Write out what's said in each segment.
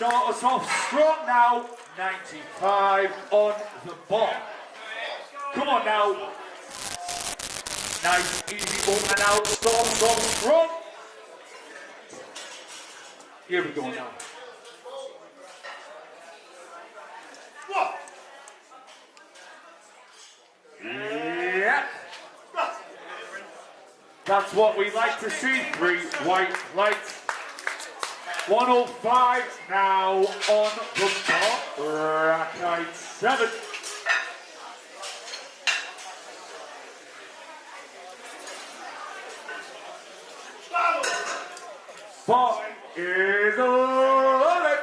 start us off strong now. 95 on the bar. Come on now. Nice, easy, open and out. Stop, strong. Here we go now. Yeah. That's what we like to see. 3 white lights. 105 now on the bar. Rack height 7. Bar is loaded.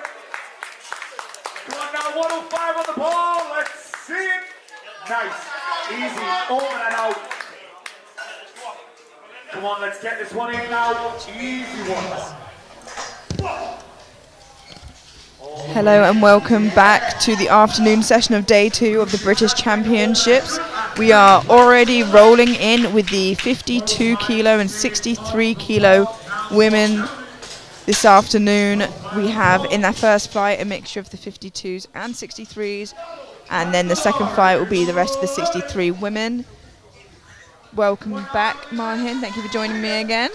Come on now, 105 on the ball. Let's see it. Nice, easy, open and out. Come on, let's get this one in now. Easy one. Hello and welcome back to the afternoon session of day 2 of the British Championships. We are already rolling in with the 52 kilo and 63 kilo women this afternoon. We have in that first flight a mixture of the 52s and 63s, and then the second flight will be the rest of the 63 women. Welcome back, Mahin. Thank you for joining me again.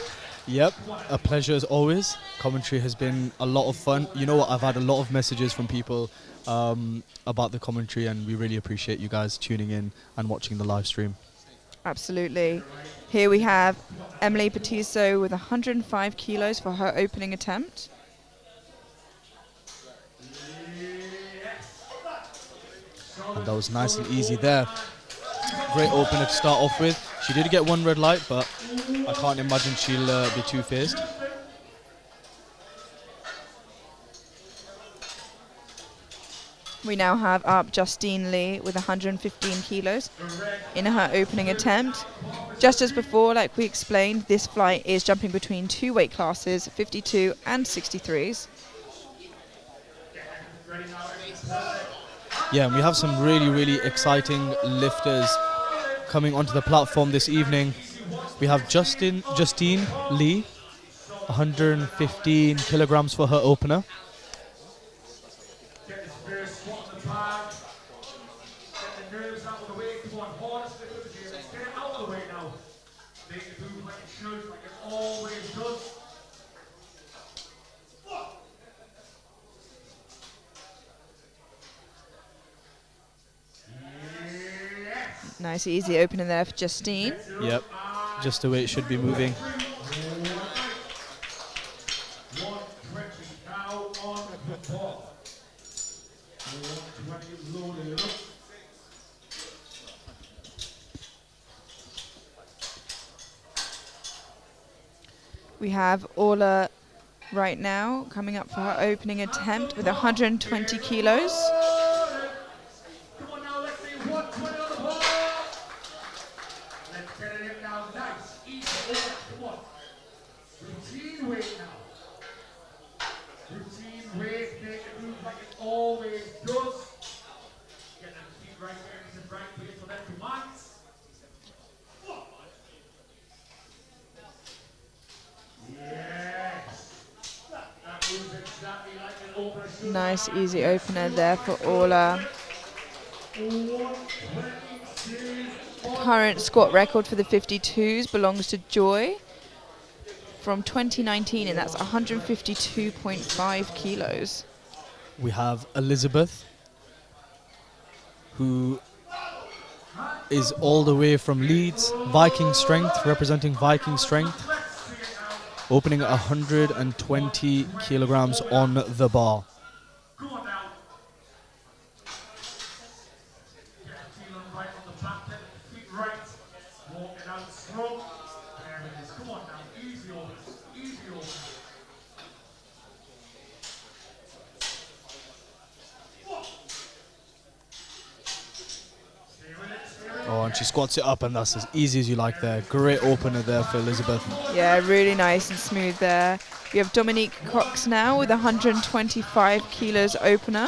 Yep, a pleasure as always. Commentary has been a lot of fun. You know what, I've had a lot of messages from people about the commentary, and we really appreciate you guys tuning in and watching the live stream. Absolutely. Here we have Emily Patiso with 105 kilos for her opening attempt. And that was nice and easy there. Great opener to start off with. She did get 1 red light, but I can't imagine she'll be too phased. We now have up Justine Lee with 115 kilos in her opening attempt. Just as before, like we explained, this flight is jumping between 2 weight classes, 52 and 63s. Yeah, and we have some really exciting lifters coming onto the platform this evening. We have Justine Lee, 115 kilograms for her opener. Nice easy opener there for Justine. Yep, just the way it should be moving. We have Orla right now coming up for her opening attempt with 120 kilos. Nice easy opener there for Orla. Current squat record for the 52s belongs to Joy from 2019, and that's 152.5 kilos. We have Elizabeth, who is all the way from Leeds, Viking Strength, representing Viking Strength, opening at 120 kilograms on the bar. Oh, and she squats it up, and that's as easy as you like there. Great opener there for Elizabeth. Yeah, really nice and smooth there. We have Dominique Cox now with 125 kilos opener,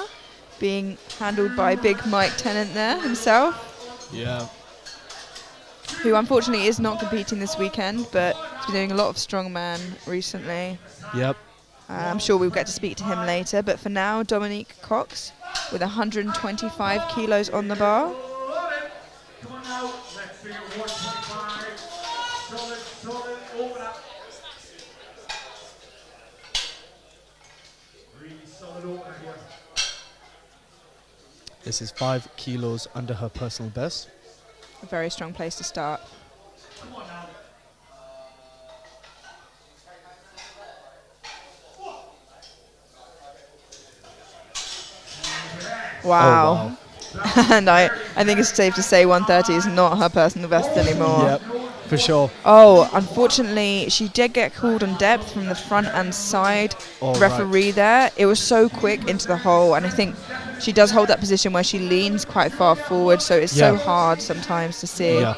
being handled by Big Mike Tennant there himself. Yeah. Who unfortunately is not competing this weekend, but has been doing a lot of strongman recently. Yep. I'm sure we'll get to speak to him later, but for now, Dominique Cox with 125 kilos on the bar. Come on now, let's see 125. Solid, open up. Really solid opener here. This is 5 kilos under her personal best. A very strong place to start. Come on now. Wow. And I think it's safe to say 130 is not her personal best anymore. Yep, for sure. Oh, unfortunately, she did get called on depth from the front and side referee there. It was so quick into the hole, and I think she does hold that position where she leans quite far forward, so it's so hard sometimes to see. Yeah.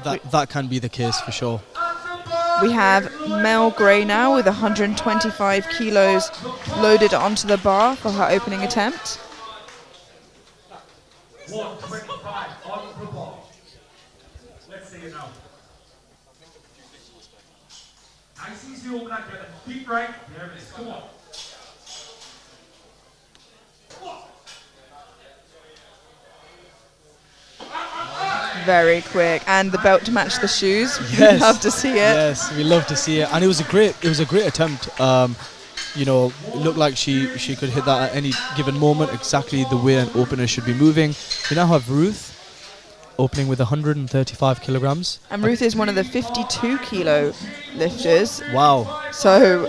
That can be the case for sure. We have Mel Gray now with 125 kilos loaded onto the bar for her opening attempt. 125 on the ball. Let's see it now. Nice easy open up, get a deep right. There it is. Come on. Very quick, and the belt to match the shoes. Yes. We love to see it. Yes, we love to see it, and it was a great attempt. You know, it looked like she could hit that at any given moment, exactly the way an opener should be moving. We now have Ruth opening with 135 kilograms. And Ruth is one of the 52 kilo lifters. Wow. So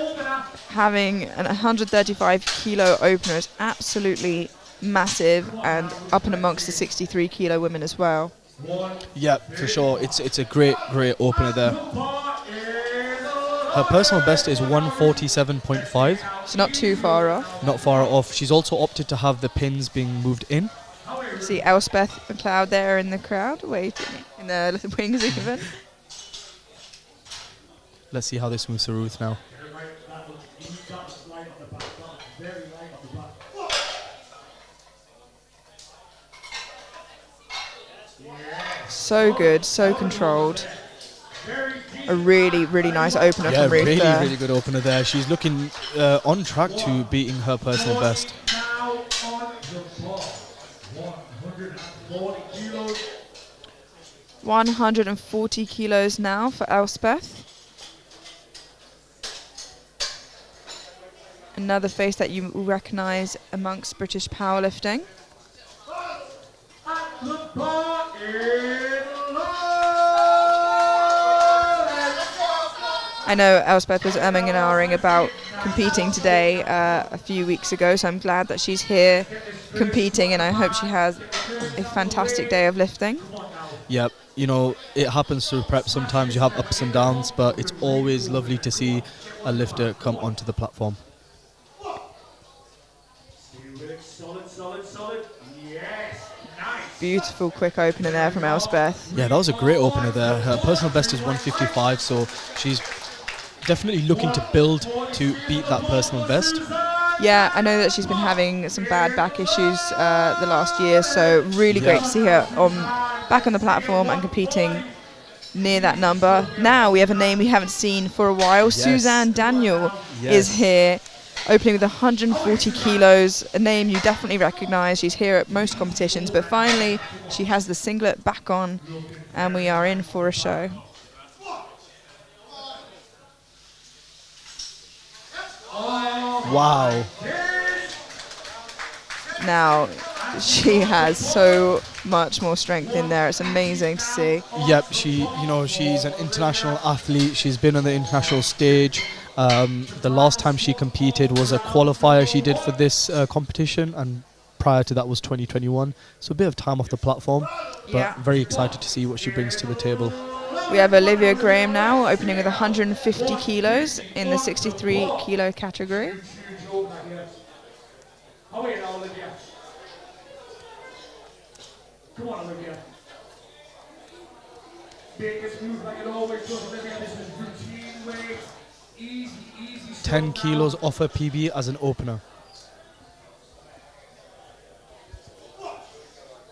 having an 135 kilo opener is absolutely massive, and up and amongst the 63 kilo women as well. Yeah, for sure. It's a great opener there. Her personal best is 147.5. So not too far off. Not far off. She's also opted to have the pins being moved in. See Elspeth McLeod there in the crowd, waiting in the wings even. Let's see how this moves to Ruth now. So good, so controlled. A really, really nice opener from Ruth there. Really good opener there. She's looking on track to beating her personal best. 140 kilos now for Elspeth. Another face that you will recognise amongst British powerlifting. I know Elspeth was umming and ahhing about competing today a few weeks ago, so I'm glad that she's here competing, and I hope she has a fantastic day of lifting. Yep, you know, it happens through prep. Sometimes you have ups and downs, but it's always lovely to see a lifter come onto the platform. Solid. Yes, nice. Beautiful quick opener there from Elspeth. Yeah, that was a great opener there. Her personal best is 155, so she's definitely looking to build to beat that personal best. Yeah, I know that she's been having some bad back issues the last year, so really great to see her back on the platform and competing near that number. Now we have a name we haven't seen for a while. Yes. Suzanne Daniel is here, opening with 140 kilos, a name you definitely recognise. She's here at most competitions, but finally she has the singlet back on, and we are in for a show. Wow. Now she has so much more strength in there. It's amazing to see. Yep, she's an international athlete. She's been on the international stage. The last time she competed was a qualifier she did for this competition, and prior to that was 2021. So a bit of time off the platform, but very excited to see what she brings to the table. We have Olivia Graham now opening with 150 kilos in the 63 kilo category. How are you now, Olivia? Come on, Olivia. Biggest move like it always does, Olivia. This is routine weight. Easy. 10 kilos off her PB as an opener.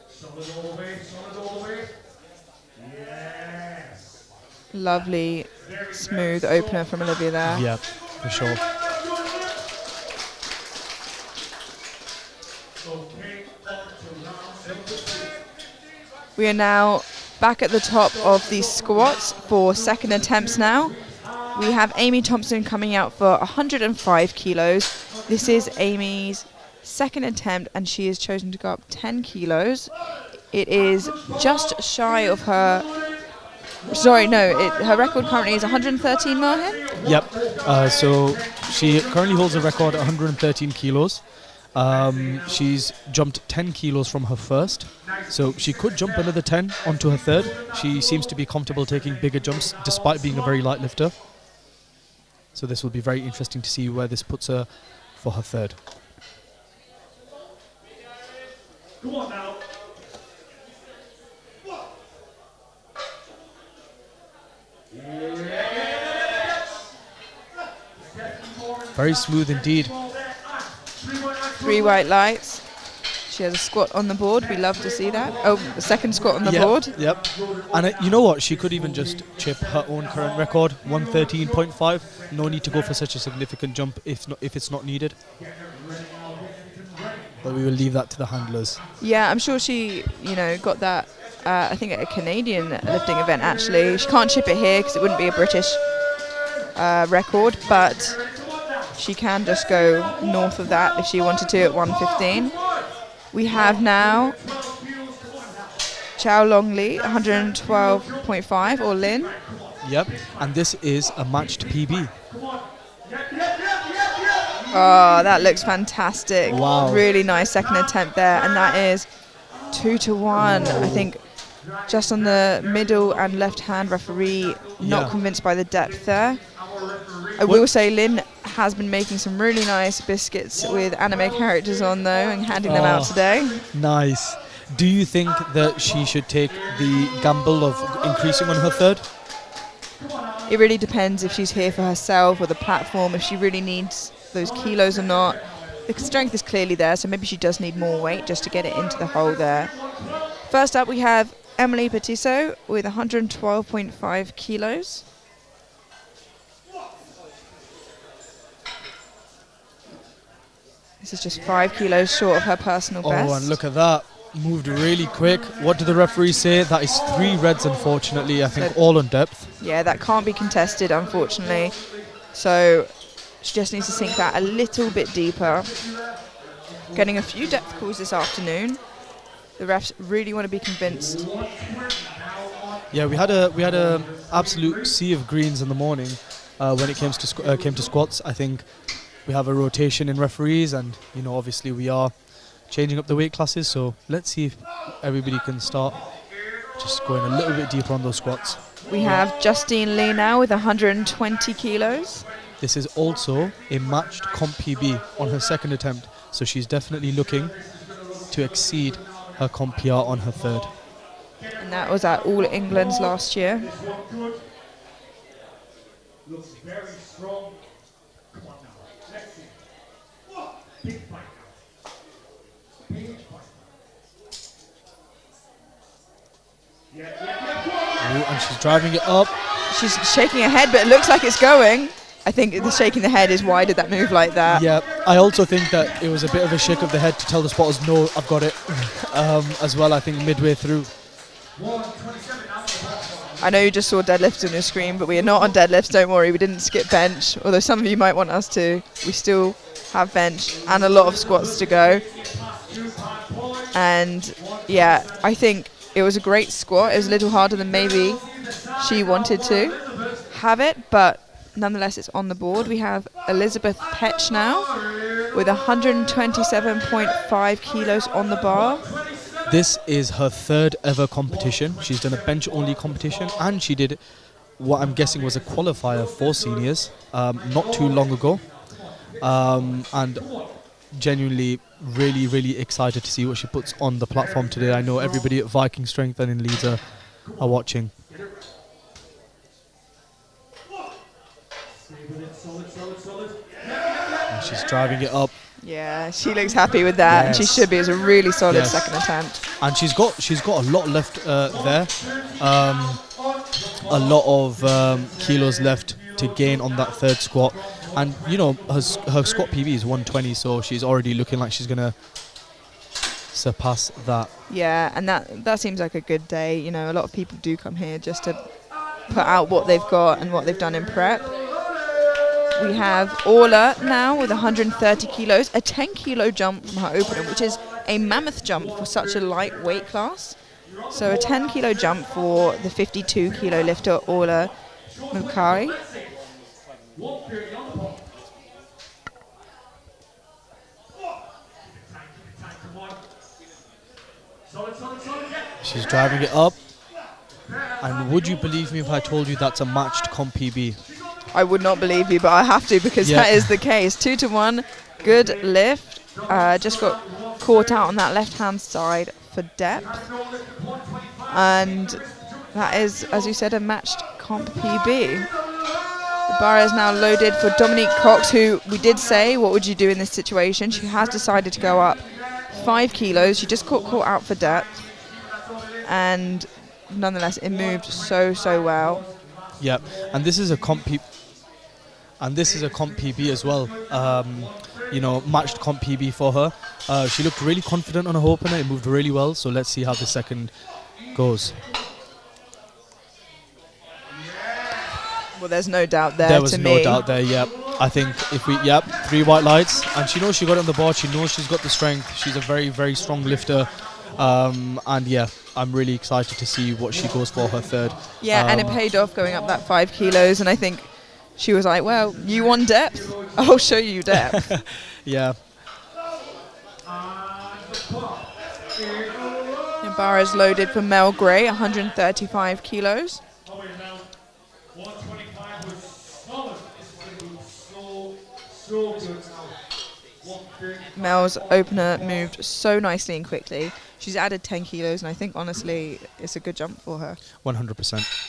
Solid all the way. Yes. Lovely Smooth opener from Olivia there. Yeah, for sure. We are now back at the top of the squats for second attempts now. We have Amy Thompson coming out for 105 kilos. This is Amy's second attempt and she has chosen to go up 10 kilos. It is just shy of her... Sorry, no, her record currently is 113, Mahin? Yep. So she currently holds a record at 113 kilos. She's jumped 10 kilos from her first, so she could jump another 10 onto her third. She seems to be comfortable taking bigger jumps despite being a very light lifter. So this will be very interesting to see where this puts her for her third. Come on now. Very smooth indeed. 3 white lights. She has a squat on the board. We love to see that. Oh, the second squat on the board. Yep. And you know what? She could even just chip her own current record, 113.5. No need to go for such a significant jump if it's not needed. But we will leave that to the handlers. Yeah, I'm sure she, got that, I think at a Canadian lifting event, actually. She can't chip it here because it wouldn't be a British record, but she can just go north of that if she wanted to at 115. We have now Chow Long Lee, 112.5, or Lin. Yep, and this is a matched PB. Oh, that looks fantastic. Wow. Really nice second attempt there, and that is 2-1. I think just on the middle and left-hand referee, not convinced by the depth there. I will say Lynn has been making some really nice biscuits with anime characters on, though, and handing them out today. Nice. Do you think that she should take the gamble of increasing on her third? It really depends if she's here for herself or the platform, if she really needs those kilos or not. The strength is clearly there, so maybe she does need more weight just to get it into the hole there. First up, we have Emily Petiso with 112.5 kilos. This is just 5 kilos short of her personal best. Oh, and look at that. Moved really quick. What did the referee say? That is 3 reds, unfortunately. I think all on depth. Yeah, that can't be contested, unfortunately. So she just needs to sink that a little bit deeper. Getting a few depth calls this afternoon. The refs really want to be convinced. Yeah, we had a absolute sea of greens in the morning when it came to squats. I think we have a rotation in referees, and obviously we are changing up the weight classes. So let's see if everybody can start just going a little bit deeper on those squats. We have Justine Lee now with 120 kilos. This is also a matched comp PB on her second attempt, so she's definitely looking to exceed her comp PR on her third. And that was at All England's last year. Looks very strong. Come on now. Let's see. Big fight now. Big fight. Ooh, and she's driving it up. She's shaking her head, but it looks like it's going. I think the shaking the head is why did that move like that. Yeah, I also think that it was a bit of a shake of the head to tell the spotters, no, I've got it, as well, I think, midway through. I know you just saw deadlifts on your screen, but we are not on deadlifts, don't worry, we didn't skip bench, although some of you might want us to. We still have bench and a lot of squats to go. And yeah, I think it was a great squat. It was a little harder than maybe she wanted to have it, but nonetheless it's on the board. We have Elizabeth Petch now with 127.5 kilos on the bar. This is her third ever competition. She's done a bench only competition, and she did what I'm guessing was a qualifier for seniors not too long ago, and genuinely really excited to see what she puts on the platform today. I know everybody at Viking Strength and in Leeds are watching. And she's driving it up. Yeah, she looks happy with that, and she should be. It's a really solid second attempt. And she's got a lot left there. a lot of kilos left to gain on that third squat. And, you know, her squat PB is 120, so she's already looking like she's going to surpass that. Yeah, and that seems like a good day. You know, a lot of people do come here just to put out what they've got and what they've done in prep. We have Orla now with 130 kilos, a 10 kilo jump from her opener, which is a mammoth jump for such a light weight class. So a 10 kilo jump for the 52 kilo lifter, Orla Mukari. She's driving it up. And would you believe me if I told you that's a matched comp PB? I would not believe you, but I have to because that is the case. 2-1, good lift. Just got caught out on that left-hand side for depth. And that is, as you said, a matched comp PB. The bar is now loaded for Dominique Cox, who we did say, what would you do in this situation? She has decided to go up 5 kilos. She just got caught out for depth. And nonetheless, it moved so well. Yep, and this is a comp PB. And this is a comp PB as well. You know, matched comp PB for her. She looked really confident on her opener. It moved really well. So let's see how the second goes. Well, there's no doubt there. There was no doubt there. Yep. I think if we 3 white lights, and she knows she got it on the board. She knows she's got the strength. She's a very strong lifter. And yeah, I'm really excited to see what she goes for her third. Yeah, and it paid off going up that 5 kilos. And I think she was like, well, you want depth? I'll show you depth. Yeah. The bar is loaded for Mel Gray, 135 kilos. Mel's opener moved so nicely and quickly. She's added 10 kilos, and I think, honestly, it's a good jump for her. 100%.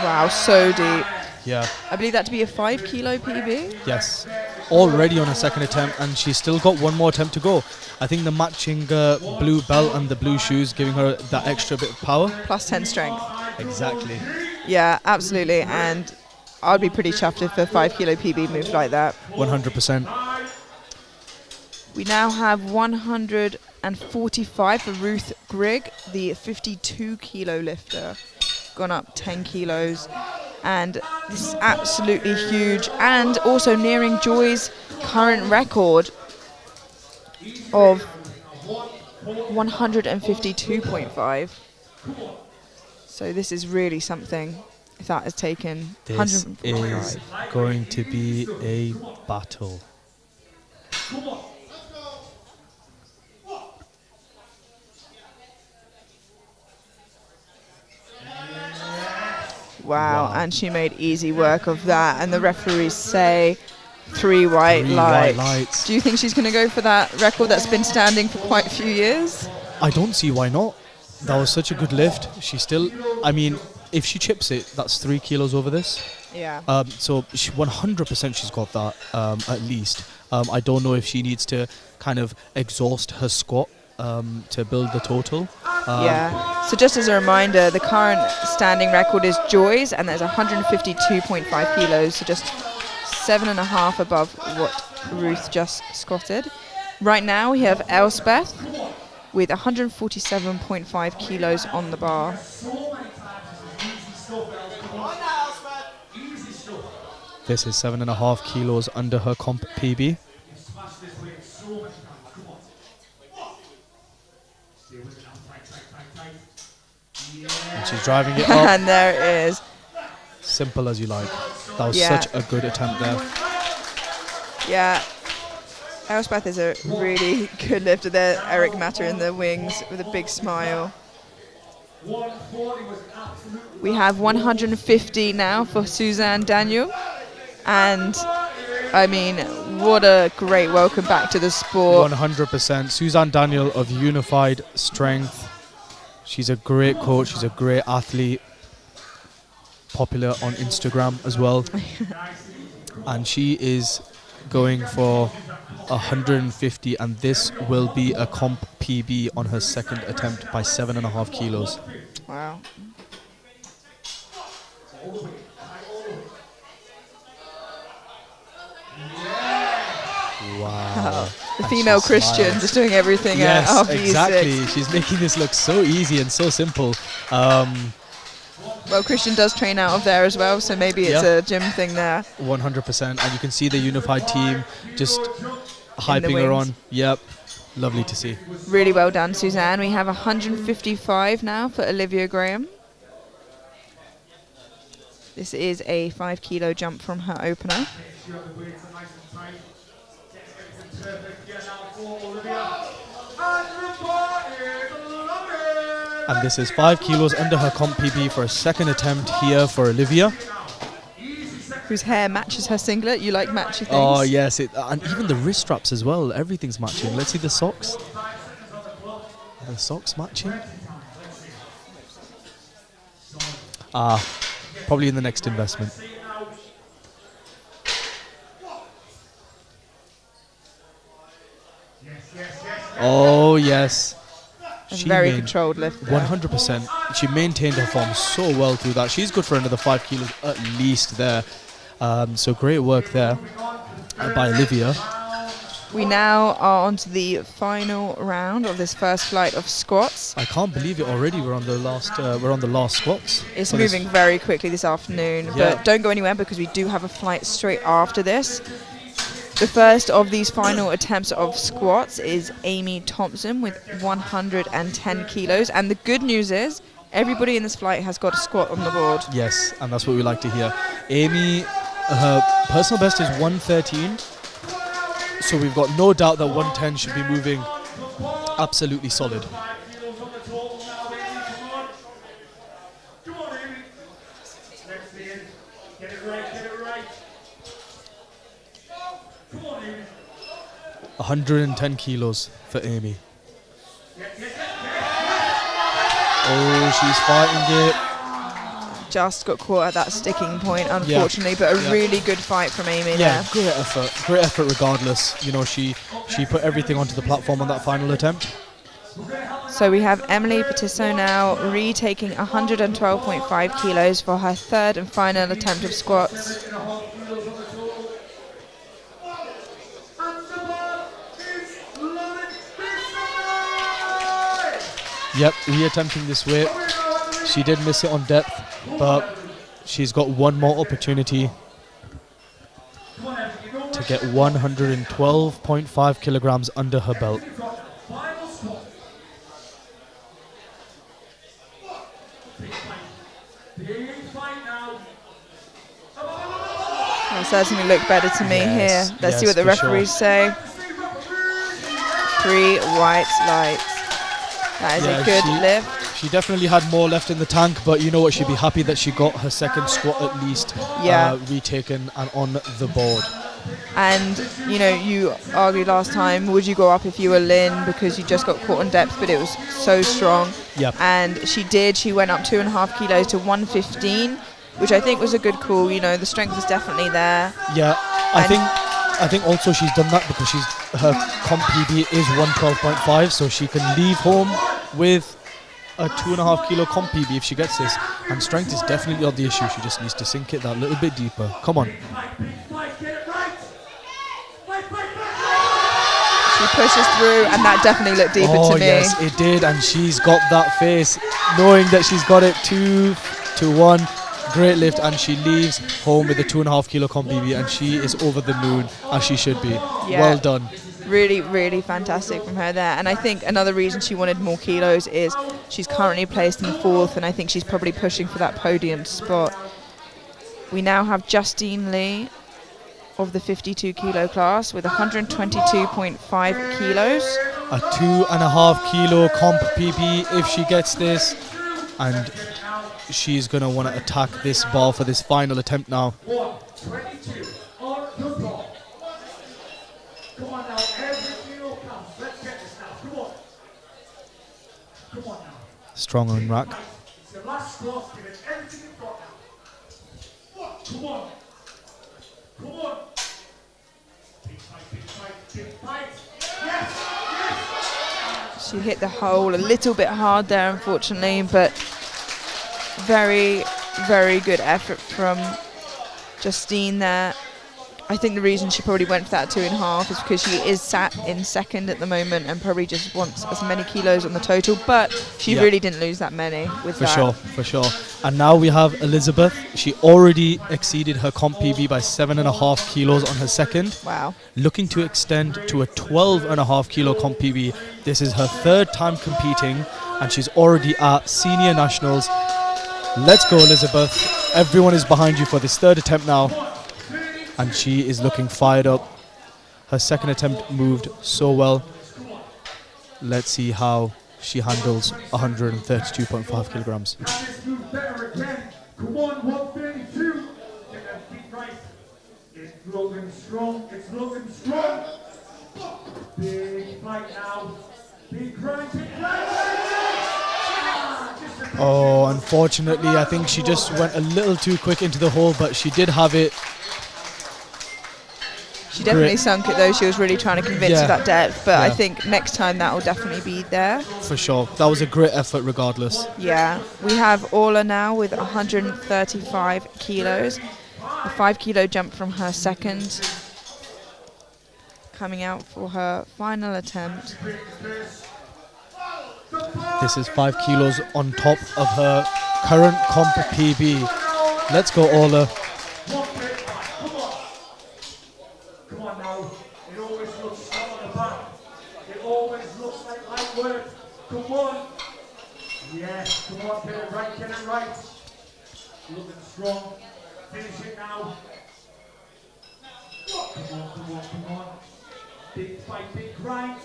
Wow, so deep. Yeah. I believe that to be a 5 kilo PB. Yes. Already on a second attempt, and she's still got one more attempt to go. I think the matching blue belt and the blue shoes giving her that extra bit of power. Plus 10 strength. Exactly. Yeah, absolutely. And I'd be pretty chuffed if a 5 kilo PB moved like that. 100%. We now have 145 for Ruth Grigg, the 52 kilo lifter. Gone up 10 kilos. And this is absolutely huge. And also nearing Joy's current record of 152.5. So this is really something if that is taken. This is going to be a battle. Wow, and she made easy work of that. And the referees say 3 white lights. Do you think she's going to go for that record that's been standing for quite a few years? I don't see why not. That was such a good lift. She still, I mean, if she chips it, that's 3 kilos over this. Yeah. So 100% she's got that at least. I don't know if she needs to kind of exhaust her squat to build the total. Yeah. So just as a reminder, the current standing record is Joy's, and there's 152.5 kilos, so just 7.5 above what Ruth just squatted. Right now we have Elspeth with 147.5 kilos on the bar. This is 7.5 kilos under her comp PB. And she's driving it up. And there it is. Simple as you like. That was such a good attempt there. Yeah. Elspeth is a really good lifter there. Eric Matter in the wings with a big smile. We have 150 now for Suzanne Daniel. And, I mean, what a great welcome back to the sport. 100%. Suzanne Daniel of Unified Strength. She's a great coach. She's a great athlete. Popular on Instagram as well. And she is going for 150, and this will be a comp PB on her second attempt by 7.5 kilos. Wow. Wow. The And female she Christian smiles. just doing everything Yes, at RPE6. exactly. She's making this look so easy and so simple. Well, Christian does train out of there as well, so maybe it's a gym thing there. 100%. And you can see the unified team just hyping her wings. on. Yep. Lovely to see. Really well done, Suzanne. We have 155 now for Olivia Graham. This is a 5 kilo jump from her opener. And this is 5 kilos under her comp PB for a second attempt here for Olivia. Whose hair matches her singlet. You like matchy things. Oh, yes. And even the wrist straps as well. Everything's matching. Let's see the socks. Are the socks matching? Probably in the next investment. Oh, yes. A very controlled lift there. 100%. She maintained her form so well through that. She's good for another 5 kilos at least there. So great work there by Olivia. We now are on to the final round of this first flight of squats. I can't believe it already. We're on the last squats. It's moving very quickly this afternoon, Yeah. but don't go anywhere because we do have a flight straight after this. The first of these final attempts of squats is Amy Thompson with 110 kilos. And the good news is everybody in this flight has got a squat on the board. Yes, and that's what we like to hear. Amy, her personal best is 113. So we've got no doubt that 110 should be moving absolutely solid. Come on, Amy. Next in. Get it right, get it right. Come on, Amy. 110 kilos for Amy. Oh, she's fighting it. Just got caught at that sticking point, unfortunately, but a really good fight from Amy Yeah, there. great effort regardless. You know, she put everything onto the platform on that final attempt. So we have Emily Petisso now retaking 112.5 kilos for her third and final attempt of squats. Yep, reattempting this weight. She did miss it on depth, but she's got one more opportunity to get 112.5 kilograms under her belt. Will certainly look better to me here. Let's see what the referees say. 3 white lights. That is a good lift. She definitely had more left in the tank, but you know what? She'd be happy that she got her second squat at least retaken and on the board. And, you know, you argued last time, would you go up if you were Lynn because you just got caught on depth, but it was so strong. Yep. And she did. She went up 2.5 kilos to 115, which I think was a good call. You know, the strength is definitely there. Yeah, I think also she's done that because her comp PB is 112.5, so she can leave home with a 2.5 kilo comp PB if she gets this. And strength is definitely not the issue. She just needs to sink it that little bit deeper. Come on. She pushes through, and that definitely looked deeper to me. Yes, it did, and she's got that face, knowing that she's got it 2-1. Great lift, and she leaves home with a 2.5 kilo comp PB, and she is over the moon, as she should be. Yeah. Well done. Really, really fantastic from her there. And I think another reason she wanted more kilos is she's currently placed in the 4th, and I think she's probably pushing for that podium spot. We now have Justine Lee of the 52 kilo class with 122.5 kilos. A 2.5 kilo comp PB if she gets this, and she's going to want to attack this bar for this final attempt now. 122 on the ball. Come on now, every kilo counts. Let's get this now. Come on. Come on now. Strong on rack. It's the last squat. Give it everything you've got now. Come on. Come on. Big fight, big fight. She hit the hole a little bit hard there, unfortunately, but very, very good effort from Justine there. I think the reason she probably went for that 2.5 is because she is sat in second at the moment and probably just wants as many kilos on the total, but she really didn't lose that many with that. For sure. And now we have Elizabeth. She already exceeded her comp PB by 7.5 kilos on her second. Wow. Looking to extend to a 12.5 kilo comp PB. This is her third time competing and she's already at senior nationals. Let's go, Elizabeth. Everyone is behind you for this third attempt now. And she is looking fired up. Her second attempt moved so well. Let's see how she handles 132.5 kilograms. Come on, 132. It's looking strong. It's looking strong. Big fight now. Big grind. Big grind. Oh, unfortunately, I think she just went a little too quick into the hole, but she did have it. She definitely sunk it though. She was really trying to convince of that depth, but I think next time that will definitely be there. For sure. That was a great effort regardless. Yeah. We have Orla now with 135 kilos. A 5 kilo jump from her second. Coming out for her final attempt. This is 5 kilos on top of her current comp PB. Let's go, Orla. Come on now. It always looks strong on the back. It always looks like light work. Come on. Yes, come on, get it right, get it right. Looking strong. Finish it now. Come on, come on, come on. Big fight, big grind.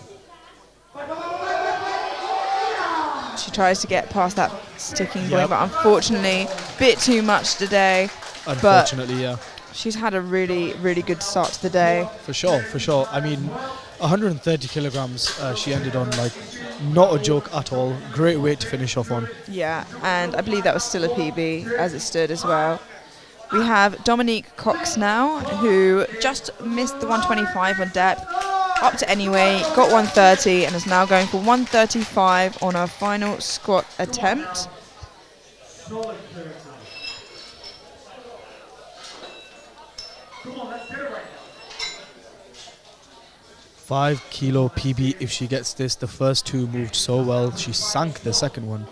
She tries to get past that sticking point, but unfortunately, a bit too much today. Unfortunately, yeah. She's had a really, really good start to the day. For sure, for sure. I mean, 130 kilograms she ended on, like, not a joke at all. Great weight to finish off on. Yeah, and I believe that was still a PB as it stood as well. We have Dominique Cox now, who just missed the 125 on depth, upped it anyway, got 130, and is now going for 135 on her final squat attempt. Come on, let's get it right now. 5 kilo PB. If she gets this, the first two moved so well. She sank the second one.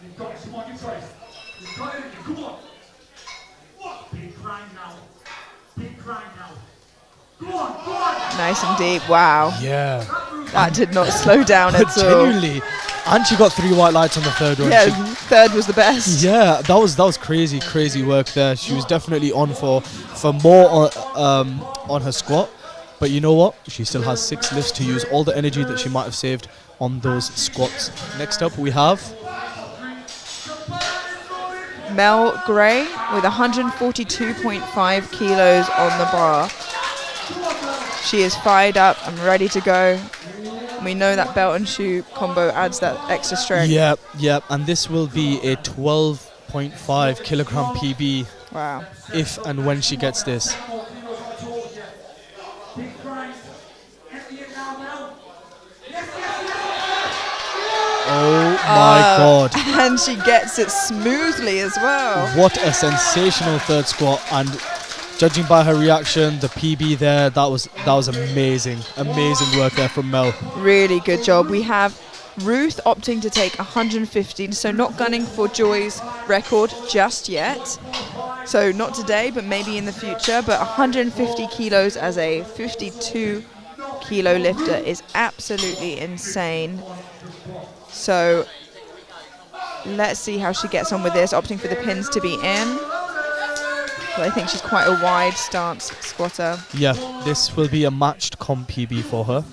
You've got it, come on, you try it. You've got it, come on. Big grind now. Big grind now. Go on, go on. Nice and deep, wow. Yeah. That did not slow down at all. Genuinely. And she got 3 white lights on the third one. Yeah, third was the best. Yeah, that was crazy work there. She was definitely on for more on her squat. But you know what? She still has 6 lifts to use all the energy that she might have saved on those squats. Next up we have Mel Gray with 142.5 kilos on the bar. She is fired up and ready to go. We know that belt and shoe combo adds that extra strength. Yep. And this will be a 12.5 kilogram PB. Wow. If and when she gets this. Oh my God. And she gets it smoothly as well. What a sensational third squat, and judging by her reaction, the PB there, that was amazing. Amazing work there from Mel. Really good job. We have Ruth opting to take 115, so not gunning for Joy's record just yet. So not today, but maybe in the future. But 150 kilos as a 52 kilo lifter is absolutely insane. So let's see how she gets on with this, opting for the pins to be in. But I think she's quite a wide stance squatter. Yeah, this will be a matched comp PB for her.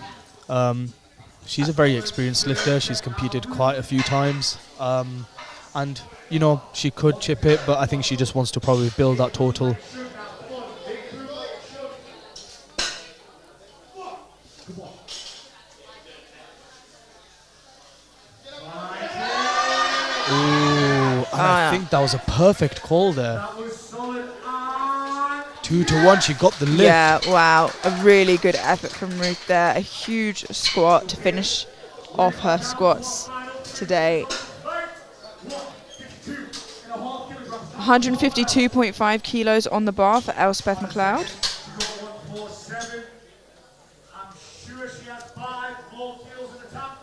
She's a very experienced lifter. She's competed quite a few times. And, you know, she could chip it, but I think she just wants to probably build that total. Ooh, and I think that was a perfect call there. 2-1, she got the lift. Yeah, wow. A really good effort from Ruth there. A huge squat to finish off her squats today. 152.5 kilos on the bar for Elspeth McLeod. I'm sure she has 5 more kilos in the tank.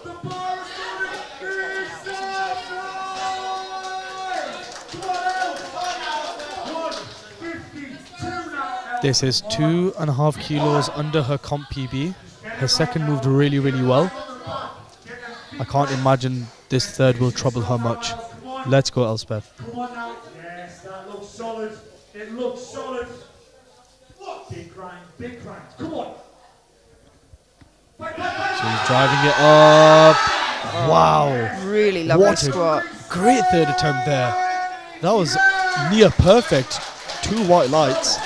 The bar is This is 2.5 kilos under her comp PB. Her second moved really, really well. I can't imagine this third will trouble her much. Let's go, Elspeth. Come on now. Yes, that looks solid. It looks solid. Big grind, big grind. Come on. She's driving it up. Wow. Really lovely What a squat. great third attempt there. That was near perfect. 2 white lights.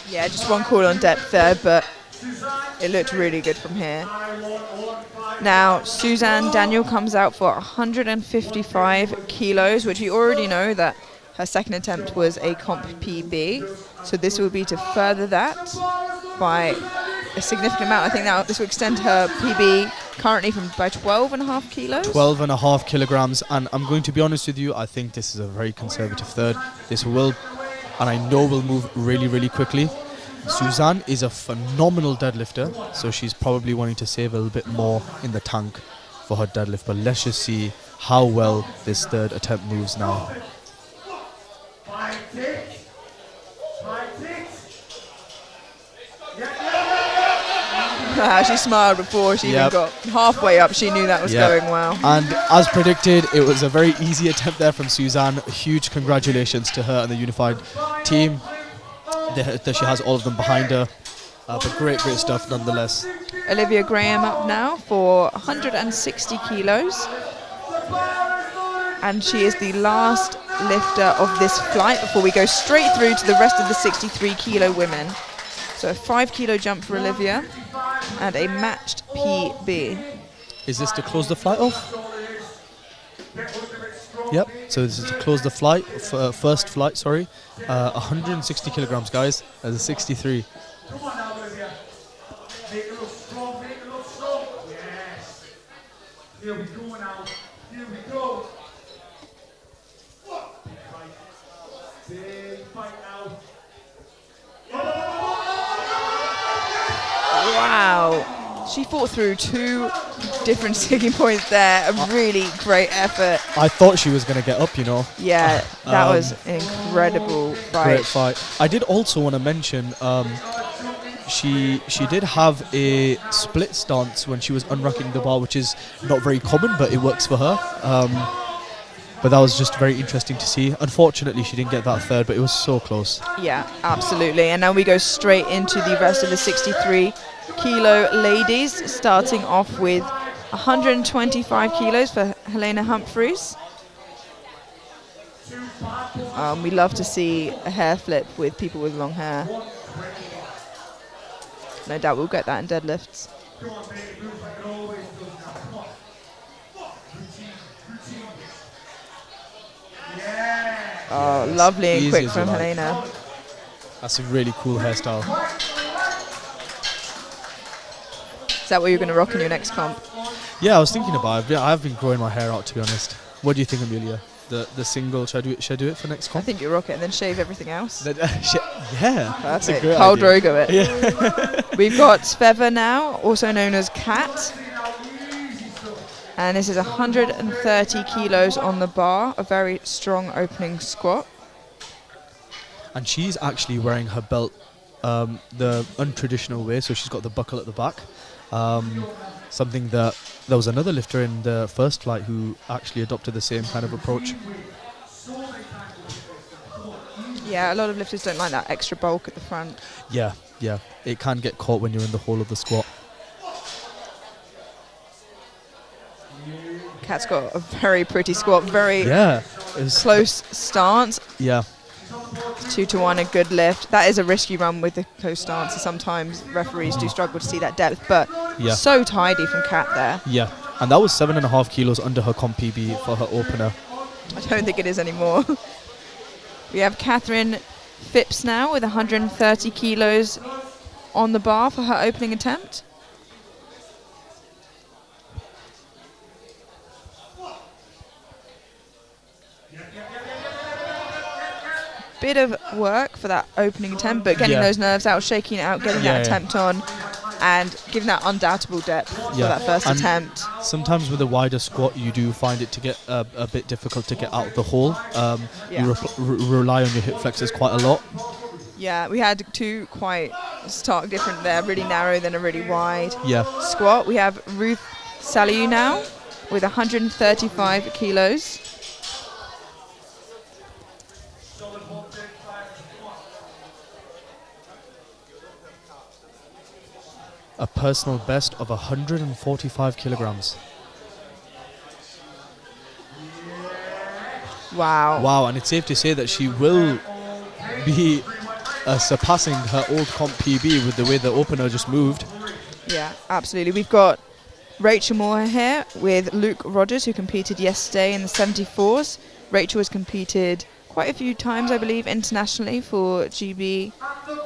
Yeah, just one call on depth there, but it looked really good from here. Now, Suzanne Daniel comes out for 155 kilos, which we already know that her second attempt was a comp PB. So this will be to further that by a significant amount. I think now this will extend her PB currently by 12.5 kilos. 12.5 kilograms. And I'm going to be honest with you, I think this is a very conservative third. This will, and I know will move really, really quickly. Suzanne is a phenomenal deadlifter, so she's probably wanting to save a little bit more in the tank for her deadlift. But let's just see how well this third attempt moves now. She smiled before she even got halfway up. She knew that was going well. And as predicted, it was a very easy attempt there from Suzanne. Huge congratulations to her and the unified team. That she has all of them behind her. But great stuff nonetheless. Olivia Graham up now for 160 kilos. And she is the last lifter of this flight before we go straight through to the rest of the 63 kilo women. So a 5 kilo jump for Olivia and a matched PB. Is this to close the flight off? Yep, so this is to close the flight, first flight, sorry. 160 kilograms, guys, as a 63. Come on now, Olivia. Make it look strong, make it look strong. Yes. Here we go now. Here we go. Big fight. Big fight now. Wow. She fought through 2 different sticking points there. A really great effort. I thought she was going to get up, you know. Yeah, that was an incredible fight. Great fight. I did also want to mention she did have a split stance when she was unracking the bar, which is not very common, but it works for her. But that was just very interesting to see. Unfortunately, she didn't get that third, but it was so close. Yeah, absolutely. And now we go straight into the rest of the 63 kilo ladies, starting off with 125 kilos for Helena Humphreys. We love to see a hair flip with people with long hair. No doubt we'll get that in deadlifts. Oh, lovely and quick from Helena. That's a really cool hairstyle. Is that what you're going to rock in your next comp? Yeah, I was thinking about it. I've been growing my hair out, to be honest. What do you think, Amelia? The single, should I do it for next comp? I think you rock it and then shave everything else. Yeah. Perfect. Carl Drogo it. Yeah. We've got Sveva now, also known as Kat. And this is 130 kilos on the bar, a very strong opening squat. And she's actually wearing her belt the untraditional way, so she's got the buckle at the back. Something that there was another lifter in the first flight who actually adopted the same kind of approach. Yeah, a lot of lifters don't like that extra bulk at the front. Yeah. It can get caught when you're in the hole of the squat. Kat's got a very pretty squat, very close stance. Yeah. 2-1, a good lift. That is a risky run with the close stance. Sometimes referees do struggle to see that depth, but so tidy from Kat there. Yeah, and that was 7.5 kilos under her comp PB for her opener. I don't think it is anymore. We have Catherine Phipps now with 130 kilos on the bar for her opening attempt. Bit of work for that opening attempt, but getting those nerves out, shaking it out, getting that attempt on, and giving that undoubtable depth for that first attempt. Sometimes with a wider squat, you do find it to get a bit difficult to get out of the hole. You rely on your hip flexors quite a lot. Yeah, we had two quite stark different there, really narrow, then a really wide squat. We have Ruth Saliu now with 135 kilos. A personal best of 145 kilograms. Wow. Wow, and it's safe to say that she will be surpassing her old comp PB with the way the opener just moved. Yeah, absolutely. We've got Rachel Moore here with Luke Rogers, who competed yesterday in the 74s. Rachel has competed quite a few times, I believe, internationally for GB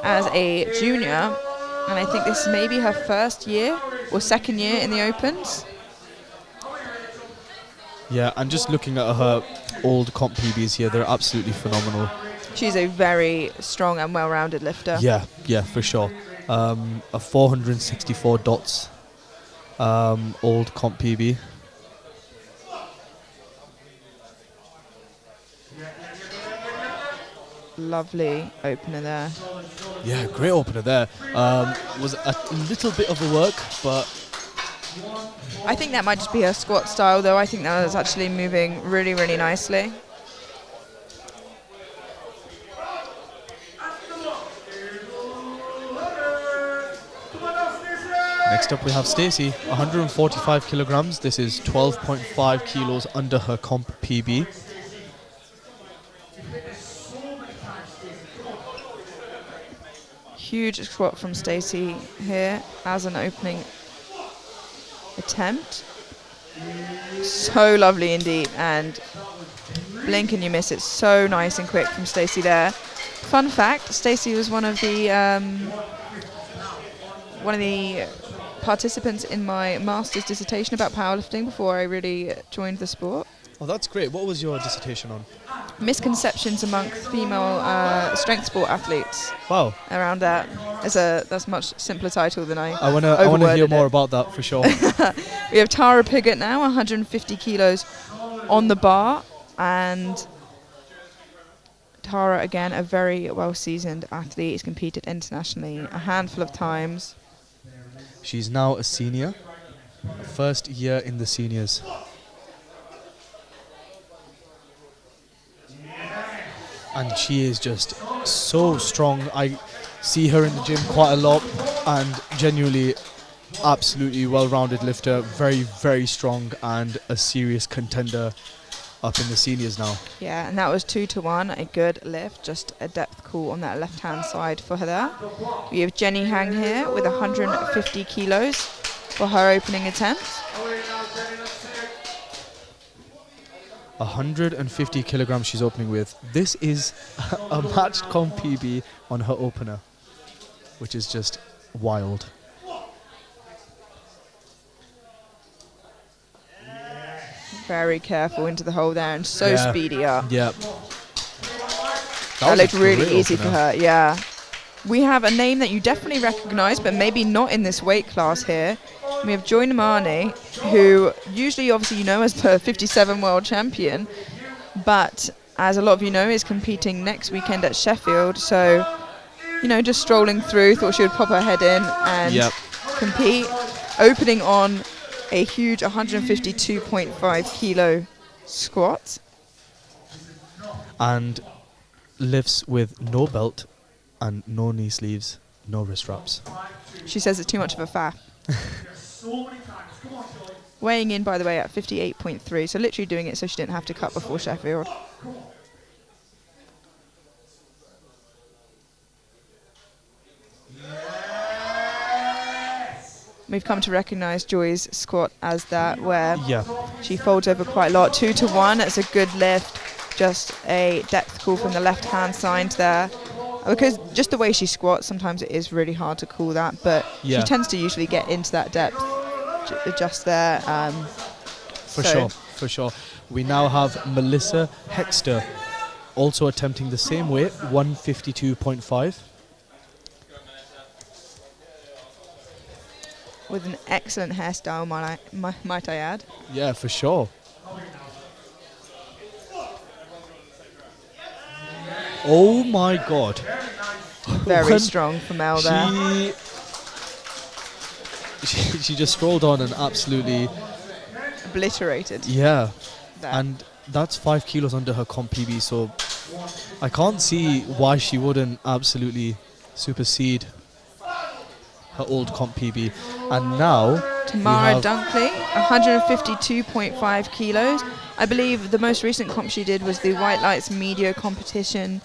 as a junior. And I think this may be her first year or second year in the Opens. Yeah, and just looking at her old comp PBs here, they're absolutely phenomenal. She's a very strong and well-rounded lifter. Yeah, for sure. A 464 dots old comp PB. Lovely opener there. Yeah, great opener there. Was a little bit of a work, but I think that might just be her squat style, though. I think that was actually moving really, really nicely. next up we have Stacey, 145 kilograms. This is 12.5 kilos under her comp PB. Huge squat from Stacey here as an opening attempt. So lovely indeed, and blink and you miss it. So nice and quick from Stacey there. Fun fact: Stacey was one of the participants in my master's dissertation about powerlifting before I really joined the sport. Oh, that's great. What was your dissertation on? Misconceptions amongst female strength sport athletes. Wow. Around that. That's a much simpler title than I want to hear more about that for sure. We have Tara Piggott now, 150 kilos on the bar, and Tara, again, a very well-seasoned athlete. Has competed internationally a handful of times. She's now a senior, first year in the seniors. And she is just so strong. I see her in the gym quite a lot, and genuinely absolutely well-rounded lifter, very, very strong, and a serious contender up in the seniors now. Yeah, and that was 2-1, a good lift, just a depth call on that left-hand side for her there. We have Jenny Hang here with 150 kilos for her opening attempt. 150 kilograms she's opening with. This is a matched comp PB on her opener, which is just wild. Very careful into the hole there, and so speedy up. Yeah. That looked really easy for her, yeah. We have a name that you definitely recognise, but maybe not in this weight class here. We have Joy Namani, who usually, obviously, you know as the 57 world champion, but as a lot of you know, is competing next weekend at Sheffield. So, you know, just strolling through, thought she would pop her head in and compete. Opening on a huge 152.5 kilo squat. And lifts with no belt and no knee sleeves, no wrist wraps. She says it's too much of a faff. Weighing in, by the way, at 58.3, so literally doing it so she didn't have to cut before Sheffield. We've come to recognise Joy's squat as that, where she folds over quite a lot. 2-1, that's a good lift. Just a depth call from the left-hand side there. Because just the way she squats, sometimes it is really hard to call that, but Yeah. she tends to usually get into that depth just there. For sure. We now have Melissa Hexter also attempting the same weight, 152.5. With an excellent hairstyle, might I add. Yeah, for sure. Oh my god. Very When strong from Mel there. She just scrolled on and absolutely, Obliterated. yeah. There. And that's 5 kilos under her comp PB, so I can't see why she wouldn't absolutely supersede her old comp PB. And now Tamara we have Dunkley, 152.5 kilos. I believe the most recent comp she did was the White Lights Media competition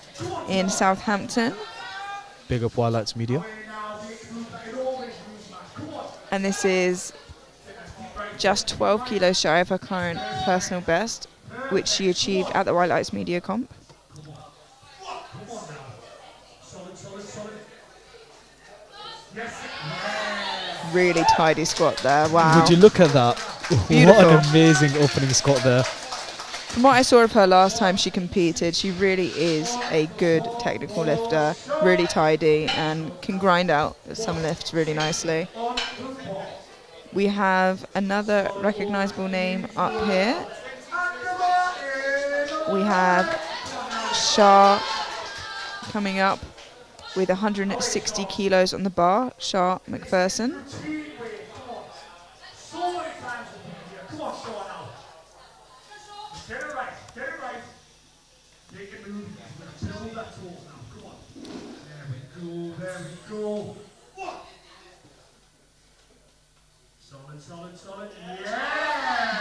in Southampton. Big Up White Lights Media. And this is just 12 kilos shy of her current personal best, which she achieved at the White Lights Media comp. Really tidy squat there, wow. Would you look at that? Beautiful. What an amazing opening squat there. From what I saw of her last time she competed, she really is a good technical lifter, really tidy, and can grind out some lifts really nicely. We have another recognizable name up here. We have Shah coming up with 160 kilos on the bar, Shah McPherson.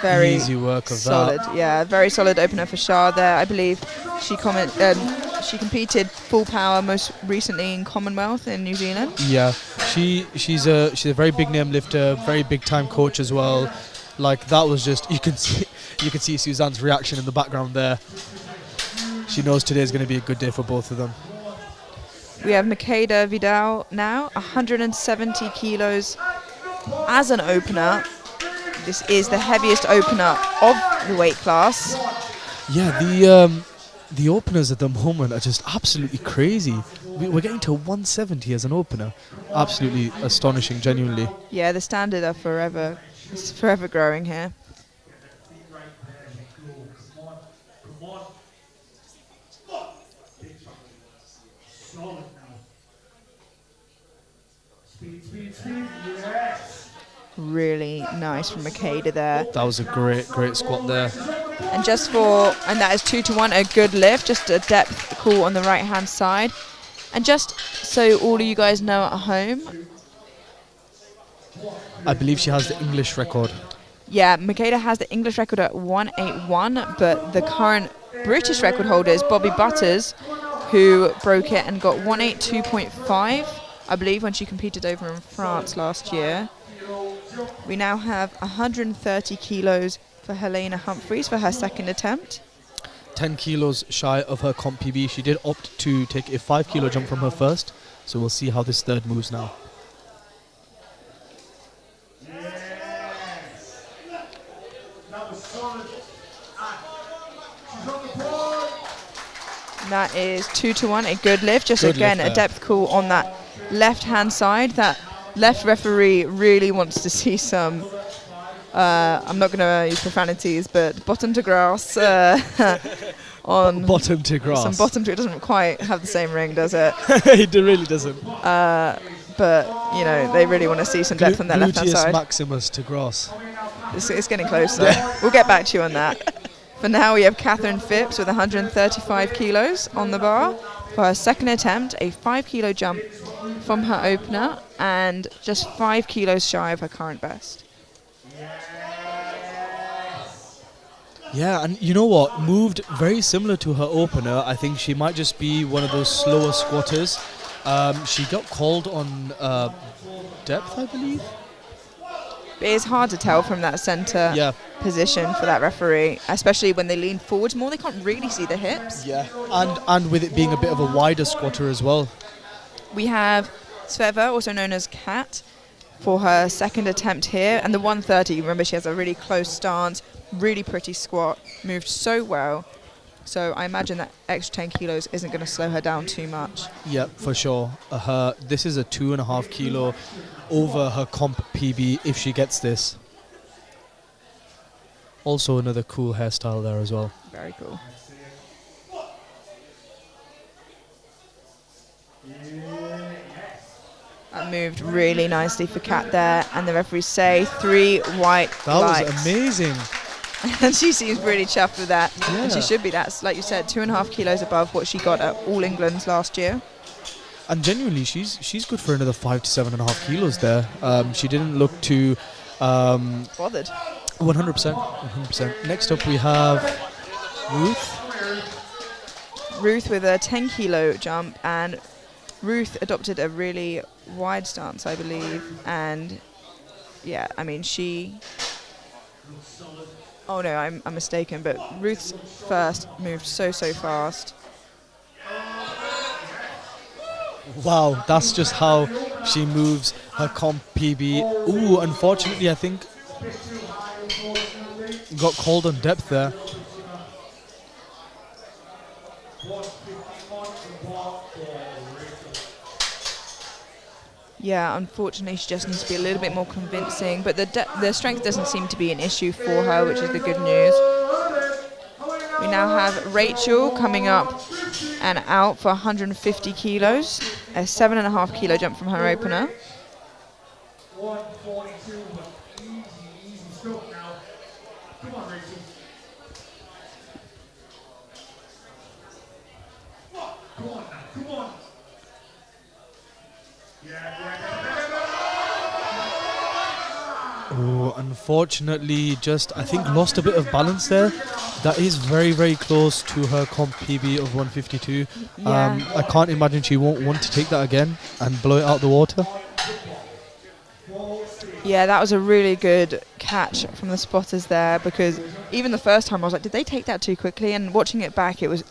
Very easy work of solid, that. yeah, very solid opener for Shah there. I believe she competed full power most recently in Commonwealth in New Zealand. Yeah, she's a very big name lifter, very big time coach as well. Like that was just you can see Suzanne's reaction in the background there. She knows today's going to be a good day for both of them. We have Makeda Vidal now, 170 kilos as an opener. This is the heaviest opener of the weight class. Yeah, the openers at the moment are just absolutely crazy. We're getting to 170 as an opener. Absolutely astonishing, genuinely. Yeah, the standard are it's forever growing here. Really nice from Makeda there. That was a great squat there. And that is 2-to-1, a good lift, just a depth call on the right hand side. And just so all of you guys know at home, I believe she has the English record. yeah, Makeda has the English record at 181, but the current British record holder is Bobby Butters, who broke it and got 182.5, I believe, when she competed over in France last year. We now have 130 kilos for Helena Humphreys for her second attempt. 10 kilos shy of her comp PB. She did opt to take a 5 kilo jump from her first, so we'll see how this third moves now. That is 2-to-1, a good lift. Just Good again, lift a there. depth call on that left-hand side. That left referee really wants to see some, I'm not going to use profanities, but bottom to grass on Bottom to grass. some bottom to, it doesn't quite have the same ring, does it? It really doesn't. But, you know, they really want to see some depth on that left-hand Gluteus side. maximus to grass. It's getting closer. We'll get back to you on that. For now, we have Catherine Phipps with 135 kilos on the bar. For her second attempt, a 5 kilo jump from her opener and just 5 kilos shy of her current best. Yeah, and you know what? Moved very similar to her opener. I think she might just be one of those slower squatters. She got called on depth, I believe. But it's hard to tell from that centre Yeah. position for that referee, especially when they lean forwards more. They can't really see the hips. Yeah. And with it being a bit of a wider squatter as well. We have Sveva, also known as Kat, for her second attempt here. And the 130, remember, she has a really close stance, really pretty squat, moved so well. So I imagine that extra 10 kilos isn't going to slow her down too much. Yeah, for sure. This is a 2.5 kilo over her comp PB if she gets this. Also another cool hairstyle there as well. Very cool. That moved really nicely for Kat there, and the referees say 3 white lights. That was amazing. And she seems really chuffed with that. Yeah. And she should be. That's, like you said, 2.5 kilos above what she got at All England's last year. And genuinely, she's good for another 5 to 7.5 kilos there. She didn't look too Bothered. 100%. Next up, we have Ruth. Ruth with a 10 kilo jump, and Ruth adopted a really wide stance, I believe. And yeah, I mean, oh no, I'm mistaken, but Ruth's first moved so fast. Wow, that's just how she moves her comp PB. Ooh, unfortunately, I think got called on depth there. Yeah, unfortunately, she just needs to be a little bit more convincing. But the strength doesn't seem to be an issue for her, which is the good news. We now have Rachel coming up and out for 150 kilos, a 7.5 kilo jump from her opener. 142, easy stuff now. Come on, Rachel. Come on now, come on. Oh, unfortunately, I think lost a bit of balance there. That is very close to her comp PB of 152. Yeah. I can't imagine she won't want to take that again and blow it out the water. Yeah, that was a really good catch from the spotters there, because even the first time I was like, did they take that too quickly? And watching it back, it was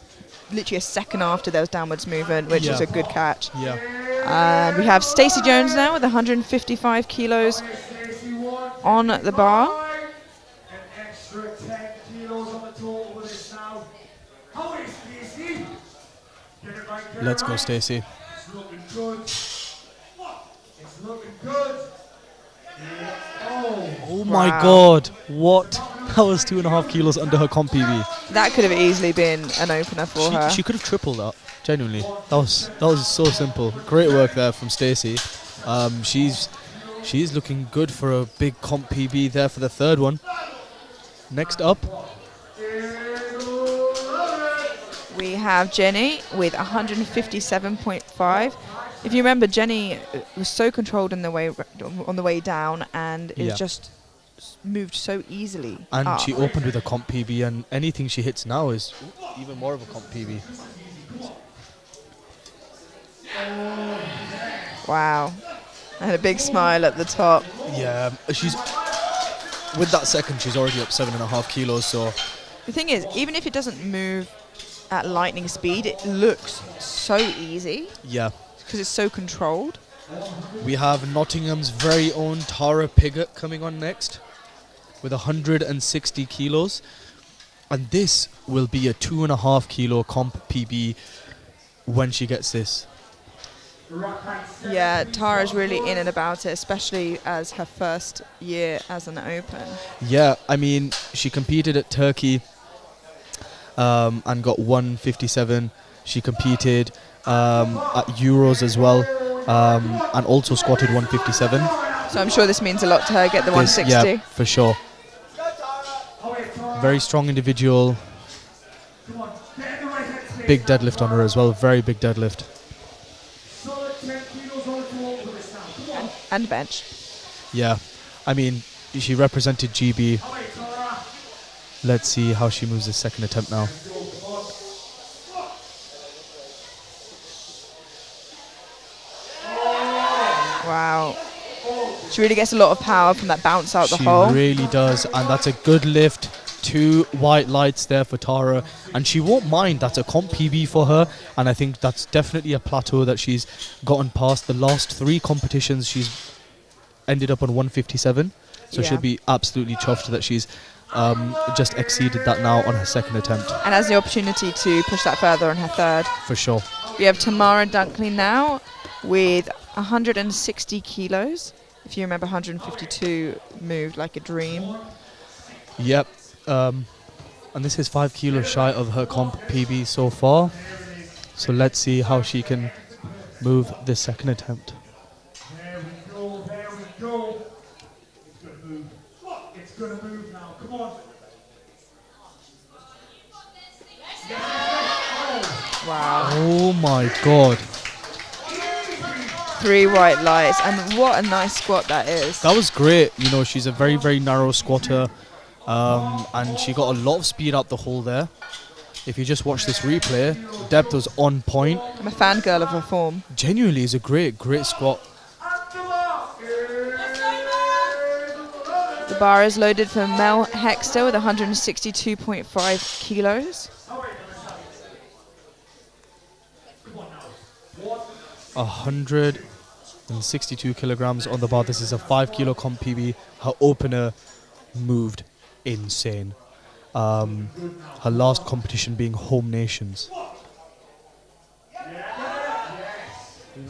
literally a second after there was downwards movement, which is a good catch. Yeah. And we have Stacey Jones now with 155 kilos on the bar. An extra 10 kilos on the total with this now. How is Stacey? Get it right, get Let's it go, right. Stacey. It's looking good. It's looking good. Oh my God! What? That was 2.5 kilos under her comp PB. That could have easily been an opener for her. She could have tripled that. Genuinely, that was so simple. Great work there from Stacey. She's looking good for a big comp PB there for the third one. Next up, We have Jenny with 157.5. If you remember, Jenny was so controlled on the way down, and it just moved so easily. and up. she opened with a comp PB, and anything she hits now is even more of a comp PB. Wow. And a big smile at the top. Yeah, with that second, she's already up 7.5 kilos. So The thing is, even if it doesn't move at lightning speed, it looks so easy yeah, because it's so controlled. we have Nottingham's very own Tara Piggott coming on next with 160 kilos, and this will be a 2.5 kilo comp PB when she gets this. Yeah, Tara's really in and about it, especially as her first year as an open. Yeah, I mean, she competed at Turkey and got 157. She competed at Euros as well and also squatted 157. So I'm sure this means a lot to her, get the 160. Yeah, for sure. Very strong individual. Big deadlift on her as well, very big deadlift. And bench. Yeah, I mean, she represented GB. Let's see how she moves this second attempt now. Wow. She really gets a lot of power from that bounce out the She hole. really does, and that's a good lift. 2 white lights there for Tara, and she won't mind. That's a comp PB for her, and I think that's definitely a plateau that she's gotten past. The last 3 competitions, she's ended up on 157, so Yeah. she'll be absolutely chuffed that she's just exceeded that now on her 2nd attempt. And has the opportunity to push that further on her 3rd. For sure. We have Tamara Dunkley now with 160 kilos. If you remember, 152 moved like a dream. Yep. And this is 5 kilos shy of her comp PB so far. So let's see how she can move this 2nd attempt. There we go, there we go. It's going to move. It's going to move now. Come on. Wow. Oh my god. 3 white lights, and what a nice squat that is. That was great. You know, she's a very, very narrow squatter. And she got a lot of speed up the hole there. If you just watch this replay, depth was on point. I'm a fangirl of her form. Genuinely is a great, great squat. The bar is loaded for Mel Hexter with 162.5 kilos. 162 kilograms on the bar. This is a 5 kilo comp PB. Her opener moved insane. Her last competition being Home Nations.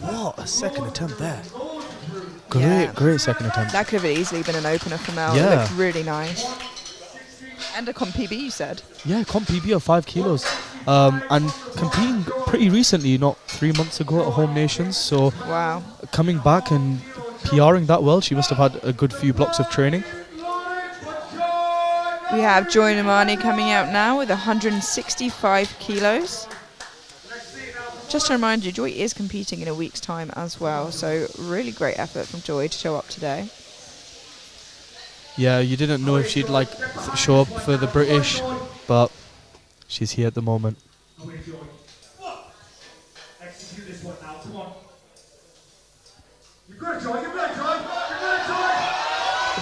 What a 2nd attempt there. Great, Yeah. great 2nd attempt. That could have easily been an opener for Mel. Yeah. It looked really nice. And a comp PB, you said? Yeah, comp PB of 5 kilos. And competing pretty recently, not 3 months ago at Home Nations. So Wow. coming back and PRing that well, she must have had a good few blocks of training. We have Joy Namani coming out now with 165 kilos. Just to remind you, Joy is competing in a week's time as well, so really great effort from Joy to show up today. Yeah, you didn't know if she'd show up for the British, but she's here at the moment. Execute this one now. Come on. You're good, Joy. You're good, Joy. You're good, Joy.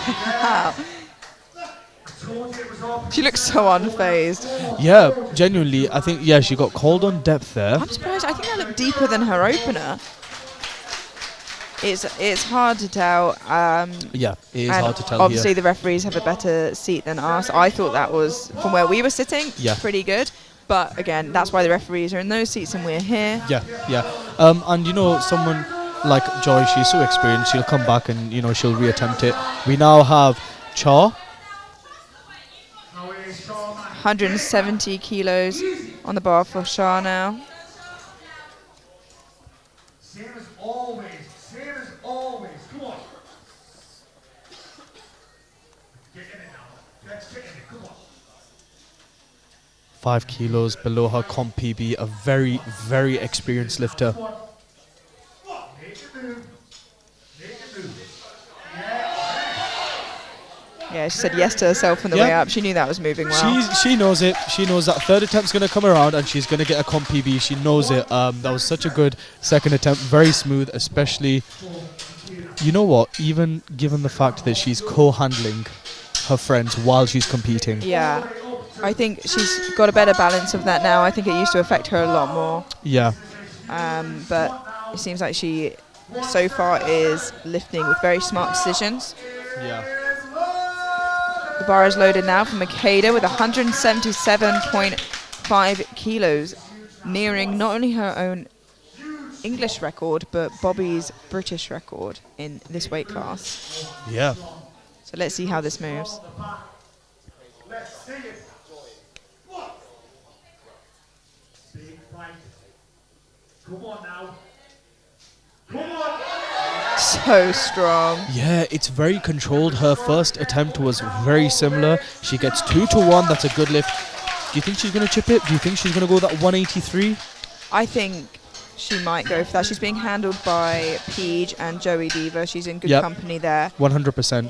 Wow. I told you it was up. She looks so unfazed. Yeah, genuinely, I think, yeah, she got called on depth there. I'm surprised. I think that looked deeper than her opener. It's hard to tell. Yeah, it is and hard to tell obviously here. the referees have a better seat than us. I thought that was, from where we were sitting, Yeah. pretty good. But again, that's why the referees are in those seats and we're here. Yeah, yeah. And you know, someone like Joy, she's so experienced, she'll come back and, you know, she'll reattempt it. We now have Cha. 170 kilos on the bar for Shah now. Same as always. Same as always. Come on. Get in it now. Let's get in it. Come on. 5 kilos below her comp PB, a very, very experienced lifter. Come on. Make it move. Make it move. Yeah, she said yes to herself on the way Yeah. up. She knew that was moving well. She knows it. She knows that 3rd attempt's going to come around and she's going to get a comp PB. She knows it. That was such a good 2nd attempt. Very smooth, especially, you know what, even given the fact that she's co-handling her friends while she's competing. Yeah, I think she's got a better balance of that now. I think it used to affect her a lot more. Yeah. But it seems like she, so far, is lifting with very smart decisions. Yeah. The bar is loaded now for Makeda with 177.5 kilos, nearing not only her own English record, but Bobby's British record in this weight class. Yeah. So let's see how this moves. Let's see it. Big fight. Come on now. Come on. So strong. Yeah, it's very controlled. Her first attempt was very similar. She gets 2 to 1. That's a good lift. Do you think she's going to chip it? Do you think she's going to go that 183? I think she might go for that. She's being handled by Peach and Joey Diva. She's in good Yep. company there. 100%.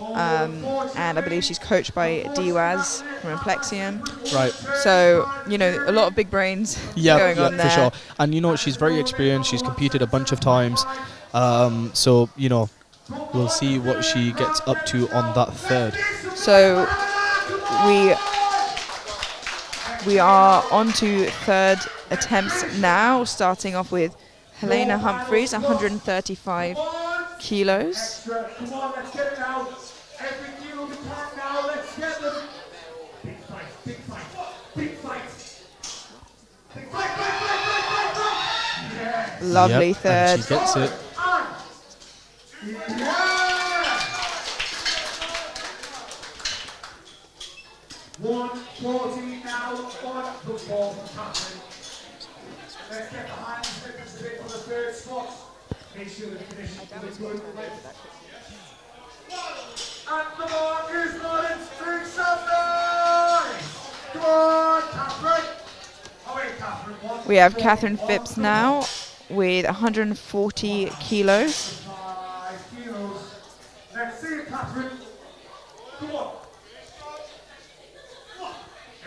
And I believe she's coached by Diwaz from Implexion. Right. So, you know, a lot of big brains going on there. for sure. And you know, she's very experienced. She's competed a bunch of times. So, you know, we'll see what she gets up to on that third. So we are on to third attempts now, starting off with Helena Humphreys, 135 kilos. Come on, let's get it now. Every kilo we can now, let's get them. Big fight, big fight, big fight. Big fight, fight, fight, fight, fight, fight. Yes. Lovely Yep, third. and she gets it. Yeah. 140 now on the ball from Catherine. Let's get behind the slippers a bit for the third spot. Make sure the condition is good. And the mark is not in string something. Come on, Catherine. Oh wait, Catherine. We have Catherine Phipps now with 140 kilos. 5 kilos. Let's see it, Catherine. Come on.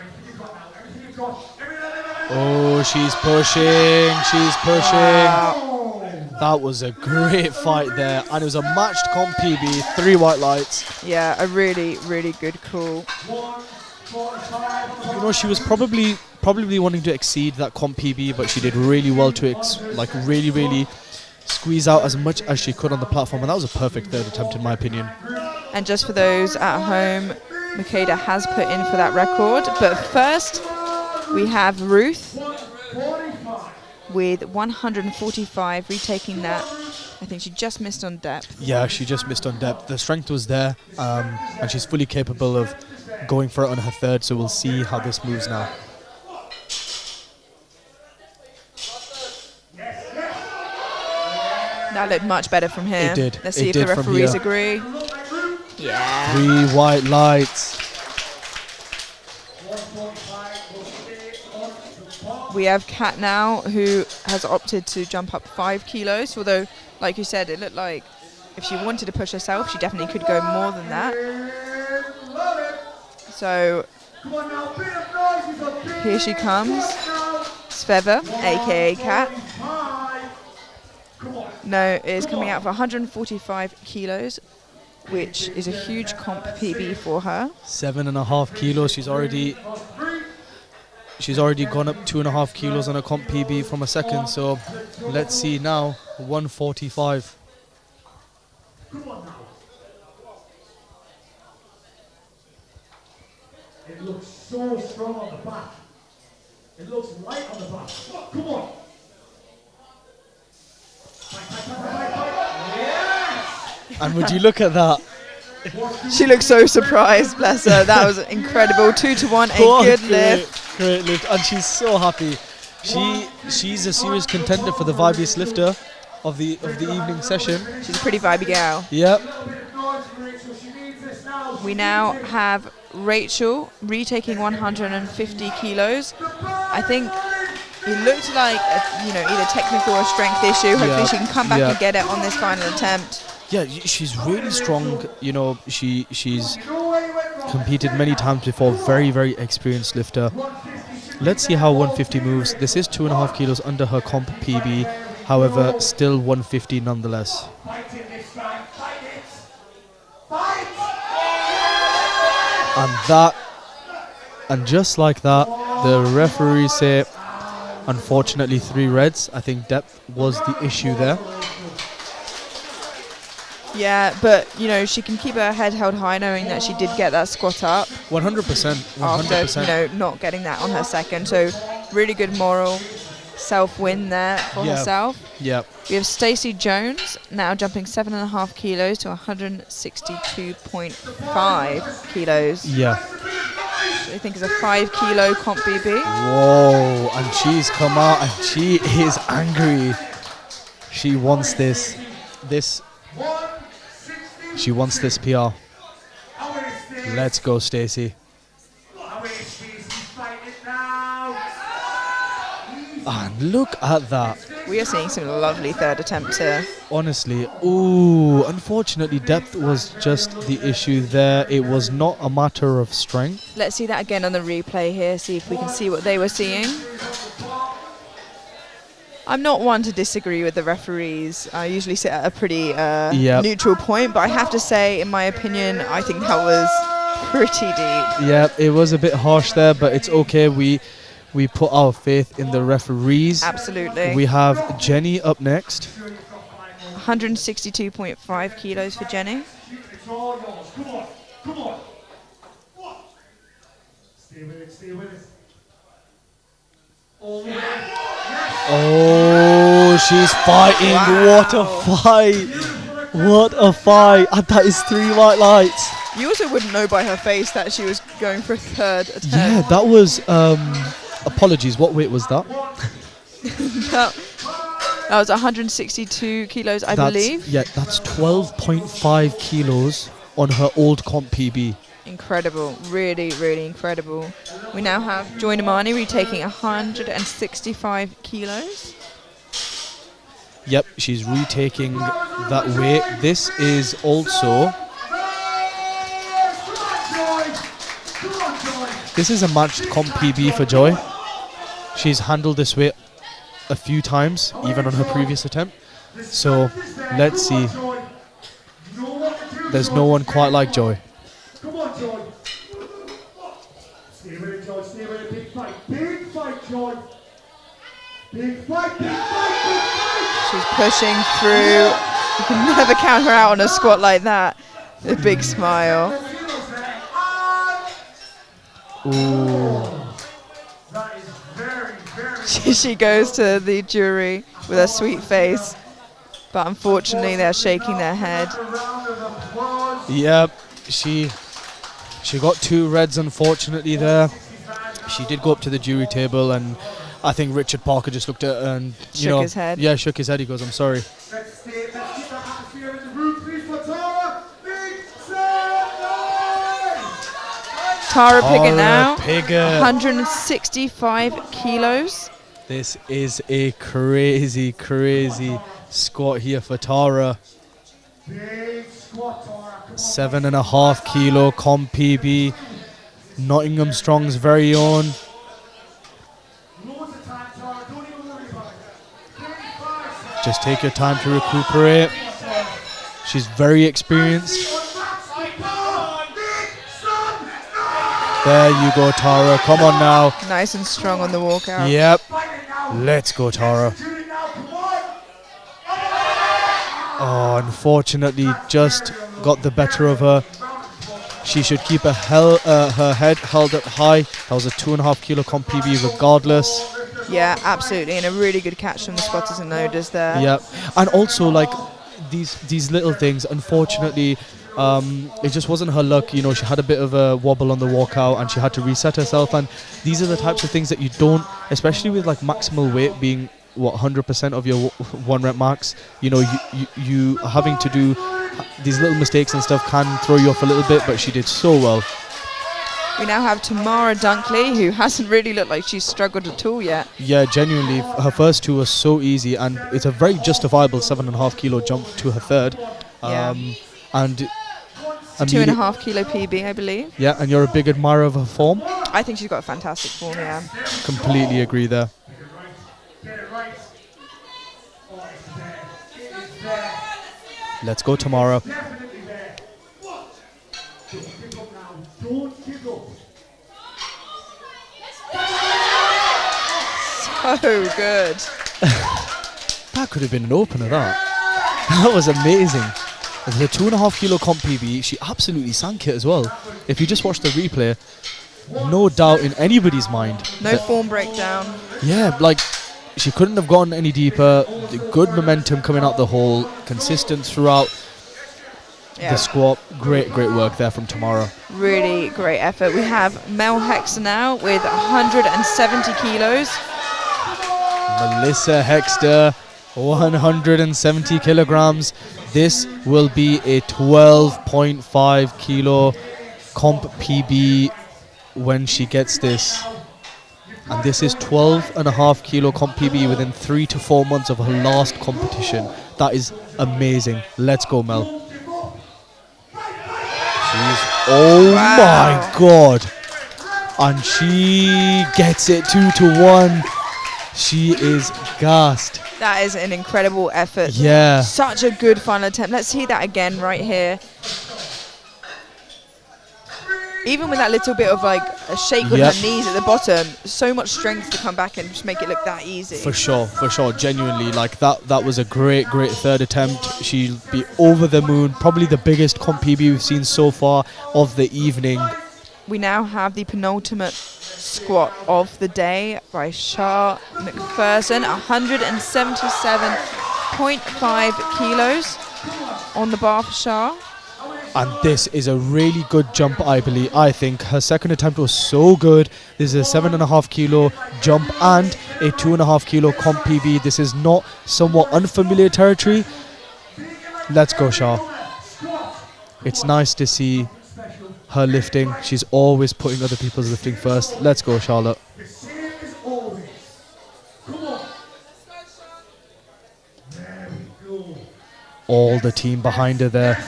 Everything you've got now. Everything you've got. Oh, she's pushing. She's pushing. That was a great fight there, and it was a matched comp PB, 3 white lights. Yeah, a really, really good call. You know, she was probably wanting to exceed that comp PB, but she did really well to really squeeze out as much as she could on the platform, and that was a perfect third attempt in my opinion. And just for those at home, Makeda has put in for that record. But first, we have Ruth with 145, retaking that. I think she just missed on depth. Yeah, she just missed on depth. The strength was there, and she's fully capable of going for it on her third, so we'll see how this moves now. That looked much better from here. It did. Let's see if the referees agree. Yeah. 3 white lights. We have Kat now, who has opted to jump up 5 kilos, although, like you said, it looked like if she wanted to push herself, she definitely could go more than that. So here she comes, Sveva, aka Kat. No, is coming out for 145 kilos, which is a huge comp PB for her. 7.5 kilos. She's already gone up 2.5 kilos on a comp PB from a second. So let's see now. 145. It looks so strong on the back. It looks light on the back. Come on. Yes! And would you look at that? She looks so surprised, bless her. That was incredible. 2-1, a good lift. Great lift, and she's so happy. She's a serious contender for the vibiest lifter of the evening session. She's a pretty vibey gal. Yep. We now have Rachel retaking 150 kilos. I think it looked like either technical or strength issue. Hopefully she can come back and get it on this final attempt. Yeah, she's really strong. You know, she's competed many times before. Very, very experienced lifter. Let's see how 150 moves. This is 2.5 kilos under her comp PB. However, still 150 nonetheless. And just like that, the referees say, unfortunately, 3 reds. I think depth was the issue there. Yeah, but she can keep her head held high, knowing that she did get that squat up 100%. after not getting that on her second. So really good moral self-win there for herself. Yep. We have Stacey Jones now jumping 7.5 kilos to 162.5 kilos. Yeah. Which I think is a 5 kilo comp BB. Whoa! And she's come out and she is angry. She wants this. She wants this PR. Let's go, Stacey. And look at that. We are seeing some lovely third attempts here. Honestly, unfortunately depth was just the issue there. It was not a matter of strength. Let's see that again on the replay here, see if we can see what they were seeing. I'm not one to disagree with the referees. I usually sit at a pretty Yep. neutral point, but I have to say, in my opinion, I think that was pretty deep. Yeah, it was a bit harsh there, but it's okay. We put our faith in the referees. Absolutely. We have Jenny up next. 162.5 kilos for Jenny. It's all yours. Come on. Come on. Stay with it. Stay with it. All the way. Yes. Oh, she's fighting. Wow. What a fight. What a fight. And that is 3 white lights. You also wouldn't know by her face that she was going for a third attempt. Yeah, that was... apologies, what weight was that? That was 162 kilos, I believe. Yeah, that's 12.5 kilos on her old comp PB. Incredible. Really, really incredible. We now have Joy Namani retaking 165 kilos. Yep, she's retaking that weight. This is also... This is a matched comp PB for Joy. She's handled this weight a few times, even on her previous attempt. So, let's see. There's no one quite like Joy. Come on, Joy. Stay with it, Joy. Stay with it. Big fight. Big fight, Joy. Big fight. Big fight. Big fight. She's pushing through. You can never count her out on a squat like that. A big smile. Ooh. That is very, very... She goes to the jury with a sweet face, but unfortunately they're shaking their head. Yep, she got 2 reds unfortunately there. She did go up to the jury table, and I think Richard Parker just looked at her and Shook his head. Yeah, shook his head. He goes, "I'm sorry." Let's keep that atmosphere in the room, please, for Tara. Big Sam! Tara Pigott now, Pigott. 165 kilos. This is a crazy, crazy squat here for Tara. Big squat, Tara. Come on. 7.5 kilo comp PB. Nottingham Strong's very own. Loads of time, Tara. Don't even worry about it. 35 seconds. Just take your time to recuperate. She's very experienced. There you go, Tara. Come on now. Nice and strong on the walkout. Yep. Let's go, Tara. Oh, unfortunately, just got the better of her. She should keep her head held up high. That was a 2.5 kilo comp PB regardless. Yeah, absolutely. And a really good catch from the spotters and loaders there. Yep. And also, like, these little things, unfortunately, it just wasn't her luck. You know, she had a bit of a wobble on the walkout and she had to reset herself. And these are the types of things that you don't, especially with like maximal weight being 100% of your 1 rep max. You know, you having to do these little mistakes and stuff can throw you off a little bit, but she did so well. We now have Tamara Dunkley, who hasn't really looked like she's struggled at all yet. Yeah, genuinely, her first 2 were so easy, and it's a very justifiable 7.5 kilo jump to her third. Yeah. And 2.5 kilo PB, I believe. Yeah, and you're a big admirer of her form. I think she's got a fantastic form, yeah. Completely agree there. Get it right. Oh, it's there. It is there. Let's go, Tamara. Definitely there. Don't give up now. Don't give up. So good. That could have been an opener, that. That was amazing. The 2.5 kilo comp PB, she absolutely sank it as well. If you just watch the replay, no doubt in anybody's mind. No form breakdown. Yeah, like, she couldn't have gone any deeper. The good momentum coming out the hole, consistent throughout the squat. Great work there from Tamara. Really great effort. We have Mel Hexter now with 170 kilos. Melissa Hexter, 170 kilograms. This will be a 12.5 kilo comp PB when she gets this. And this is 12.5 kilo comp PB within 3 to 4 months of her last competition. That is amazing. Let's go, Mel. Oh my God. And she gets it 2-1. She is gassed. That is an incredible effort. Yeah. Such a good final attempt. Let's see that again right here. Even with that little bit of like a shake on her knees at the bottom, so much strength to come back and just make it look that easy. For sure, genuinely. Like that was a great third attempt. She'll be over the moon. Probably the biggest comp PB we've seen so far of the evening. We now have the penultimate squat of the day by Shah McPherson, 177.5 kilos on the bar for Shah. And this is a really good jump, I think. Her second attempt was so good. This is a 7.5 kilo jump and a 2.5 kilo comp PB. This is not somewhat unfamiliar territory. Let's go, Shah. It's nice to see her lifting. She's always putting other people's lifting first. Let's go, Charlotte. All the team behind her there.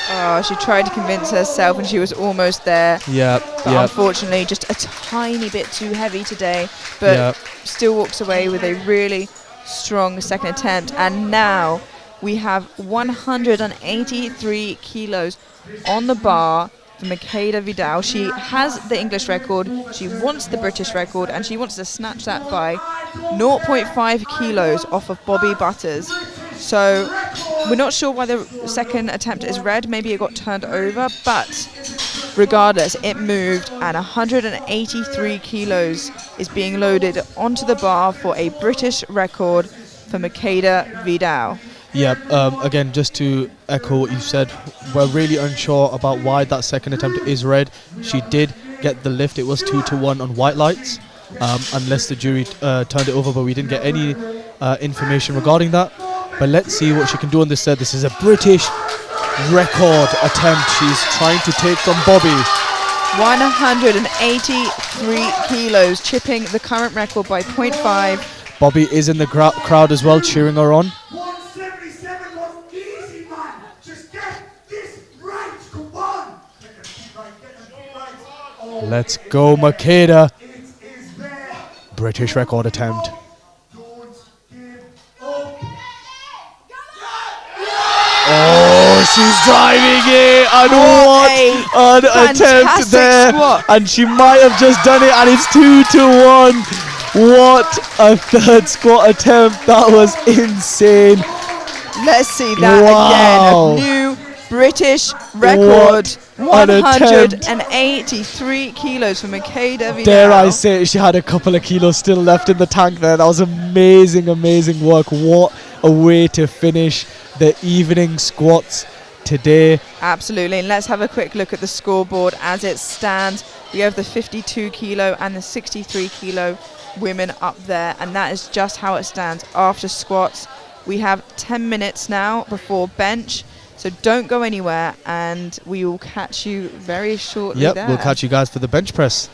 Oh, she tried to convince herself and she was almost there. Yeah. But unfortunately, just a tiny bit too heavy today. But still walks away with a really strong second attempt. And now we have 183 kilos on the bar for Makeda Vidal. She has the English record, she wants the British record, and she wants to snatch that by 0.5 kilos off of Bobby Butters. So we're not sure why the second attempt is red. Maybe it got turned over, but regardless, it moved, and 183 kilos is being loaded onto the bar for a British record for Makeda Vidal. Yeah, again, just to echo what you said, we're really unsure about why that second attempt is red. She did get the lift. It was 2-1 on white lights, unless the jury turned it over, but we didn't get any information regarding that. But let's see what she can do on this set. This is a British record attempt. She's trying to take on Bobby. 183 kilos, chipping the current record by 0.5. Bobby is in the crowd as well, cheering her on. 177 wasn't easy, man. Just get this right. Come on. Get them right. Oh, let's go, Makeda. It is there. British record attempt. Oh, she's driving it, and what an attempt there. Squat. And she might have just done it, and it's 2-1. What a third squat attempt. That was insane. Let's see that again. A new British record. 183 kilos for Makeda Vidal. Dare I say, she had a couple of kilos still left in the tank there. That was amazing work. What a way to finish the evening squats today. Absolutely, and let's have a quick look at the scoreboard as it stands. We have the 52 kilo and the 63 kilo women up there, and that is just how it stands after squats. We have 10 minutes now before bench, so don't go anywhere, and we will catch you very shortly. Yep, there. we'll catch you guys for the bench press.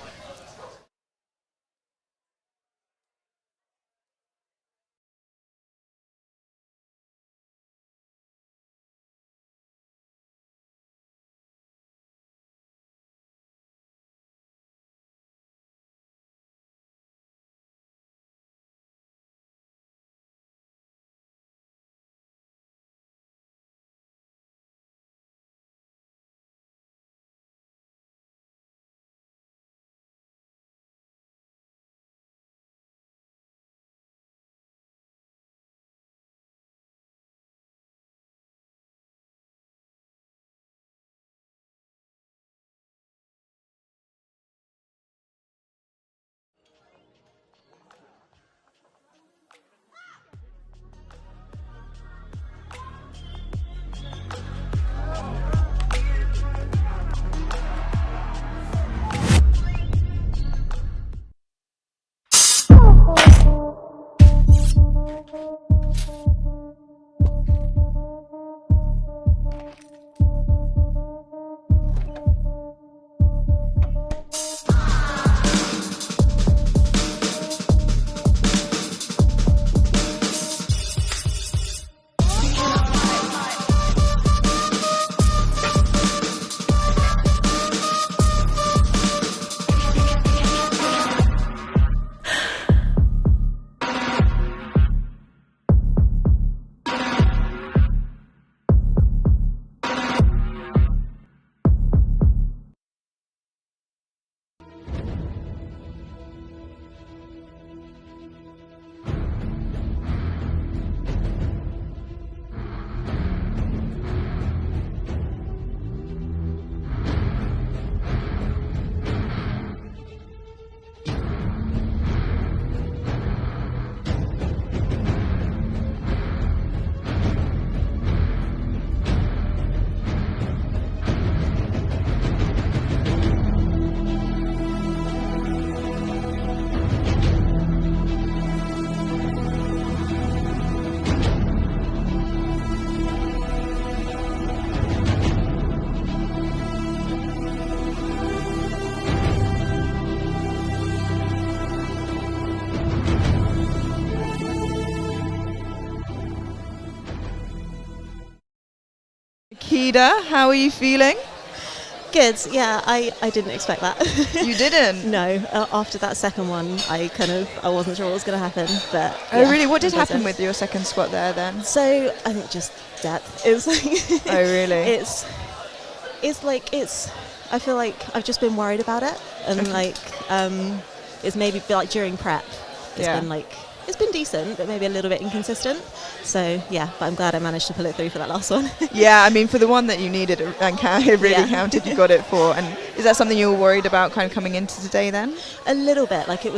leader. How are you feeling? Good. Yeah, I didn't expect that. You didn't? No. After that second one, I wasn't sure what was going to happen. But Oh, yeah, really? What did impressive. happen with your second squat there then? So I think just depth. It was like Oh, really? I feel like I've just been worried about it, and it's maybe like during prep. It's been decent, but maybe a little bit inconsistent. So yeah, but I'm glad I managed to pull it through for that last one. Yeah, I mean, for the one that you needed and it really counted, you got it for. And is that something you were worried about kind of coming into today then? A little bit, like it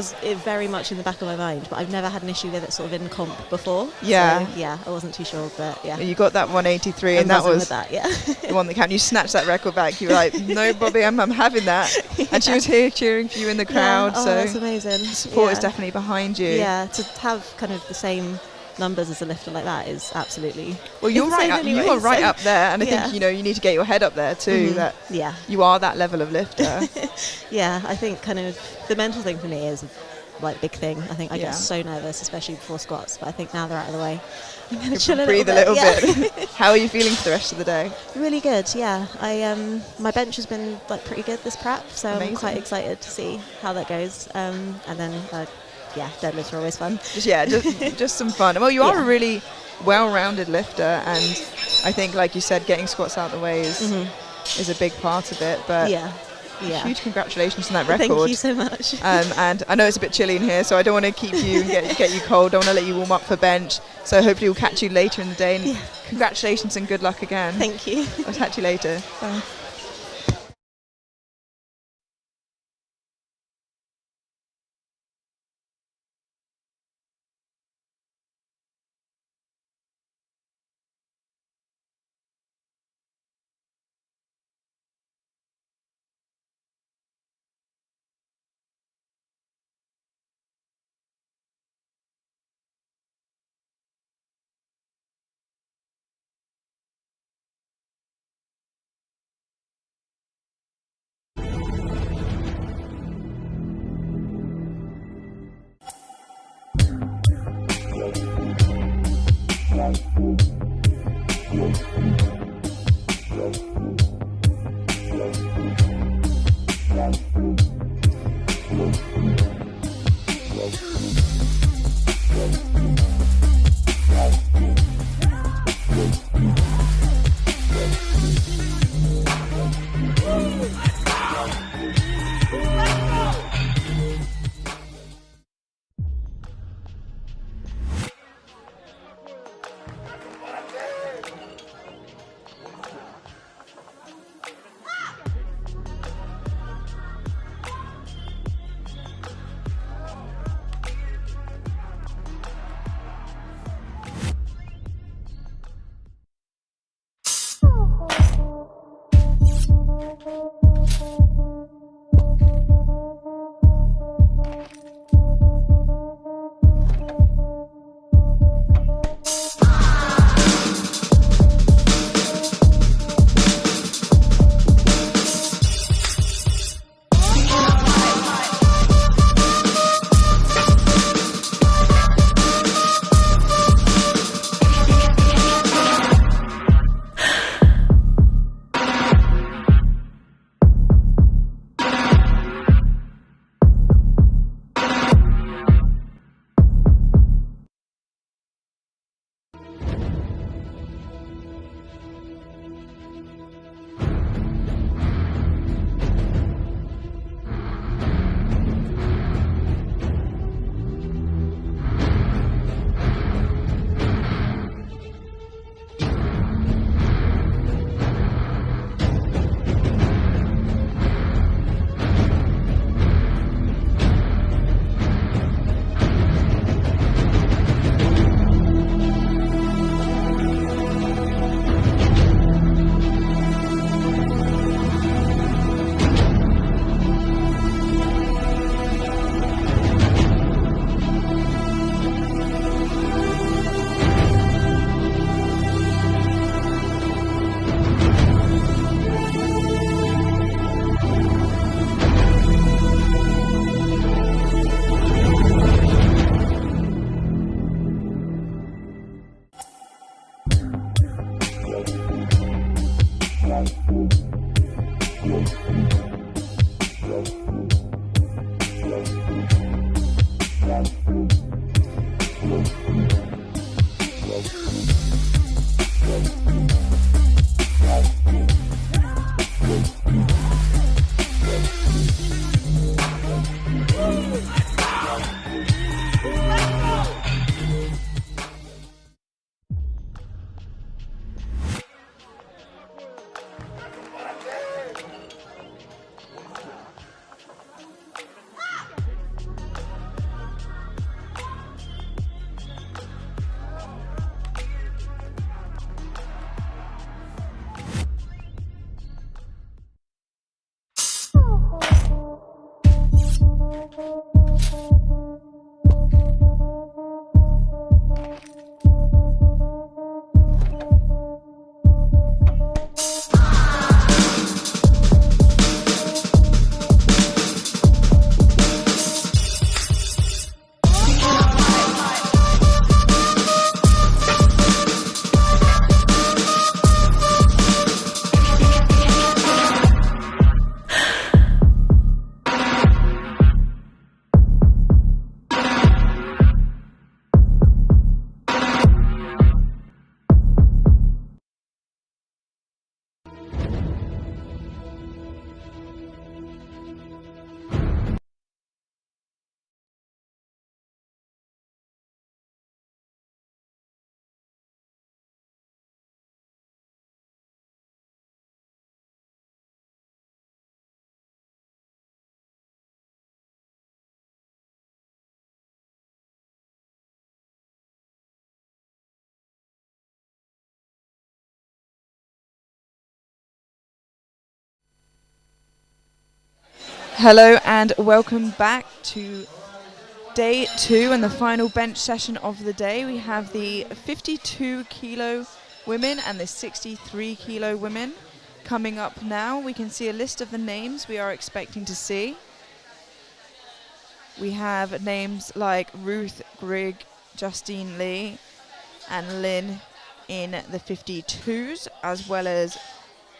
very much in the back of my mind, but I've never had an issue with it sort of in comp before. Yeah. So, yeah, I wasn't too sure, but yeah. You got that 183 and that was the one that counted. You snatched that record back. You were like, no, Bobby, I'm having that. Yeah. And she was here cheering for you in the crowd. Yeah. Oh, so that's amazing. The support is definitely behind you. Yeah, to have kind of the same numbers as a lifter like that is absolutely. Well, you're right. Anyway, you are right up there, and I think you need to get your head up there too. Mm-hmm. That you are that level of lifter. Yeah, I think kind of the mental thing for me is like big thing. I think I get so nervous, especially before squats. But I think now they're out of the way, I'm gonna chill breathe a little bit. How are you feeling for the rest of the day? Really good. Yeah, my bench has been like pretty good this prep, so amazing. I'm quite excited to see how that goes. And then. Deadlifts are always fun. Just some fun. Well, you are a really well-rounded lifter, and I think, like you said, getting squats out of the way is a big part of it. But huge congratulations on that record. Thank you so much. And I know it's a bit chilly in here, so I don't want to keep you and get you cold. Don't want to let you warm up for bench. So hopefully we'll catch you later in the day. And congratulations and good luck again. Thank you. I'll catch you later. Bye. Hello and welcome back to day 2 and the final bench session of the day. We have the 52 kilo women and the 63 kilo women coming up now. We can see a list of the names we are expecting to see. We have names like Ruth Grigg, Justine Lee and Lynn in the 52s, as well as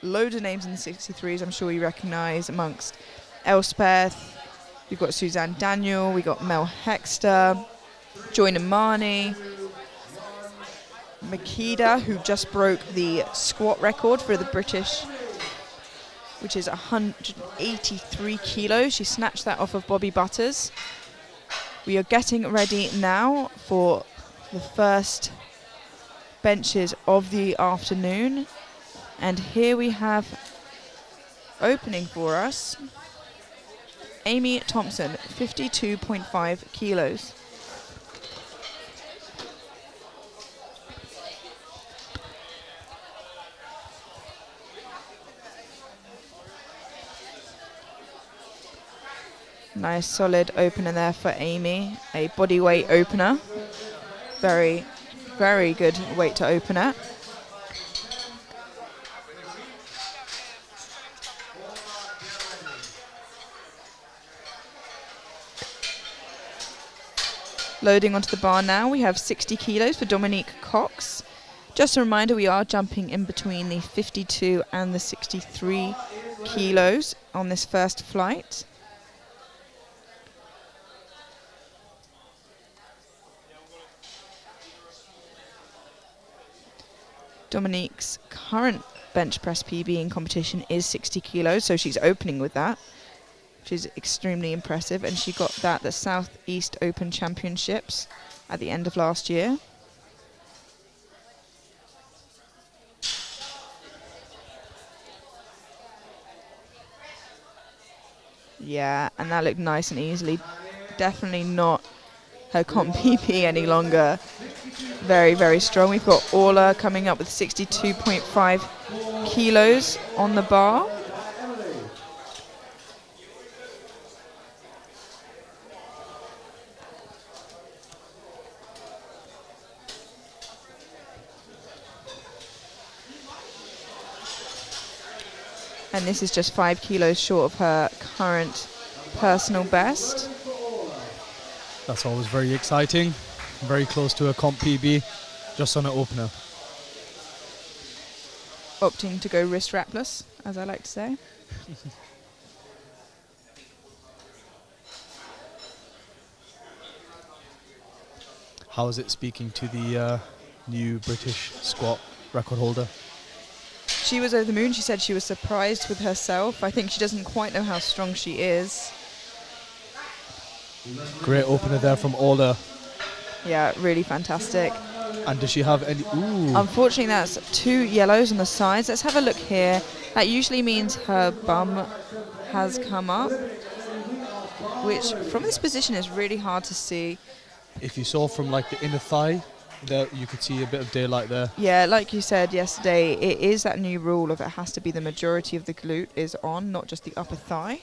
loads of names in the 63s I'm sure you recognise, amongst Elspeth, we've got Suzanne Daniel, we've got Mel Hexter, Joy Namani, Makeda, who just broke the squat record for the British, which is 183 kilos. She snatched that off of Bobby Butters. We are getting ready now for the first benches of the afternoon. And here we have opening for us Amy Thompson, 52.5 kilos. Nice solid opener there for Amy, a body weight opener. Very, very good weight to open at. Loading onto the bar now, we have 60 kilos for Dominique Cox. Just a reminder, we are jumping in between the 52 and the 63 kilos on this first flight. Dominique's current bench press PB in competition is 60 kilos, so she's opening with that, which is extremely impressive, and she got that at the Southeast Open Championships at the end of last year. Yeah, and that looked nice and easily. Definitely not her comp PP any longer. Very, very strong. We've got Orla coming up with 62.5 kilos on the bar. And this is just 5 kilos short of her current personal best. That's always very exciting. Very close to a comp PB, just on an opener. Opting to go wrist wrapless, as I like to say. How is it speaking to the new British squat record holder? She was over the moon. She said she was surprised with herself. I think she doesn't quite know how strong she is. Great opener there from Orla. Yeah, really fantastic. And does she have any... Ooh. Unfortunately, that's 2 yellows on the sides. Let's have a look here. That usually means her bum has come up, which from this position is really hard to see. If you saw from like the inner thigh, there you could see a bit of daylight there. Yeah, like you said yesterday, it is that new rule of it has to be the majority of the glute is on, not just the upper thigh.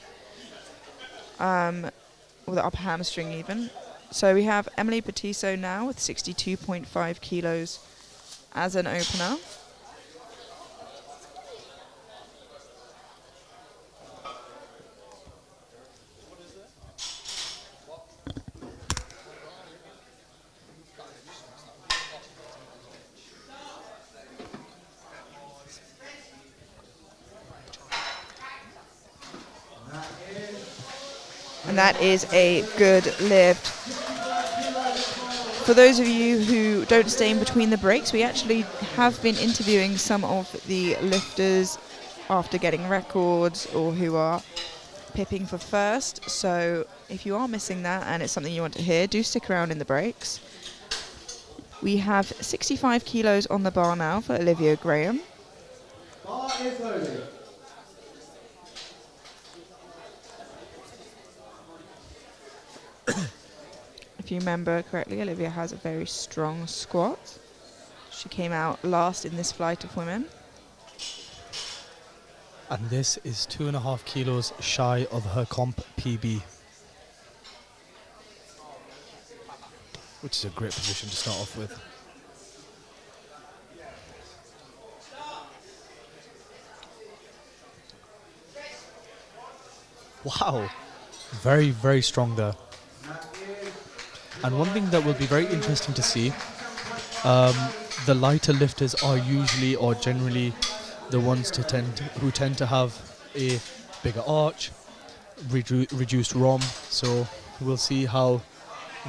or the upper hamstring even. So we have Emily Petiso now with 62.5 kilos as an opener. And that is a good lift. For those of you who don't stay in between the breaks, we actually have been interviewing some of the lifters after getting records or who are pipping for first. So if you are missing that and it's something you want to hear, do stick around in the breaks. We have 65 kilos on the bar now for Olivia Graham. Bar is loaded. If you remember correctly, Olivia has a very strong squat. She came out last in this flight of women. And this is 2.5 kilos shy of her comp PB. Which is a great position to start off with. Wow, very, very strong there. And one thing that will be very interesting to see, the lighter lifters are usually or generally the ones who tend to have a bigger arch, reduced ROM. So we'll see how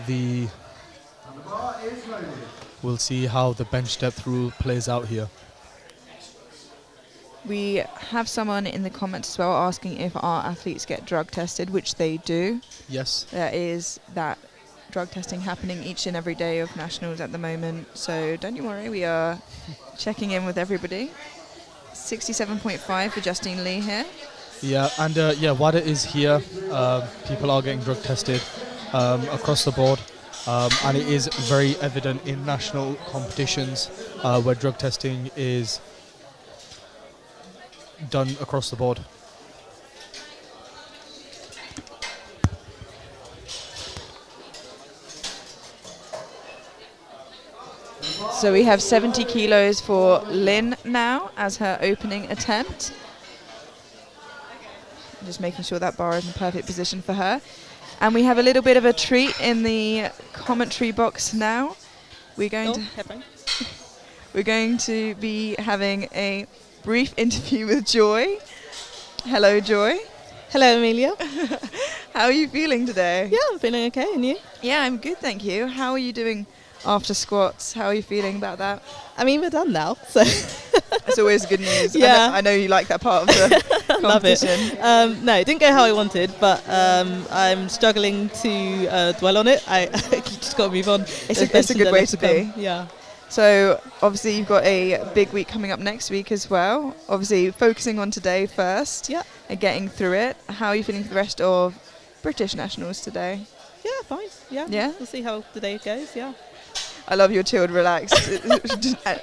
the bench depth rule plays out here. We have someone in the comments as well asking if our athletes get drug tested, which they do. Yes. There is that drug testing happening each and every day of nationals at the moment. So don't you worry, we are checking in with everybody. 67.5 for Justine Lee here. Yeah, and WADA is here. People are getting drug tested across the board. And it is very evident in national competitions where drug testing is done across the board. So we have 70 kilos for Lynn now as her opening attempt. Just making sure that bar is in the perfect position for her. And we have a little bit of a treat in the commentary box now. We're going to be having a brief interview with Joy. Hello, Joy. Hello, Amelia. How are you feeling today? Yeah, I'm feeling okay, and you? Yeah, I'm good, thank you. How are you doing after squats? How are you feeling about that? I mean, we're done now, so... That's always good news. Yeah. I know you like that part of the competition. Love it. No, it didn't go how I wanted, but I'm struggling to dwell on it. I just got to move on. It's a good way to be. Yeah. So obviously you've got a big week coming up next week as well. Obviously focusing on today first. Yeah. And getting through it. How are you feeling for the rest of British nationals today? Yeah, fine. Yeah. Yeah. We'll see how the day goes. Yeah. I love your chilled, relaxed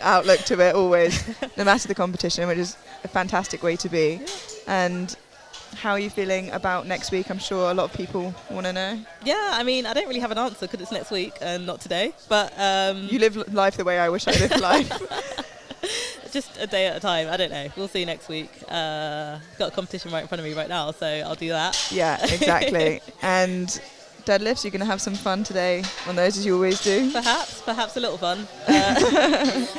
outlook to it always, no matter the competition, which is a fantastic way to be. Yeah. And how are you feeling about next week? I'm sure a lot of people want to know. Yeah, I mean, I don't really have an answer because it's next week and not today. But you live life the way I wish I lived life. Just a day at a time. I don't know. We'll see next week. Got a competition right in front of me right now, so I'll do that. Yeah, exactly. And deadlifts, you're going to have some fun today on those as you always do. Perhaps a little fun.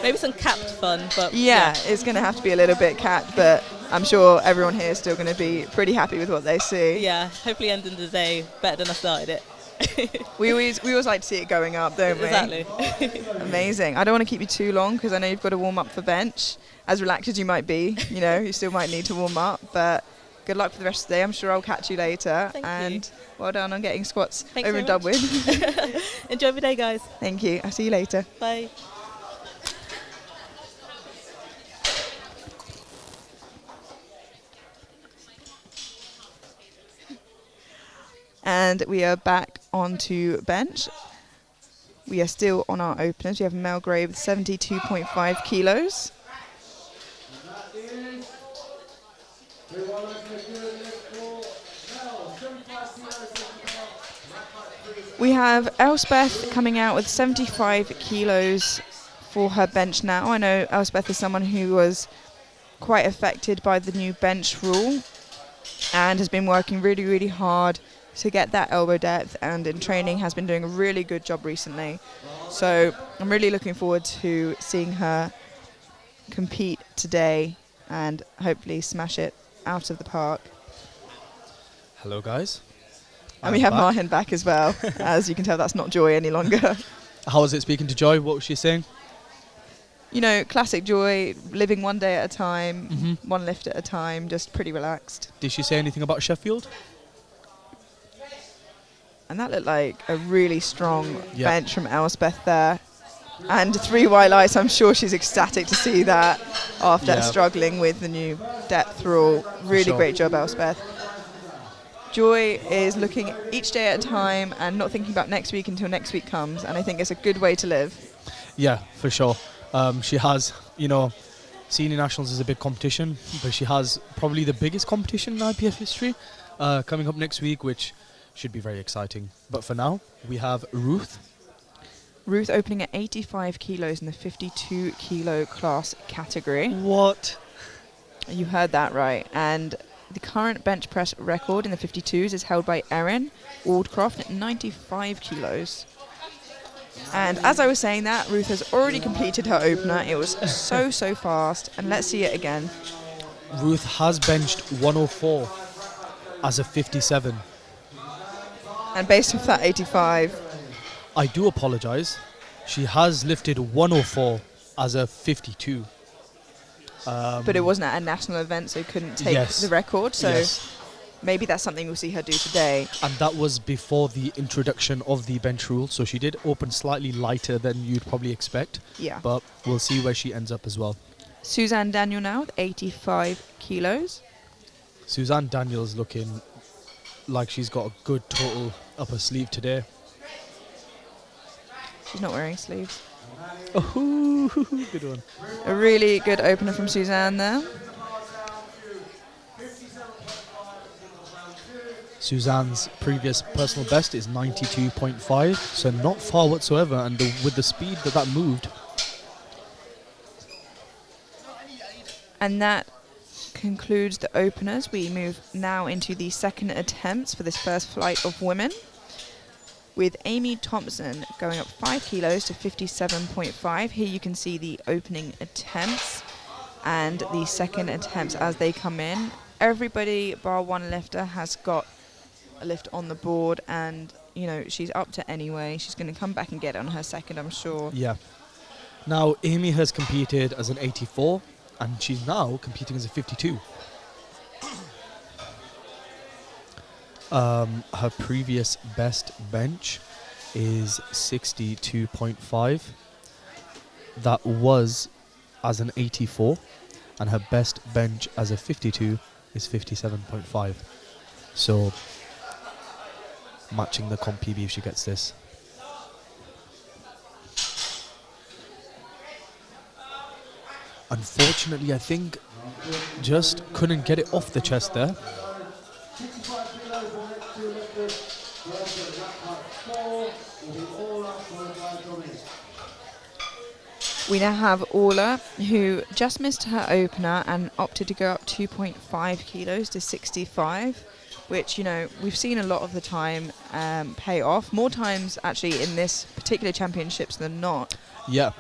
Maybe some capped fun, but yeah, it's going to have to be a little bit capped, but I'm sure everyone here is still going to be pretty happy with what they see. Yeah, hopefully ending the day better than I started it. we always like to see it going up, don't we? Exactly. Amazing. I don't want to keep you too long because I know you've got to warm up for bench. As relaxed as you might be, you still might need to warm up, but good luck for the rest of the day. I'm sure I'll catch you later. Thank you. Well done on getting squats Thanks over and done with. Enjoy the day, guys. Thank you. I'll see you later. Bye. And we are back onto bench. We are still on our openers. We have Mel Gray with 72.5 kilos. We have Elspeth coming out with 75 kilos for her bench now. I know Elspeth is someone who was quite affected by the new bench rule and has been working really, really hard to get that elbow depth, and in training has been doing a really good job recently. So I'm really looking forward to seeing her compete today and hopefully smash it out of the park. Hello, guys. And we have Marhin back as well. As you can tell, that's not Joy any longer. How was it speaking to Joy? What was she saying? You know, classic Joy, living one day at a time, one lift at a time, just pretty relaxed. Did she say anything about Sheffield? And that looked like a really strong bench from Elspeth there. And 3 white lights, I'm sure she's ecstatic to see that after struggling with the new depth rule. Really great job, Elspeth. Joy is looking each day at a time and not thinking about next week until next week comes. And I think it's a good way to live. Yeah, for sure. She has, you know, senior nationals is a big competition, but she has probably the biggest competition in IPF history coming up next week, which should be very exciting. But for now, we have Ruth. Ruth opening at 85 kilos in the 52 kilo class category. What? You heard that right. And the current bench press record in the 52s is held by Erin Aldcroft at 95 kilos. And as I was saying that, Ruth has already completed her opener. It was so fast. And let's see it again. Ruth has benched 104 as a 57. And based off that 85... I do apologise. She has lifted 104 as a 52. But it wasn't at a national event, so couldn't take the record. So maybe that's something we'll see her do today. And that was before the introduction of the bench rule. So she did open slightly lighter than you'd probably expect. Yeah. But we'll see where she ends up as well. Suzanne Daniel now with 85 kilos. Suzanne Daniel's looking like she's got a good total up her sleeve today. She's not wearing sleeves. Oh, good one. A really good opener from Suzanne there. Suzanne's previous personal best is 92.5, so not far whatsoever, and with the speed that moved. And that concludes the openers. We move now into the second attempts for this first flight of women, with Amy Thompson going up 5 kilos to 57.5. Here you can see the opening attempts and the second attempts as they come in. Everybody bar one lifter has got a lift on the board, and you know, she's up to anyway. She's going to come back and get it on her second, I'm sure. Yeah. Now, Amy has competed as an 84, and she's now competing as a 52. Her previous best bench is 62.5. That was as an 84, and her best bench as a 52 is 57.5. So matching the comp PB if she gets this. Unfortunately, I think just couldn't get it off the chest there. We now have Orla, who just missed her opener and opted to go up 2.5 kilos to 65, which, you know, we've seen a lot of the time pay off. More times, actually, in this particular championships than not. Yeah,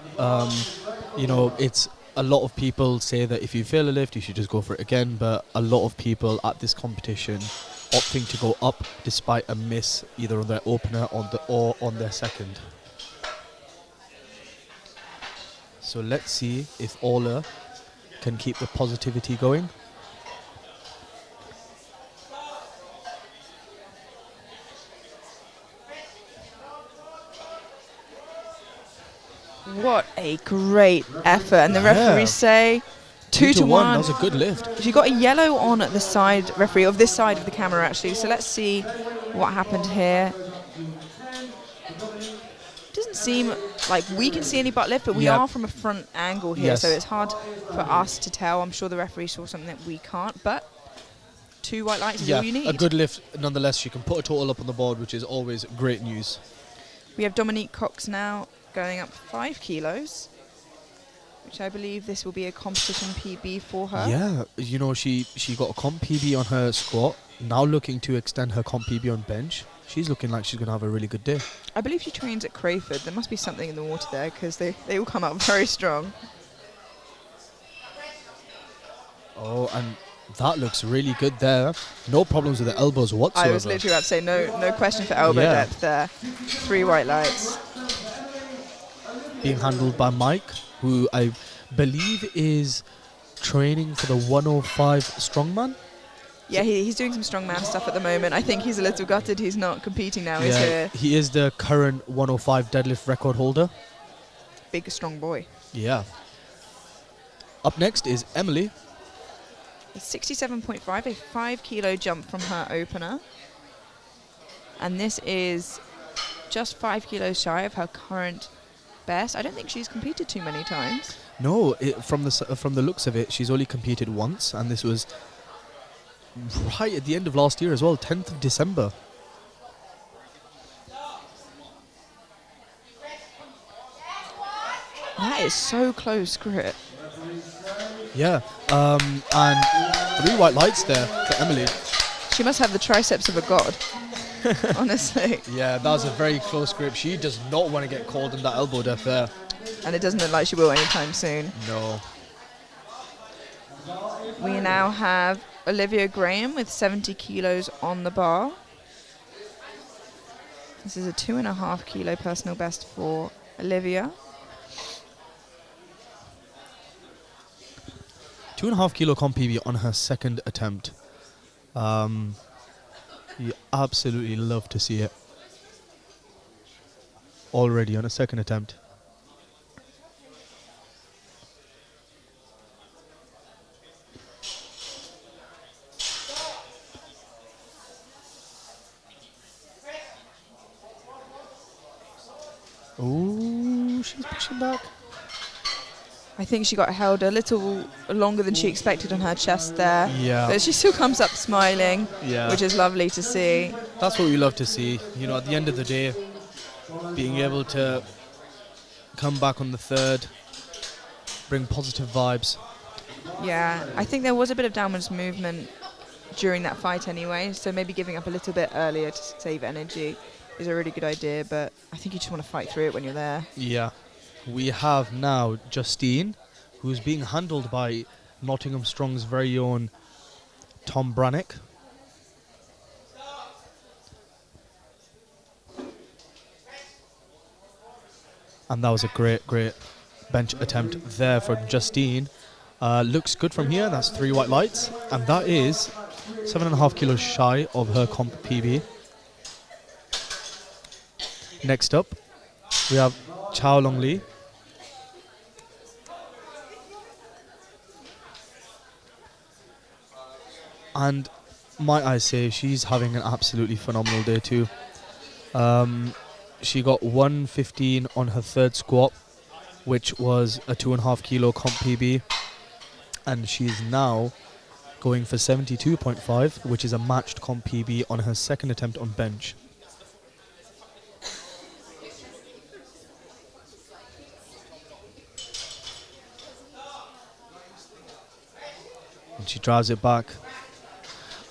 you know, it's a lot of people say that if you fail a lift, you should just go for it again, but a lot of people at this competition opting to go up despite a miss either on their opener or on their second. So let's see if Orla can keep the positivity going. What a great effort. And the referees say 2 to 1. That was a good lift. She got a yellow on the side, referee, of this side of the camera actually. So let's see what happened here. Doesn't seem like we can see any butt lift, but we are from a front angle here, so it's hard for us to tell. I'm sure the referee saw something that we can't, but 2 white lights is all you need. A good lift nonetheless. She can put a total up on the board, which is always great news. We have Dominique Cox now going up 5 kilos, which I believe this will be a competition PB for her. Yeah, you know, she got a comp PB on her squat, now looking to extend her comp PB on bench. She's looking like she's going to have a really good day. I believe she trains at Crayford. There must be something in the water there because they all come out very strong. Oh, and that looks really good there. No problems with the elbows whatsoever. I was literally about to say no question for elbow depth there. 3 white lights. Being handled by Mike, who I believe is training for the 105 strongman. Yeah, he's doing some strongman stuff at the moment. I think he's a little gutted he's not competing now, is he? He is the current 105 deadlift record holder. Big, strong boy. Yeah. Up next is Emily. It's 67.5, a 5 kilo jump from her opener. And this is just 5 kilos shy of her current best. I don't think she's competed too many times. No, from the looks of it, she's only competed once, and this was right at the end of last year as well, 10th of December. That is so close, Grit. Yeah, and 3 white lights there for Emily. She must have the triceps of a god, honestly. Yeah, that was a very close grip. She does not want to get caught in that elbow depth there. And it doesn't look like she will anytime soon. No. We now have Olivia Graham with 70 kilos on the bar. This is a 2.5 kilo personal best for Olivia. 2.5 kilo comp PB on her second attempt. You absolutely love to see it. Already on a second attempt. Ooh, she's pushing back. I think she got held a little longer than she expected on her chest there. Yeah. But she still comes up smiling, Yeah. which is lovely to see. That's what we love to see. You know, at the end of the day, being able to come back on the third, bring positive vibes. Yeah, I think there was a bit of downwards movement during that fight anyway, so maybe giving up a little bit earlier to save energy is a really good idea, but I think you just want to fight through it when you're there. Yeah. We have now Justine, who's being handled by Nottingham Strong's very own Tom Brannick. And that was a great bench attempt there for Justine. Looks good from here. That's 3 white lights. And that is 7.5 kilos shy of her comp PB. Next up, we have Chao Long Lee. And might I say, she's having an absolutely phenomenal day too. She got 115 on her third squat, which was a 2.5 kilo comp PB. And she's now going for 72.5, which is a matched comp PB on her second attempt on bench. And she drives it back.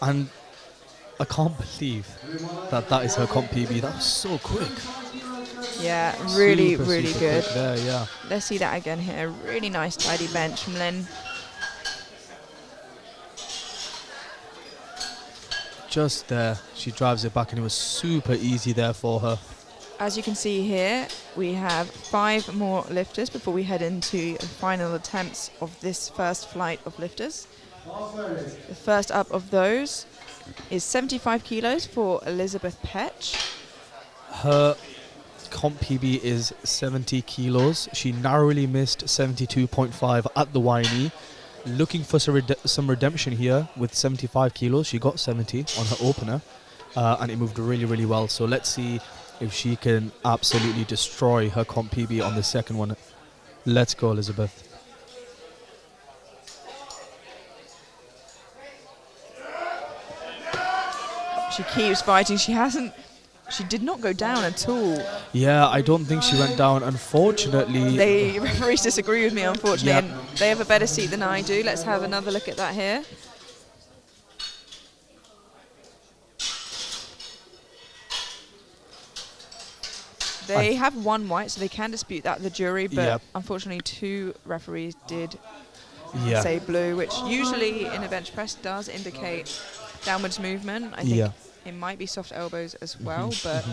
And I can't believe that is her comp PB. That was so quick. Yeah, really, Super, really super good. quick there, yeah. Let's see that again here. Really nice tidy bench from Lynn. Just there, she drives it back and it was super easy there for her. As you can see here, we have 5 more lifters before we head into the final attempts of this first flight of lifters. The first up of those is 75 kilos for Elizabeth Petch. Her comp PB is 70 kilos. She narrowly missed 72.5 at the YNE. Looking for some redemption here with 75 kilos. She got 70 on her opener, and it moved really, really well. So let's see if she can absolutely destroy her comp PB on the second one. Let's go, Elizabeth. She keeps fighting. She did not go down at all. Yeah, I don't think she went down, unfortunately. The referees disagree with me, unfortunately, Yep. and they have a better seat than I do. Let's have another look at that here. They have one white, so they can dispute that, the jury, but unfortunately 2 referees did say blue, which usually in a bench press does indicate downwards movement. I think it might be soft elbows as well, but...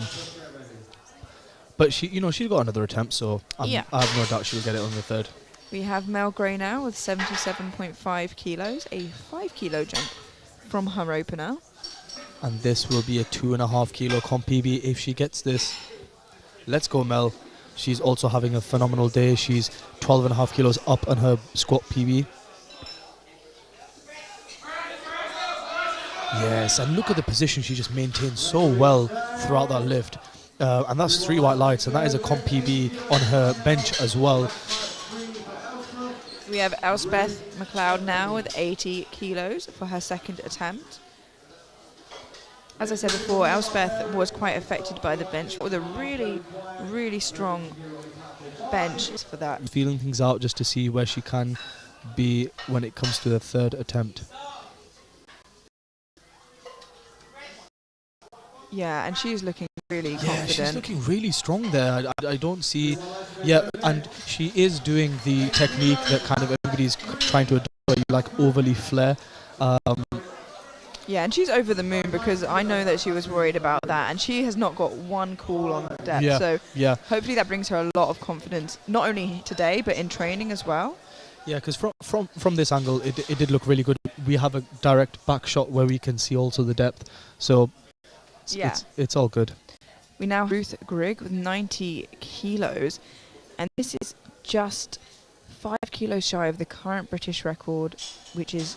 But she, she's got another attempt, so I have no doubt she'll get it on the third. We have Mel Gray now with 77.5 kilos, a 5 kilo jump from her opener. And this will be a 2.5 kilo comp PB if she gets this. Let's go, Mel. She's also having a phenomenal day. She's 12.5 kilos up on her squat PB. Yes, and look at the position she just maintained so well throughout that lift. And that's 3 white lights, and that is a comp PB on her bench as well. We have Elspeth McLeod now with 80 kilos for her second attempt. As I said before, Elspeth was quite affected by the bench with a really, really strong bench for that. Feeling things out just to see where she can be when it comes to the third attempt. Yeah, and she's looking really confident. Yeah, she's looking really strong there. I don't see... Yeah, and she is doing the technique that kind of everybody's trying to adopt, where you like overly flare. Yeah, and she's over the moon because I know that she was worried about that, and she has not got one call on depth. So hopefully that brings her a lot of confidence, not only today but in training as well. Yeah, because from this angle, it did look really good. We have a direct back shot where we can see also the depth. So it's all good. We now have Ruth Grigg with 90 kilos, and this is just 5 kilos shy of the current British record, which is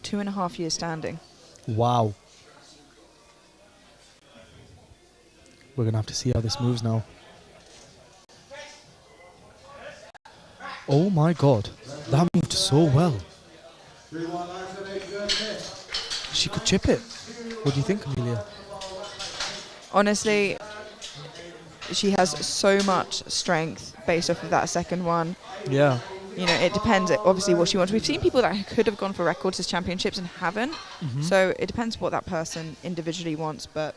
2.5 years standing. Wow. We're going to have to see how this moves now. Oh my god. That moved so well. She could chip it. What do you think, Amelia? Honestly, she has so much strength based off of that second one. Yeah. You know, it depends obviously what she wants. We've seen people that could have gone for records as championships and haven't. So it depends what that person individually wants, but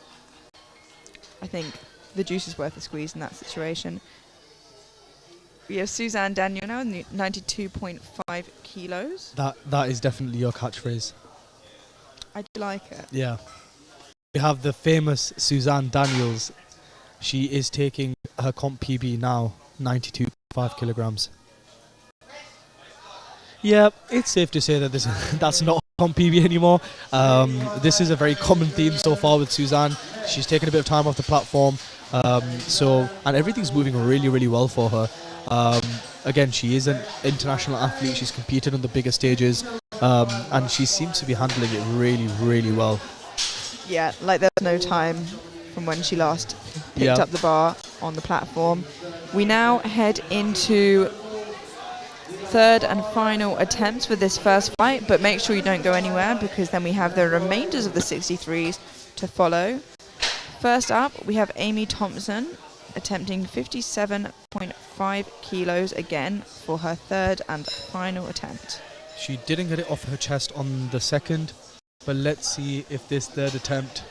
I think the juice is worth a squeeze in that situation. We have Suzanne Daniel now, 92.5 kilos. That is definitely your catchphrase. I do like it. Yeah. We have the famous Suzanne Daniels. She is taking her comp PB now, 92.5 kilograms. Yeah, it's safe to say that that's not comp PB anymore. This is a very common theme so far with Suzanne. She's taken a bit of time off the platform, and everything's moving really, really well for her. Again, she is an international athlete. She's competed on the bigger stages, and she seems to be handling it really, really well. Yeah, like there's no time from when she last picked up the bar on the platform. We now head into third and final attempts for this first fight, but make sure you don't go anywhere because then we have the remainders of the 63s to follow. First up, we have Amy Thompson attempting 57.5 kilos again for her third and final attempt. She didn't get it off her chest on the second, but let's see if this third attempt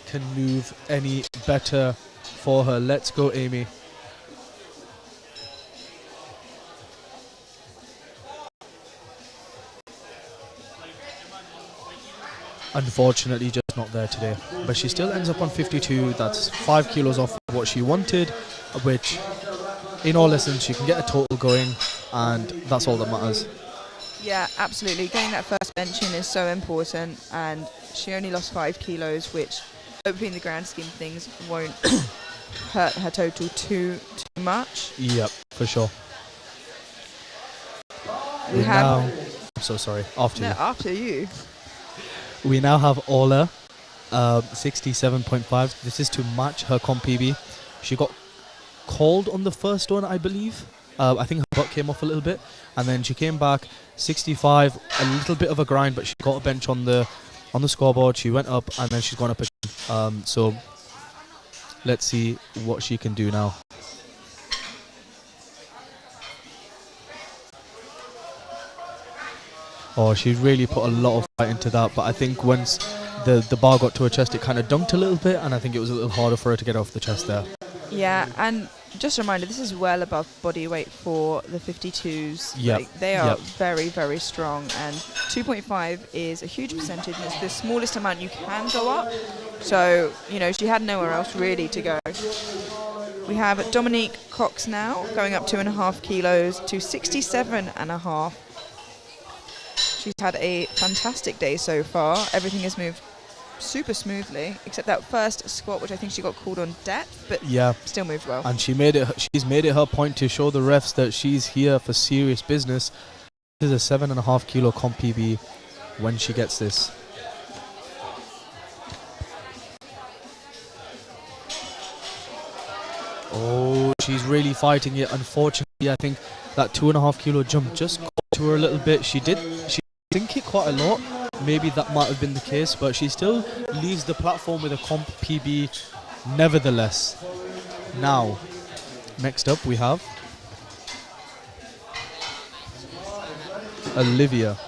can move any better for her. Let's go, Amy. Unfortunately, just not there today. But she still ends up on 52. That's 5 kilos off what she wanted, which, in all lessons, she can get a total going, and that's all that matters. Yeah, absolutely. Getting that first bench in is so important, and she only lost 5 kilos, which hopefully in the grand scheme of things won't hurt her total too much. Yep, for sure. We have... I'm so sorry. After you. After you. We now have Ola, 67.5. This is to match her comp PB. She got called on the first one, I believe. I think her butt came off a little bit, and then she came back 65, a little bit of a grind, but she got a bench on the on the scoreboard. She went up and then she's gone up again. So let's see what she can do now. Oh, she really put a lot of fight into that, but I think once the bar got to her chest, it kind of dunked a little bit, and I think it was a little harder for her to get off the chest there. Yeah, and just a reminder, this is well above body weight for the 52s. Yep. Like, they are very, very strong, and 2.5 is a huge percentage, and it's the smallest amount you can go up. So, you know, she had nowhere else really to go. We have Dominique Cox now, going up 2.5 kilos to 67.5. She's had a fantastic day so far. Everything has moved super smoothly, except that first squat, which I think she got called on depth, but still moved well. And she's made it her point to show the refs that she's here for serious business. This is a 7.5 kilo comp PB when she gets this. Oh, she's really fighting it. Unfortunately, I think that 2.5 kilo jump just got to her a little bit. She did sink it quite a lot. Maybe that might have been the case, but she still leaves the platform with a comp PB nevertheless. Now, next up we have Olivia.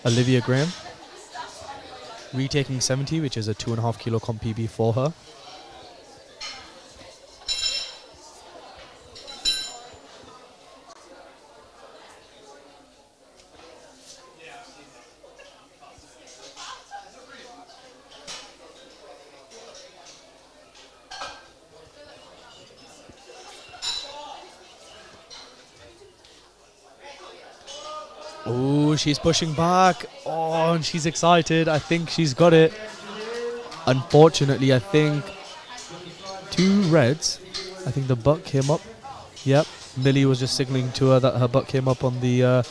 Olivia Graham, retaking 70, which is a 2.5 kilo comp PB for her. Oh, she's pushing back. Oh, and she's excited. I think she's got it. Unfortunately, I think 2 reds. I think the butt came up. Yep. Millie was just signaling to her that her butt came up on the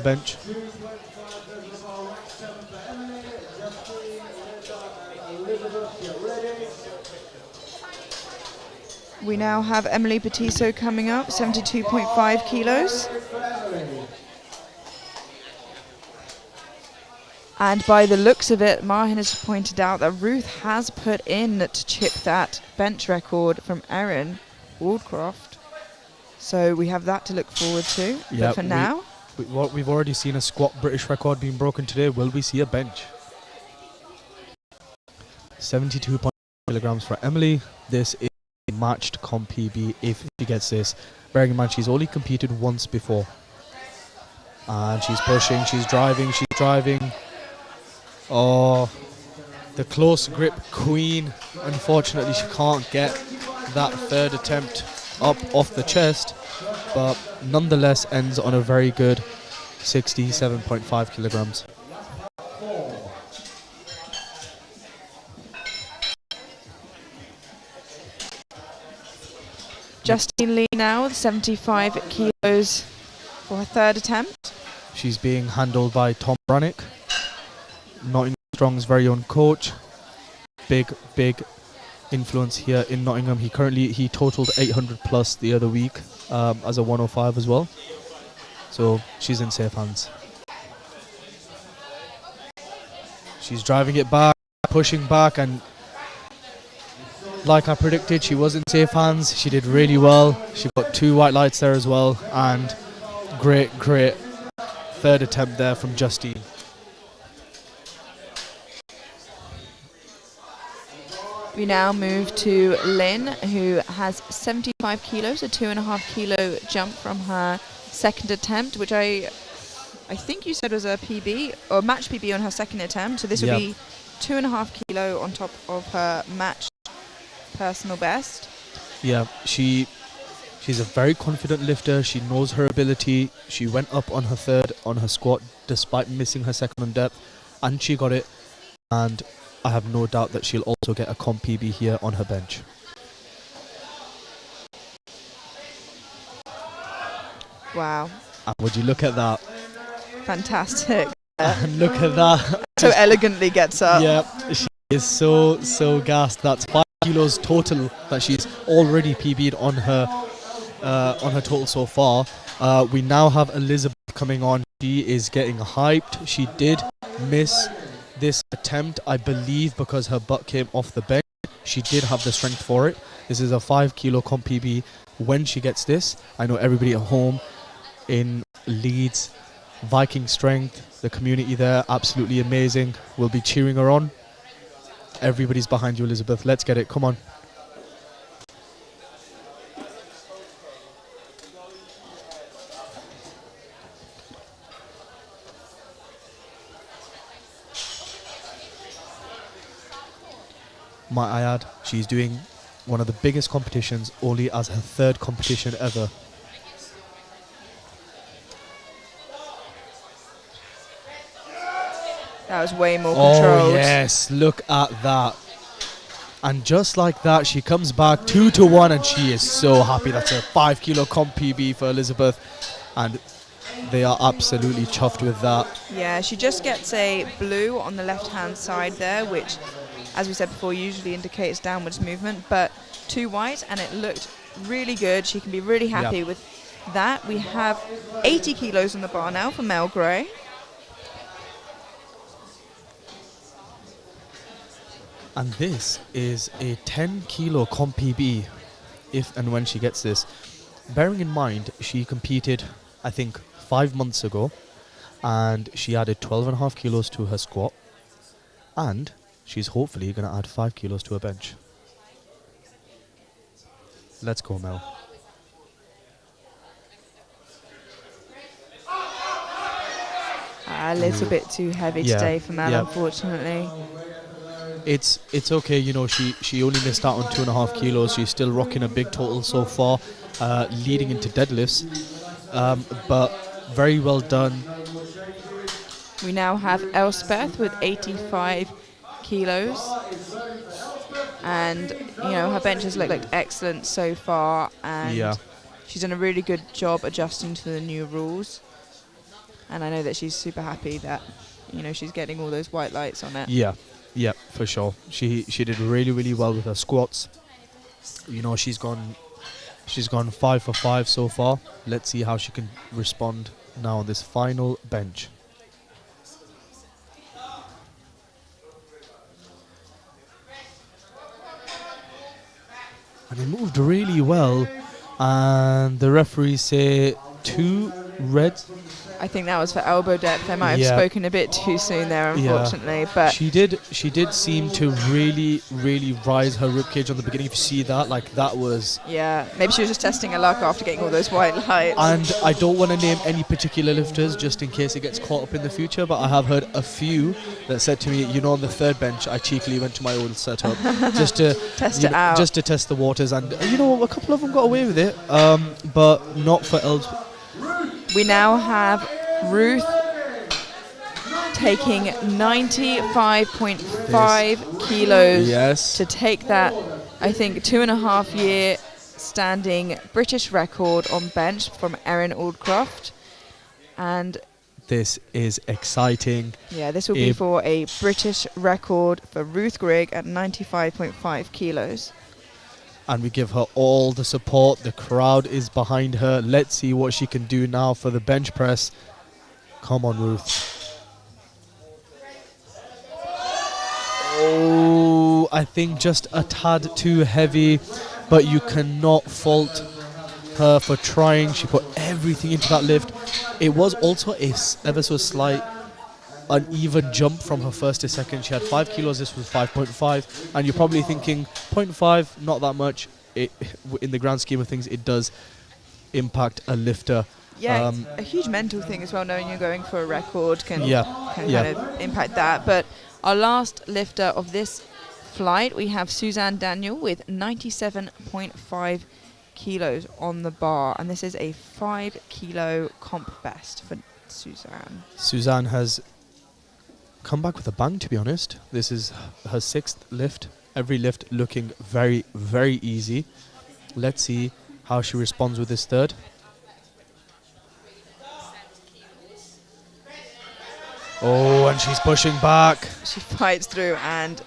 bench. We now have Emily Petiso coming up, 72.5 kilos. And by the looks of it, Marhin has pointed out that Ruth has put in to chip that bench record from Erin Waldcroft. So we have that to look forward to. Yeah, but for now, we've already seen a squat British record being broken today. Will we see a bench? 72 kilograms for Emily. This is a matched comp PB if she gets this. Bearing in mind she's only competed once before. And she's pushing, she's driving. Oh, the close grip queen. Unfortunately, she can't get that third attempt up off the chest, but nonetheless ends on a very good 67.5 kilograms. Justine Lee now with 75 kilos for her third attempt. She's being handled by Tom Brannick, Nottingham Strong's very own coach. Big influence here in Nottingham. He totaled 800 plus the other week as a 105 as well. So she's in safe hands. She's driving it back, pushing back, and like I predicted, she was in safe hands. She did really well. She got 2 white lights there as well, and great third attempt there from Justine. We now move to Lynn, who has 75 kilos, a 2.5 kilo jump from her second attempt, which I think you said was a PB or match PB on her second attempt. So this would be 2.5 kilo on top of her matched personal best. Yeah, she's a very confident lifter. She knows her ability. She went up on her third on her squat despite missing her second on depth, and she got it. And I have no doubt that she'll also get a comp PB here on her bench. Wow. And would you look at that? Fantastic. And look at that. So elegantly gets up. Yeah, she is so gassed. That's 5 kilos total that she's already PB'd on her on her total so far. We now have Elizabeth coming on. She is getting hyped. She did miss this attempt, I believe, because her butt came off the bench. She did have the strength for it. This is a 5 kilo comp PB. When she gets this, I know everybody at home in Leeds, Viking strength, the community there, absolutely amazing. We'll be cheering her on. Everybody's behind you, Elizabeth. Let's get it. Come on. Might I add, she's doing one of the biggest competitions only as her 3rd competition ever. That was way more controlled. Oh yes, look at that. And just like that, she comes back 2-1, and she is so happy. That's a 5 kilo comp PB for Elizabeth, and they are absolutely chuffed with that. Yeah, she just gets a blue on the left-hand side there, which, as we said before, usually indicates downwards movement, but 2 white, and it looked really good. She can be really happy with that. We have 80 kilos on the bar now for Mel Gray. And this is a 10 kilo comp PB, if and when she gets this. Bearing in mind, she competed, I think, 5 months ago, and she added 12.5 kilos to her squat, and she's hopefully going to add 5 kilos to her bench. Let's go, Mel. A little bit too heavy today for Mel, unfortunately. It's okay, you know, she only missed out on 2.5 kilos. She's still rocking a big total so far, leading into deadlifts. But very well done. We now have Elspeth with 85 kilos. And, you know, her bench has looked excellent so far. And she's done a really good job adjusting to the new rules. And I know that she's super happy that, you know, she's getting all those white lights on it. Yeah, for sure. She did really well with her squats. You know, she's gone 5 for 5 so far. Let's see how she can respond now on this final bench. And it moved really well, and the referees say 2 reds. I think that was for elbow depth. I might have spoken a bit too soon there, unfortunately. But she did seem to really rise her ribcage on the beginning. If you see that, like that was... Yeah, maybe she was just testing her luck after getting all those white lights. And I don't want to name any particular lifters just in case it gets caught up in the future, but I have heard a few that said to me, you know, on the 3rd bench, I cheekily went to my old setup just to test it out. Just to test the waters. And, you know, a couple of them got away with it, but not for Elspeth. We now have Ruth taking 95.5 kilos to take that, I think, 2.5 year standing British record on bench from Erin Aldcroft. And this is exciting. Yeah, this will be for a British record for Ruth Grigg at 95.5 kilos. And we give her all the support. The crowd is behind her. Let's see what she can do now for the bench press. Come on, Ruth. Oh, I think just a tad too heavy, but you cannot fault her for trying. She put everything into that lift. It was also a ever so slight uneven jump from her first to second. She had 5 kilos, this was 5.5, and you're probably thinking 0.5, not that much. In the grand scheme of things, it does impact a lifter. Yeah, it's a huge mental thing as well, knowing you're going for a record can kind of impact that. But our last lifter of this flight, we have Suzanne Daniel with 97.5 kilos on the bar, and this is a 5 kilo comp best for Suzanne. Suzanne has come back with a bang, to be honest. This is her 6th lift. Every lift looking very, very easy. Let's see how she responds with this 3rd. Oh, and she's pushing back. She fights through and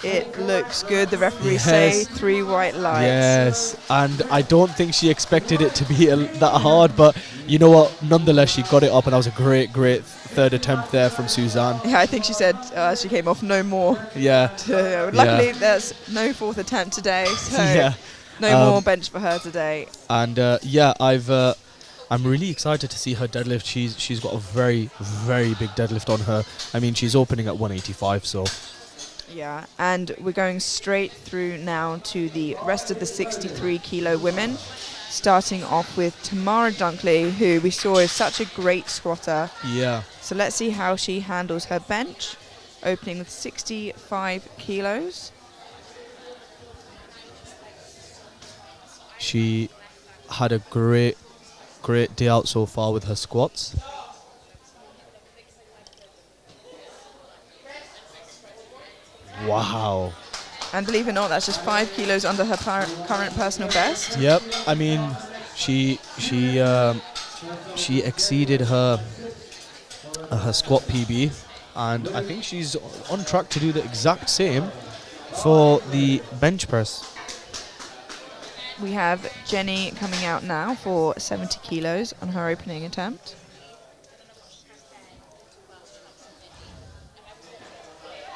It looks good. The referees say 3 white lights. Yes, and I don't think she expected it to be that hard, but you know what? Nonetheless, she got it up, and that was a great third attempt there from Suzanne. Yeah, I think she said she came off no more. Yeah. Luckily, there's no 4th attempt today, so no more bench for her today. And I'm really excited to see her deadlift. She's got a very, very big deadlift on her. I mean, she's opening at 185, so. Yeah, and we're going straight through now to the rest of the 63 kilo women, starting off with Tamara Dunkley, who we saw is such a great squatter. Yeah. So let's see how she handles her bench, opening with 65 kilos. She had a great day out so far with her squats. Wow. And believe it or not, that's just 5 kilos under her current personal best. Yep. I mean, she exceeded her squat PB, and I think she's on track to do the exact same for the bench press. We have Jenny coming out now for 70 kilos on her opening attempt.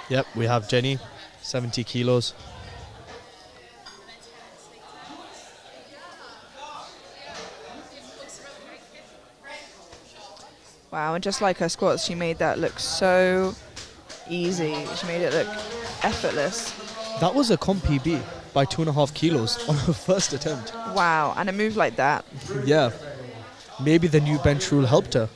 Yep, we have Jenny, 70 kilos. Wow, and just like her squats, she made that look so easy. She made it look effortless. That was a comp PB by 2.5 kilos on her first attempt. Wow, and a move like that. Yeah. Maybe the new bench rule helped her.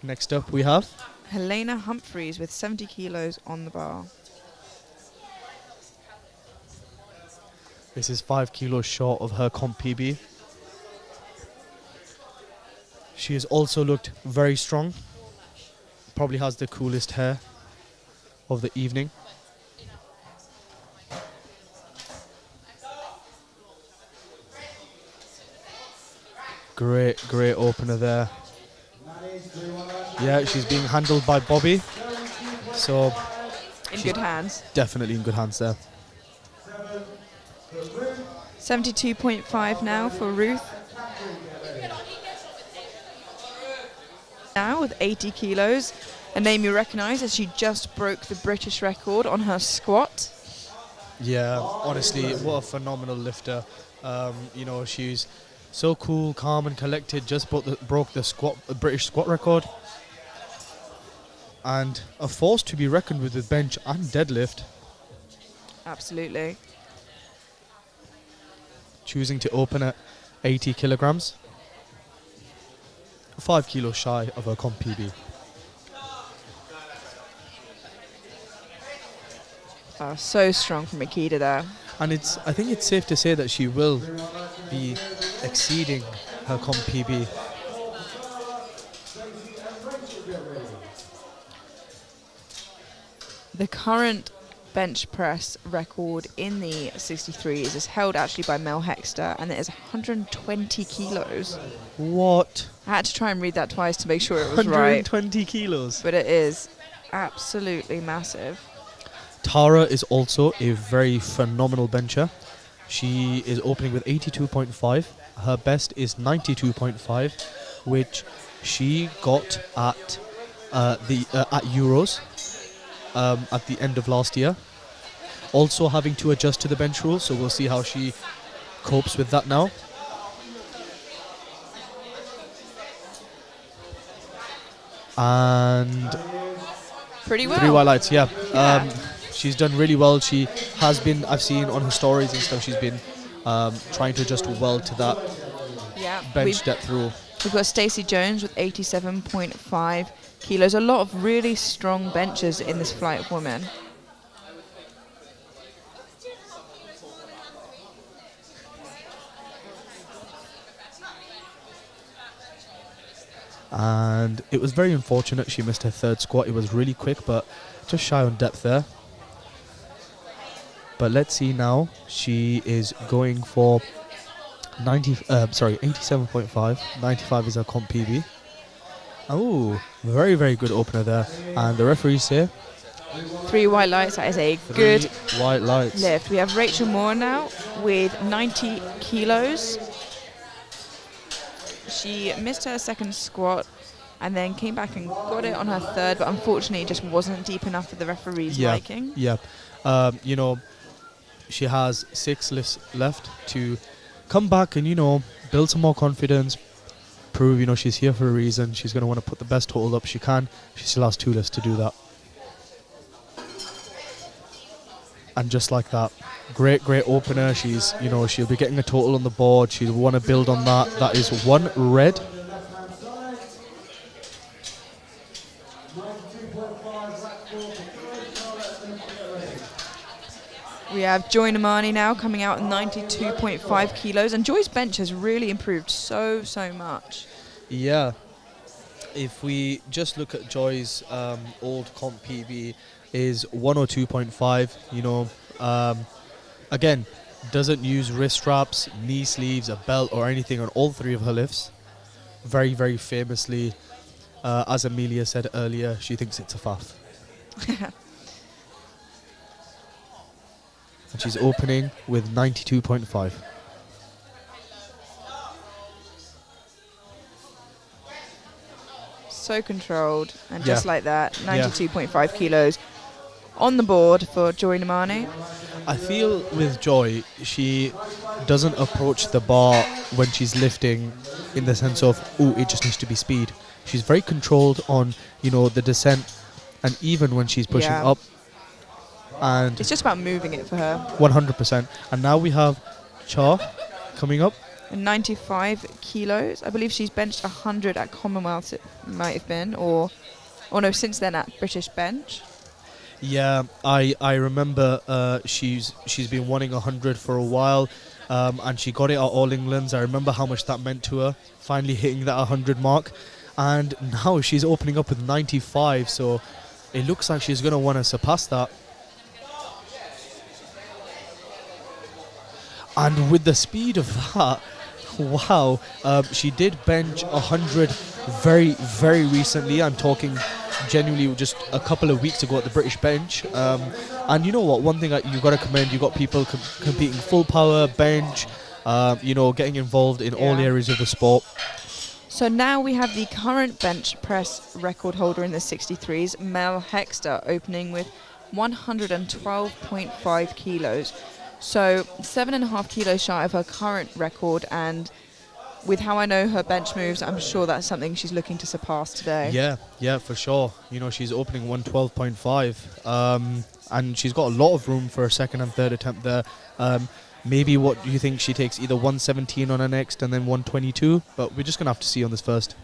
Next up we have Helena Humphreys with 70 kilos on the bar. This is 5 kilos short of her comp PB. She has also looked very strong. Probably has the coolest hair of the evening. Great opener there. Yeah, she's being handled by Bobby. So In good hands. Definitely in good hands there. 72.5 now for Ruth. Now with 80 kilos, a name you recognise as she just broke the British record on her squat. Yeah, honestly, what a phenomenal lifter. You know, she's so cool, calm and collected, just broke the British squat record. And a force to be reckoned with bench and deadlift. Absolutely. Choosing to open at 80 kilograms. 5 kilos shy of her comp PB. Oh, so strong from Akita there. And I think it's safe to say that she will be exceeding her comp PB. The current bench press record in the 63s is held actually by Mel Hexter, and it is 120 kilos. What? I had to try and read that twice to make sure it was right. 120 kilos. But it is absolutely massive. Tara is also a very phenomenal bencher. She is opening with 82.5. Her best is 92.5, which she got at Euros at the end of last year. Also having to adjust to the bench rule, so we'll see how she copes with that now. And pretty well. 3 white lights, yeah. Yeah. She's done really well. She has been, I've seen on her stories and stuff, she's been trying to adjust well to that bench depth rule. We've got Stacey Jones with 87.5 kilos. A lot of really strong benches in this flight of women. And it was very unfortunate she missed her third squat. It was really quick, but just shy on depth there. But let's see now. She is going for 87.5. 95 is her comp PB. Oh, very, very good opener there. And the referees say 3 white lights. That is a good 3 white lights. lift. We have Rachel Moore now with 90 kilos. She missed her second squat and then came back and got it on her third, but unfortunately it just wasn't deep enough for the referee's liking. Yeah. You know, she has 6 lifts left to come back and, you know, build some more confidence, prove, you know, she's here for a reason. She's going to want to put the best total up she can. She still has 2 lifts to do that. And just like that, great opener. She's, you know, she'll be getting a total on the board. She'll want to build on that. That is 1 red. We have Joy Namani now coming out at 92.5 kilos, and Joy's bench has really improved so much. Yeah. If we just look at Joy's old comp PB, is 102.5. You know, again, doesn't use wrist straps, knee sleeves, a belt, or anything on all 3 of her lifts. Very, very famously, as Amelia said earlier, she thinks it's a faff. And she's opening with 92.5. So controlled, and just like that, 92.5 kilos on the board for Joy Namani. I feel with Joy, she doesn't approach the bar when she's lifting in the sense of, oh, it just needs to be speed. She's very controlled on, you know, the descent, and even when she's pushing up. And it's just about moving it for her. 100%. And now we have Cha coming up. 95 kilos. I believe she's benched 100 at Commonwealth, it might have been, or no, since then at British bench. Yeah, I remember she's been wanting 100 for a while, and she got it at All England's. I remember how much that meant to her, finally hitting that 100 mark. And now she's opening up with 95, so it looks like she's going to want to surpass that. And with the speed of that, wow, she did bench 100 very, very recently. I'm talking genuinely just a couple of weeks ago at the British bench. And you know what, one thing that you got to commend, you got people competing full power, bench, you know, getting involved in all areas of the sport. So now we have the current bench press record holder in the 63s, Mel Hexter, opening with 112.5 kilos. So 7.5 kilos shy of her current record, and with how I know her bench moves, I'm sure that's something she's looking to surpass today. Yeah, for sure. You know, she's opening 112.5, and she's got a lot of room for a second and third attempt there. Maybe what do you think she takes, either 117 on her next and then 122? But we're just going to have to see on this first.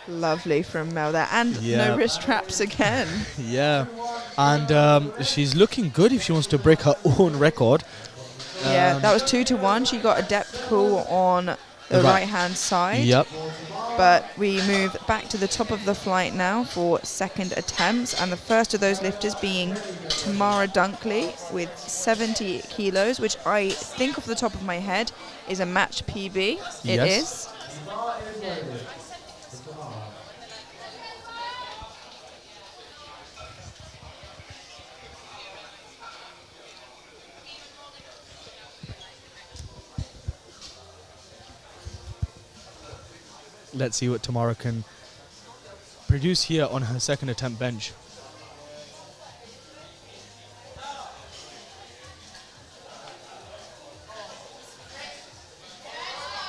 Lovely from Mel there, and no wrist traps again. Yeah, and she's looking good if she wants to break her own record. Yeah, that was 2-1. She got a depth call on the right-hand side. Yep. But we move back to the top of the flight now for second attempts, and the first of those lifters being Tamara Dunkley with 70 kilos, which I think off the top of my head is a match PB. It is. Let's see what Tamara can produce here on her second attempt bench.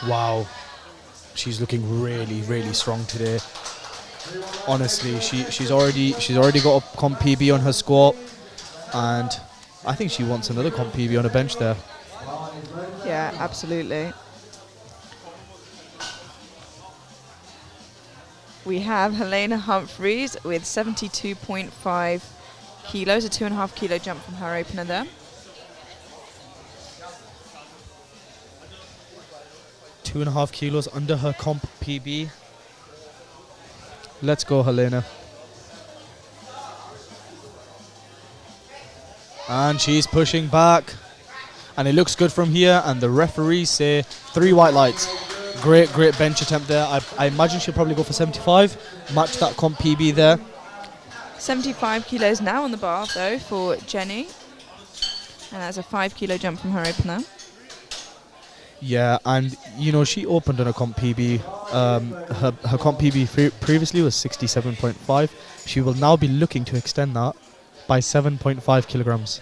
Wow, she's looking really, really strong today. Honestly, she's already got a comp PB on her squat, and I think she wants another comp PB on a bench there. Yeah, absolutely. We have Helena Humphreys with 72.5 kilos, a 2.5 kilo jump from her opener there. Two 2.5 kilos under her comp PB. Let's go, Helena. And she's pushing back. And it looks good from here. And the referees say 3 white lights. Great, great bench attempt there. I imagine she'll probably go for 75. Match that comp PB there. 75 kilos now on the bar, though, for Jenny. And that's a 5 kilo jump from her opener. Yeah, and, you know, she opened on a comp PB. Her comp PB previously was 67.5. She will now be looking to extend that by 7.5 kilograms.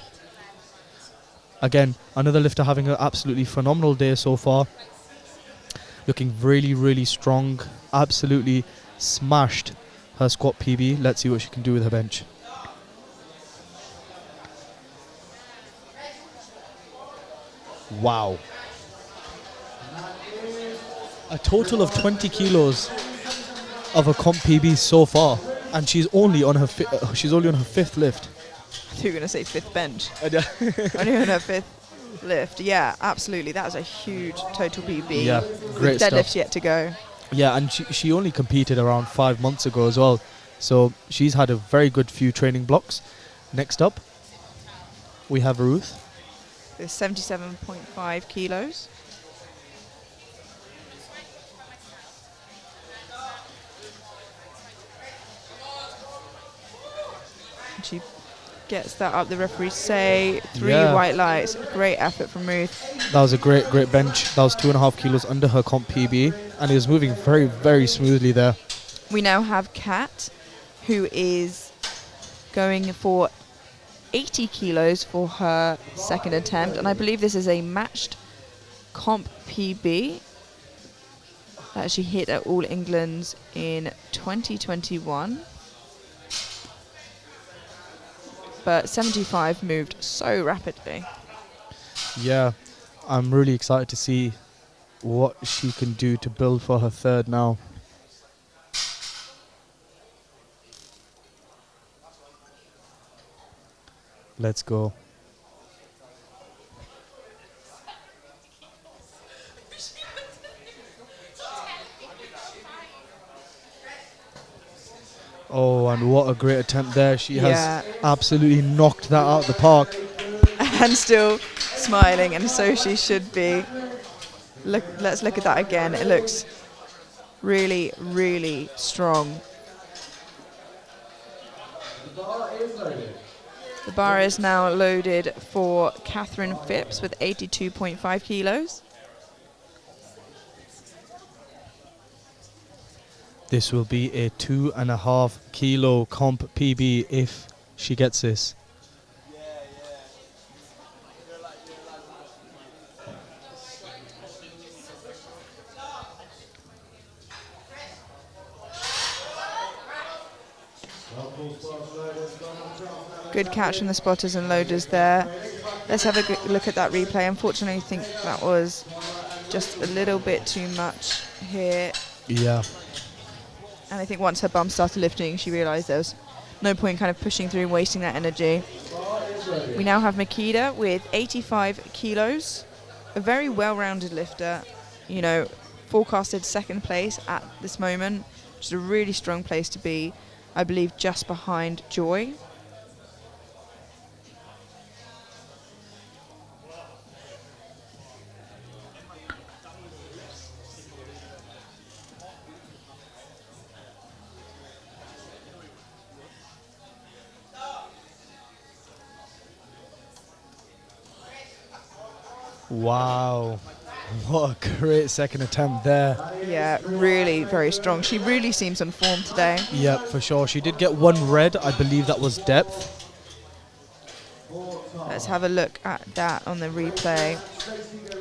Again, another lifter having an absolutely phenomenal day so far. Looking really, really strong. Absolutely smashed her squat PB. Let's see what she can do with her bench. Wow. A total of 20 kilos of a comp PB so far, and she's only on her 5th lift. I thought you were going to say 5th bench. Only on her 5th lift. Yeah, absolutely. That was a huge total PB. Yeah, great stuff. Deadlifts yet to go. Yeah, and she only competed around 5 months ago as well, so she's had a very good few training blocks. Next up, we have Ruth. With 77.5 kilos. She gets that up. The referees say 3 white lights. Great effort from Ruth. That was a great, great bench. That was 2.5 kilos under her comp PB, and it was moving very, very smoothly there. We now have Kat, who is going for 80 kilos for her 2nd attempt, and I believe this is a matched comp PB that she hit at All England's in 2021. But 75 moved so rapidly. Yeah, I'm really excited to see what she can do to build for her 3rd now. Let's go. Oh, and what a great attempt there. She has absolutely knocked that out of the park. And still smiling, and so she should be. Let's look at that again. It looks really, really strong. The bar is now loaded for Catherine Phipps with 82.5 kilos. This will be a 2.5 kilo comp PB if she gets this. Good catch from the spotters and loaders there. Let's have a good look at that replay. Unfortunately, I think that was just a little bit too much here. Yeah. And I think once her bum started lifting, she realised there was no point kind of pushing through and wasting that energy. We now have Makeda with 85 kilos. A very well-rounded lifter. You know, forecasted 2nd place at this moment, which is a really strong place to be. I believe just behind Joy. Wow, what a great 2nd attempt there. Yeah, really very strong. She really seems on form today. Yeah, for sure. She did get 1 red. I believe that was depth. Let's have a look at that on the replay.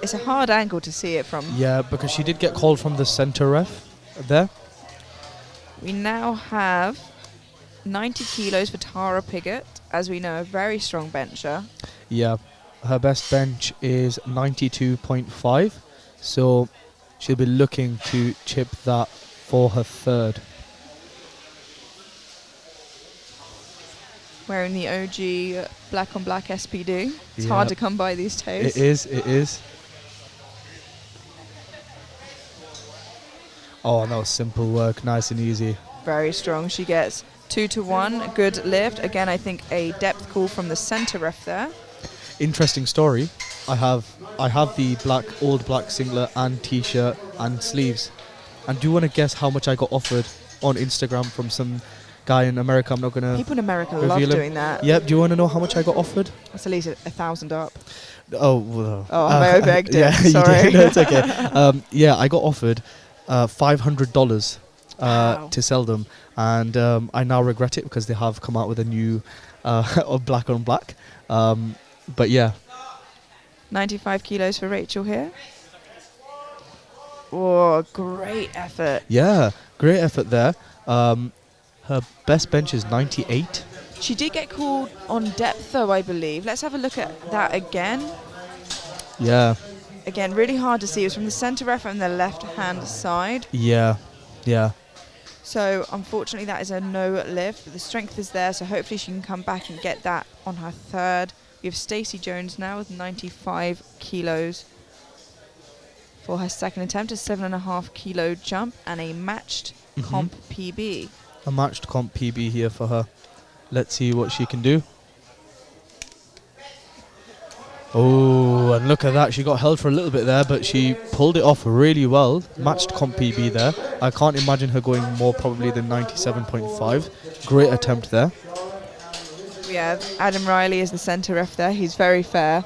It's a hard angle to see it from. Yeah, because she did get called from the center ref there. We now have 90 kilos for Tara Piggott, as we know, a very strong bencher. Yeah, her best bench is 92.5, so she'll be looking to chip that for her 3rd. Wearing the OG black on black SPD. It's hard to come by these days. It is, it is. Oh, that was simple work, nice and easy. Very strong. She gets 2 to 1. Good lift. Again, I think a depth call from the centre ref there. Interesting story. I have the old black singlet and t-shirt and sleeves. And do you want to guess how much I got offered on Instagram from some guy in America? I'm not gonna. People in America love doing that. Yep. Do you want to know how much I got offered? That's at least 1,000 up. Oh, well, I over-egged it. Yeah, Sorry. you did. No, it's okay. Yeah, I got offered $500 to sell them, and I now regret it because they have come out with a new black on black. But yeah, 95 kilos for Rachel here. Oh, great effort. Yeah, great effort there. Her best bench is 98. She did get called on depth, though, I believe. Let's have a look at that again. Yeah. Again, really hard to see. It was from the centre ref on the left-hand side. Yeah, yeah. So, unfortunately, that is a no lift. But the strength is there, so hopefully she can come back and get that on her third. We have Stacey Jones now with 95 kilos for her second attempt, a 7.5 kilo jump and a matched comp PB. A matched comp PB here for her. Let's see what she can do. Oh, and look at that. She got held for a little bit there, but she pulled it off really well. Matched comp PB there. I can't imagine her going more probably than 97.5. Great attempt there. We have Adam Riley as the centre ref there. He's very fair.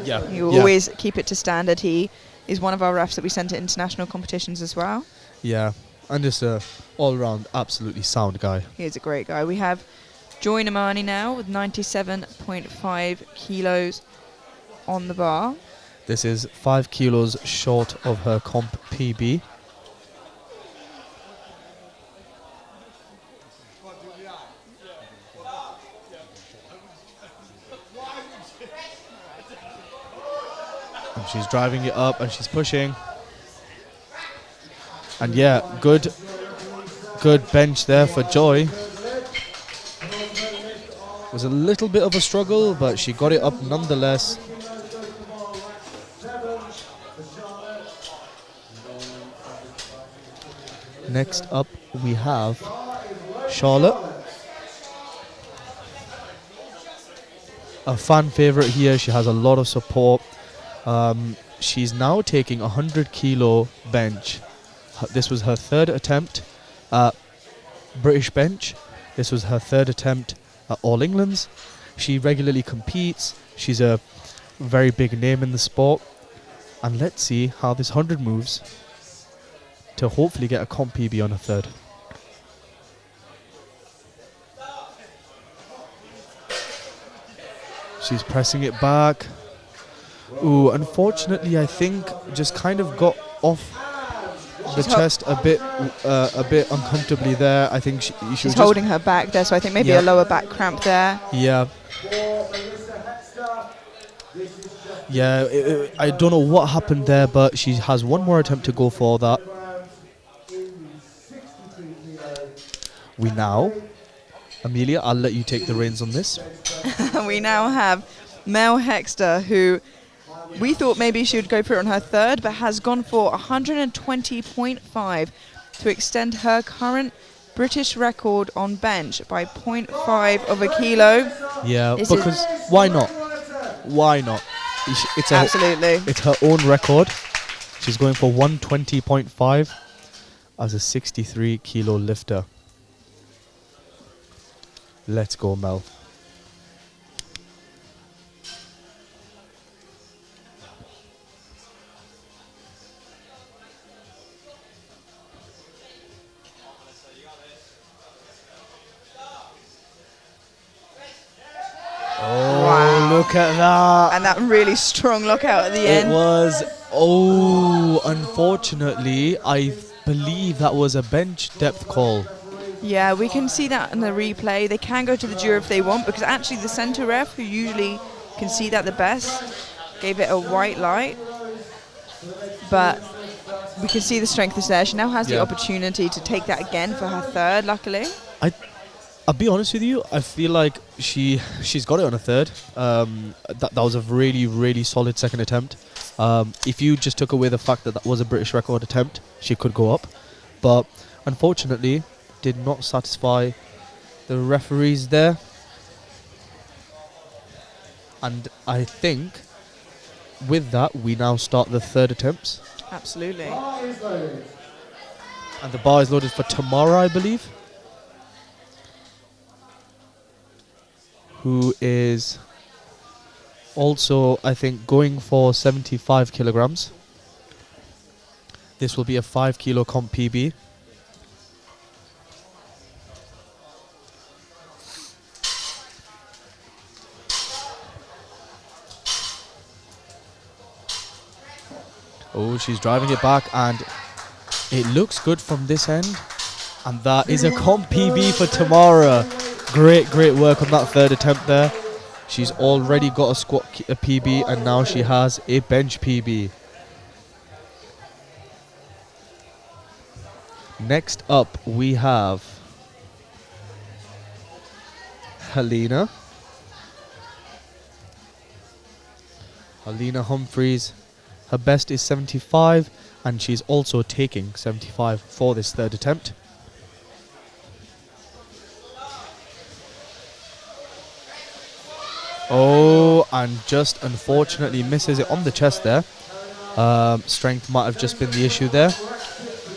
Yeah. He will always keep it to standard. He is one of our refs that we send to international competitions as well. Yeah, and just a all-round absolutely sound guy. He is a great guy. We have Joy Namani now with 97.5 kilos on the bar. This is 5 kilos short of her comp PB. And she's driving it up and she's pushing. And yeah, good bench there for Joy. Was a little bit of a struggle, but she got it up nonetheless. Next up we have Charlotte. A fan favorite here. She has a lot of support. She's now taking 100 kilo bench. This was her third attempt at British bench. This was her third attempt at All England's. She regularly competes. She's a very big name in the sport. And let's see how this 100 moves to hopefully get a comp PB on her third. She's pressing it back. Ooh, unfortunately, I think just kind of got off the chest a bit uncomfortably there. I think she's holding her back there, so I think maybe a lower back cramp there. Yeah. Yeah, I don't know what happened there, but she has one more attempt to go for that. We now, Amelia, I'll let you take the reins on this. We now have Mel Hexter, who we thought maybe she would go for it on her third, but has gone for 120.5 to extend her current British record on bench by 0.5 of a kilo. Yeah, because why not? Why not? It's absolutely. It's her own record. She's going for 120.5 as a 63 kilo lifter. Let's go, Mel. Oh, wow. Look at that. And that really strong lockout at the end. It was, unfortunately, I believe that was a bench depth call. Yeah, we can see that in the replay. They can go to the jury if they want, because actually the centre ref, who usually can see that the best, gave it a white light. But we can see the strength is there. She now has the opportunity to take that again for her third, luckily. I'll be honest with you, I feel like she's got it on a third. That was a really, really solid second attempt. If you just took away the fact that that was a British record attempt, she could go up. But unfortunately, did not satisfy the referees there. And I think with that, we now start the third attempts. Absolutely. And the bar is loaded for Tamara, I believe. Who is also, I think, going for 75 kilograms. This will be a 5 kilo comp PB. Oh, she's driving it back, and it looks good from this end. And that is a comp PB for Tamara. Great work on that third attempt there. She's already got a squat a PB, and now she has a bench PB. Next up, we have Helena Humphreys. Her best is 75, and she's also taking 75 for this third attempt. Oh, and just unfortunately misses it on the chest there. Strength might have just been the issue there.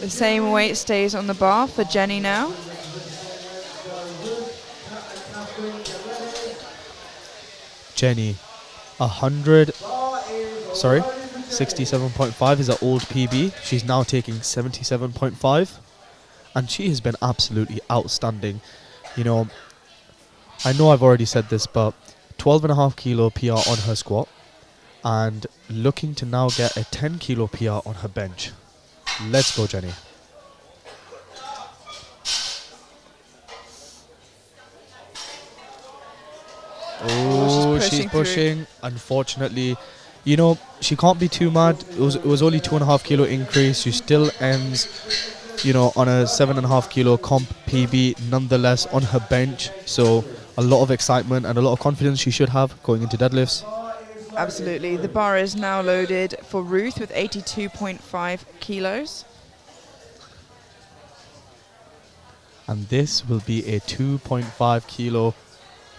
The same weight stays on the bar for Jenny now. Jenny, 67.5 is her old PB. She's now taking 77.5, and she has been absolutely outstanding. You know I've already said this, but 12.5 kilo PR on her squat, and looking to now get a 10 kilo PR on her bench. Let's go, Jenny. Oh, she's pushing. Unfortunately, she can't be too mad. It was only 2.5 kilo increase. She still ends, on a 7.5 kilo comp PB nonetheless on her bench. So a lot of excitement and a lot of confidence she should have going into deadlifts. Absolutely. The bar is now loaded for Ruth with 82.5 kilos. And this will be a 2.5 kilo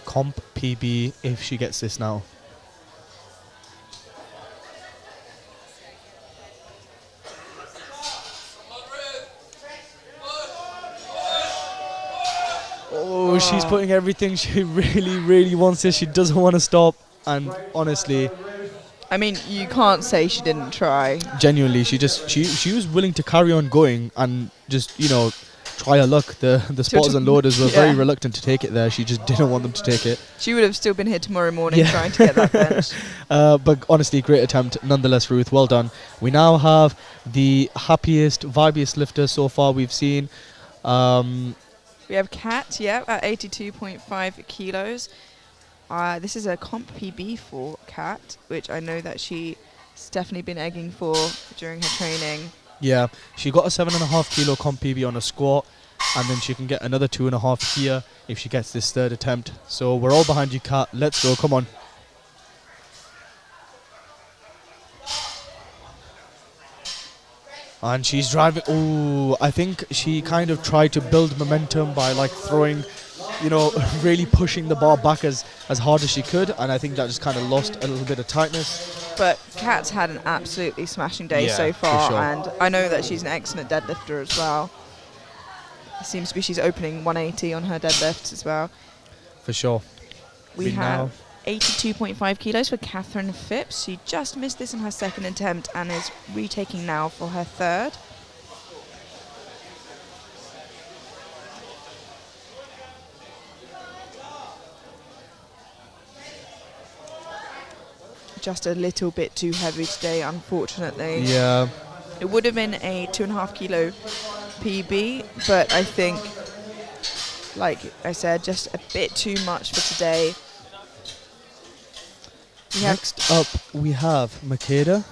comp PB if she gets this now. Oh, she's putting everything. She really wants this. She doesn't want to stop. And honestly, I mean, you can't say she didn't try. Genuinely, she was willing to carry on going and just, try her luck. The spotters and loaders were very reluctant to take it there. She just didn't want them to take it. She would have still been here tomorrow morning trying to get that bench. But honestly, great attempt nonetheless, Ruth. Well done. We now have the happiest, vibiest lifter so far we've seen. We have Kat, at 82.5 kilos. This is a comp PB for Kat, which I know that she's definitely been egging for during her training. Yeah, she got a 7.5 kilo comp PB on a squat, and then she can get another 2.5 here if she gets this third attempt. So we're all behind you, Kat. Let's go. Come on. And she's driving. Oh, I think she kind of tried to build momentum by throwing, really pushing the bar back as hard as she could, and I think that just kind of lost a little bit of tightness. But Kat's had an absolutely smashing day so far, and I know that she's an excellent deadlifter as well. It seems to be she's opening 180 on her deadlifts as well. For sure. We have 82.5 kilos for Catherine Phipps. She just missed this in her second attempt and is retaking now for her third. Just a little bit too heavy today, unfortunately. Yeah. It would have been a 2.5 kilo PB, but I think, like I said, just a bit too much for today. Next up, we have Makeda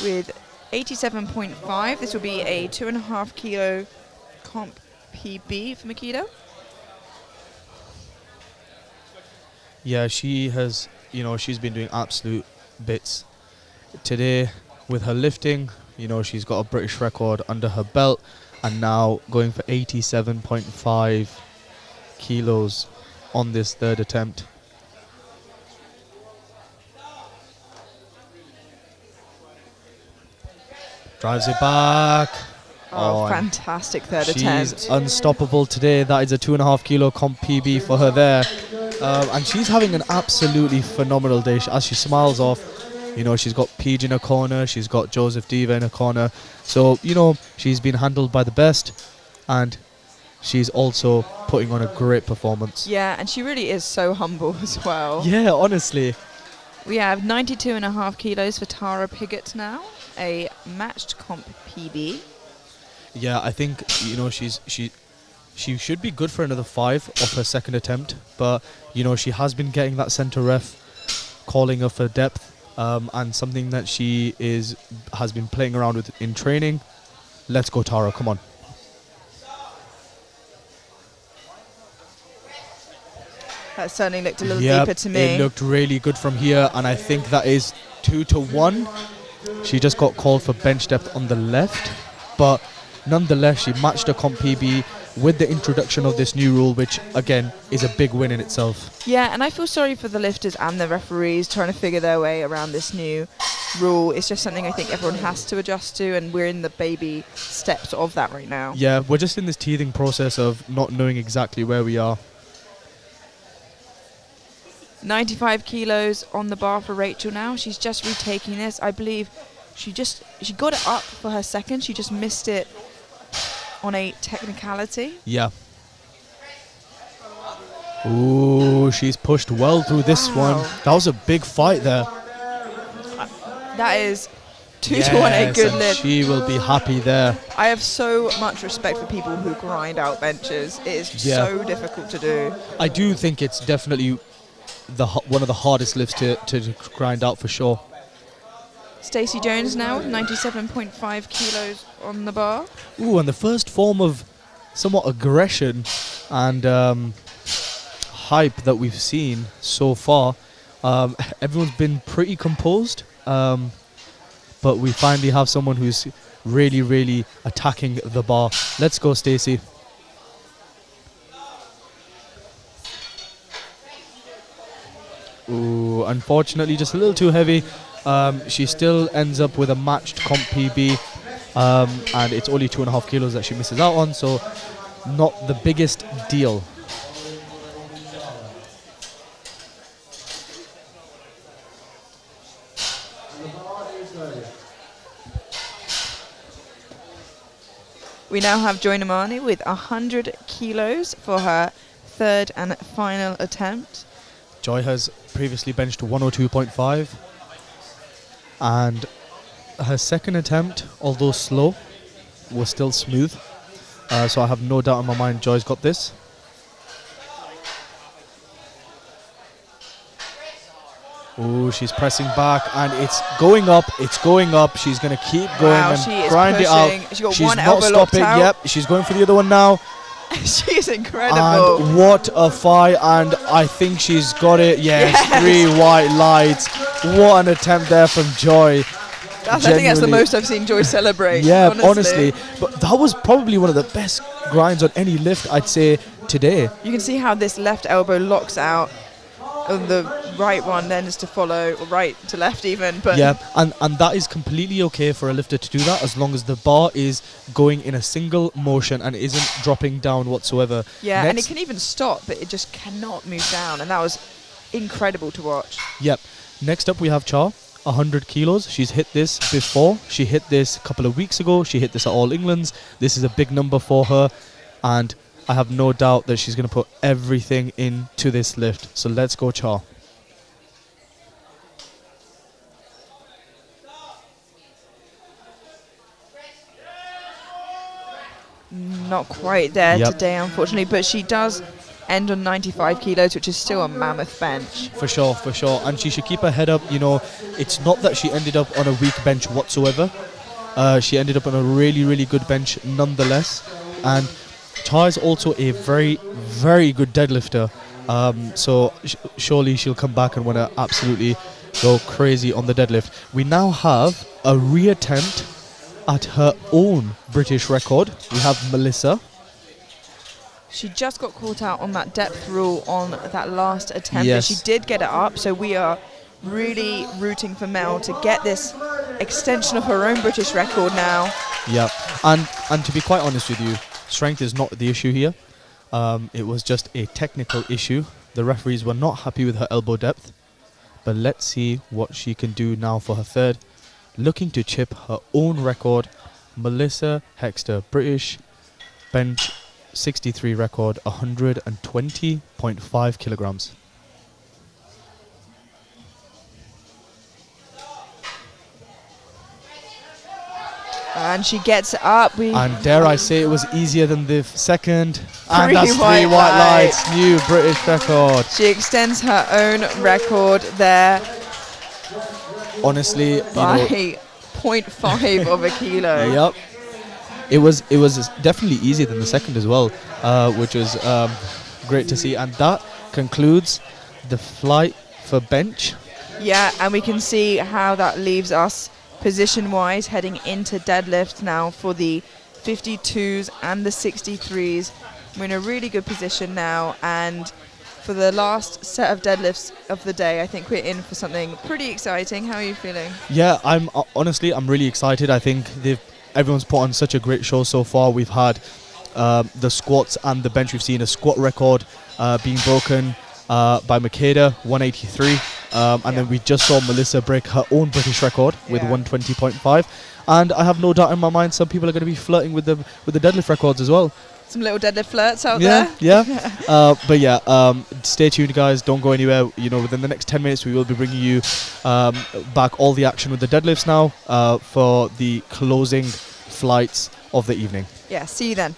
with 87.5. This will be a 2.5 kilo comp PB for Makeda. Yeah, she has, she's been doing absolute bits today with her lifting. She's got a British record under her belt, and now going for 87.5 kilos on this third attempt. Drives it back. Oh, fantastic third she's attempt. She's unstoppable today. That is a 2.5 kilo comp PB for her there. And she's having an absolutely phenomenal day. As she smiles off, you know, she's got Peach in her corner, she's got Joseph Diva in her corner. So, you know, she's been handled by the best, and she's also putting on a great performance. Yeah, and she really is so humble as well. Yeah, honestly. We have 92.5 kilos for Tara Piggott now, a matched comp PB. Yeah, I think, you know, she should be good for another 5 off her second attempt, but you know, she has been getting that centre ref calling her for depth, and something that she has been playing around with in training. Let's go, Tara, come on. That certainly looked a little deeper to me. It looked really good from here, and I think that is 2-1. She just got called for bench depth on the left, but nonetheless, she matched her comp PB with the introduction of this new rule, which, again, is a big win in itself. Yeah, and I feel sorry for the lifters and the referees trying to figure their way around this new rule. It's just something I think everyone has to adjust to, and we're in the baby steps of that right now. Yeah, we're just in this teething process of not knowing exactly where we are. 95 kilos on the bar for Rachel now. She's just retaking this. I believe she got it up for her second. She just missed it on a technicality. Yeah. Ooh, she's pushed well through this one. That was a big fight there. That is 2-1, a good lift. She will be happy there. I have so much respect for people who grind out benches. It is so difficult to do. I do think it's definitely one of the hardest lifts to grind out for sure. Stacey Jones now with 97.5 kilos on the bar. Ooh, and the first form of somewhat aggression and hype that we've seen so far. Everyone's been pretty composed, but we finally have someone who's really, really attacking the bar. Let's go, Stacey. Ooh, unfortunately, just a little too heavy. She still ends up with a matched comp PB, and it's only 2.5 kilos that she misses out on, so not the biggest deal. We now have Joy Namani with 100 kilos for her third and final attempt. Joy has previously benched 102.5, and her second attempt, although slow, was still smooth. So I have no doubt in my mind Joy's got this. Ooh, she's pressing back, and it's going up. It's going up. She's going to keep going and grind it out. She got she's one not elbow locked stopping. out. Yep, she's going for the other one now. She's incredible. And what a fight, and I think she's got it. Yes, 3 white lights. What an attempt there from Joy. I think that's the most I've seen Joy celebrate. Yeah, honestly. But that was probably one of the best grinds on any lift, I'd say, today. You can see how this left elbow locks out, and the right one then is to follow, or right to left even. But yeah, and that is completely okay for a lifter to do that, as long as the bar is going in a single motion and isn't dropping down whatsoever. Yeah, and it can even stop, but it just cannot move down, and that was incredible to watch. Yep. Next up we have Char, 100 kilos. She's hit this before. She hit this a couple of weeks ago. She hit this at All Englands. This is a big number for her, and I have no doubt that she's going to put everything into this lift. So let's go, Char. Not quite there today, unfortunately, but she does end on 95 kilos, which is still a mammoth bench. For sure, for sure. And she should keep her head up. You know, it's not that she ended up on a weak bench whatsoever. She ended up on a really, really good bench nonetheless. And Char is also a very, very good deadlifter. So surely she'll come back and want to absolutely go crazy on the deadlift. We now have a reattempt at her own British record. We have Melissa. She just got caught out on that depth rule on that last attempt, Yes. but she did get it up, so we are really rooting for Mel to get this extension of her own British record now. Yeah, and to be quite honest with you, strength is not the issue here. It was just a technical issue. The referees were not happy with her elbow depth, but let's see what she can do now for her third. Looking to chip her own record, Melissa Hexter, British bench 63 record, 120.5 kilograms. And she gets up. And dare I say it was easier than the second. And Three that's white 3 white lights. lights, new British record. She extends her own record there Honestly, by 0.5 of a kilo. Yep. It was definitely easier than the second as well, which was great to see. And that concludes the flight for bench. Yeah, and we can see how that leaves us position-wise heading into deadlift now for the 52s and the 63s. We're in a really good position now, and for the last set of deadlifts of the day, I think we're in for something pretty exciting. How are you feeling? Yeah, I'm really excited. I think everyone's put on such a great show so far. We've had the squats and the bench. We've seen a squat record being broken by Makeda, 183. And then we just saw Melissa break her own British record with 120.5. And I have no doubt in my mind some people are going to be flirting with the deadlift records as well. Some little deadlift flirts out there. Yeah. But yeah, stay tuned, guys. Don't go anywhere. Within the next 10 minutes, we will be bringing you back all the action with the deadlifts now for the closing flights of the evening. Yeah, see you then.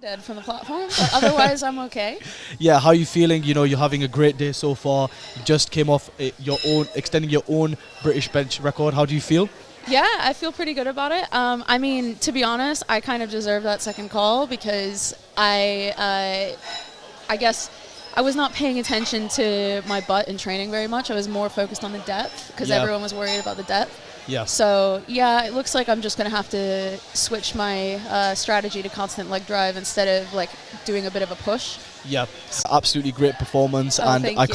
Dead from the platform, but otherwise I'm okay. Yeah, how are you feeling? You know, you're having a great day so far. You just came off extending your own British bench record. How do you feel? Yeah, I feel pretty good about it. I mean, to be honest, I kind of deserve that second call because I guess I was not paying attention to my butt in training very much. I was more focused on the depth because everyone was worried about the depth. Yeah. So, yeah, it looks like I'm just going to have to switch my strategy to constant leg drive instead of, like, doing a bit of a push. Yeah, absolutely great performance, Oh, and thank I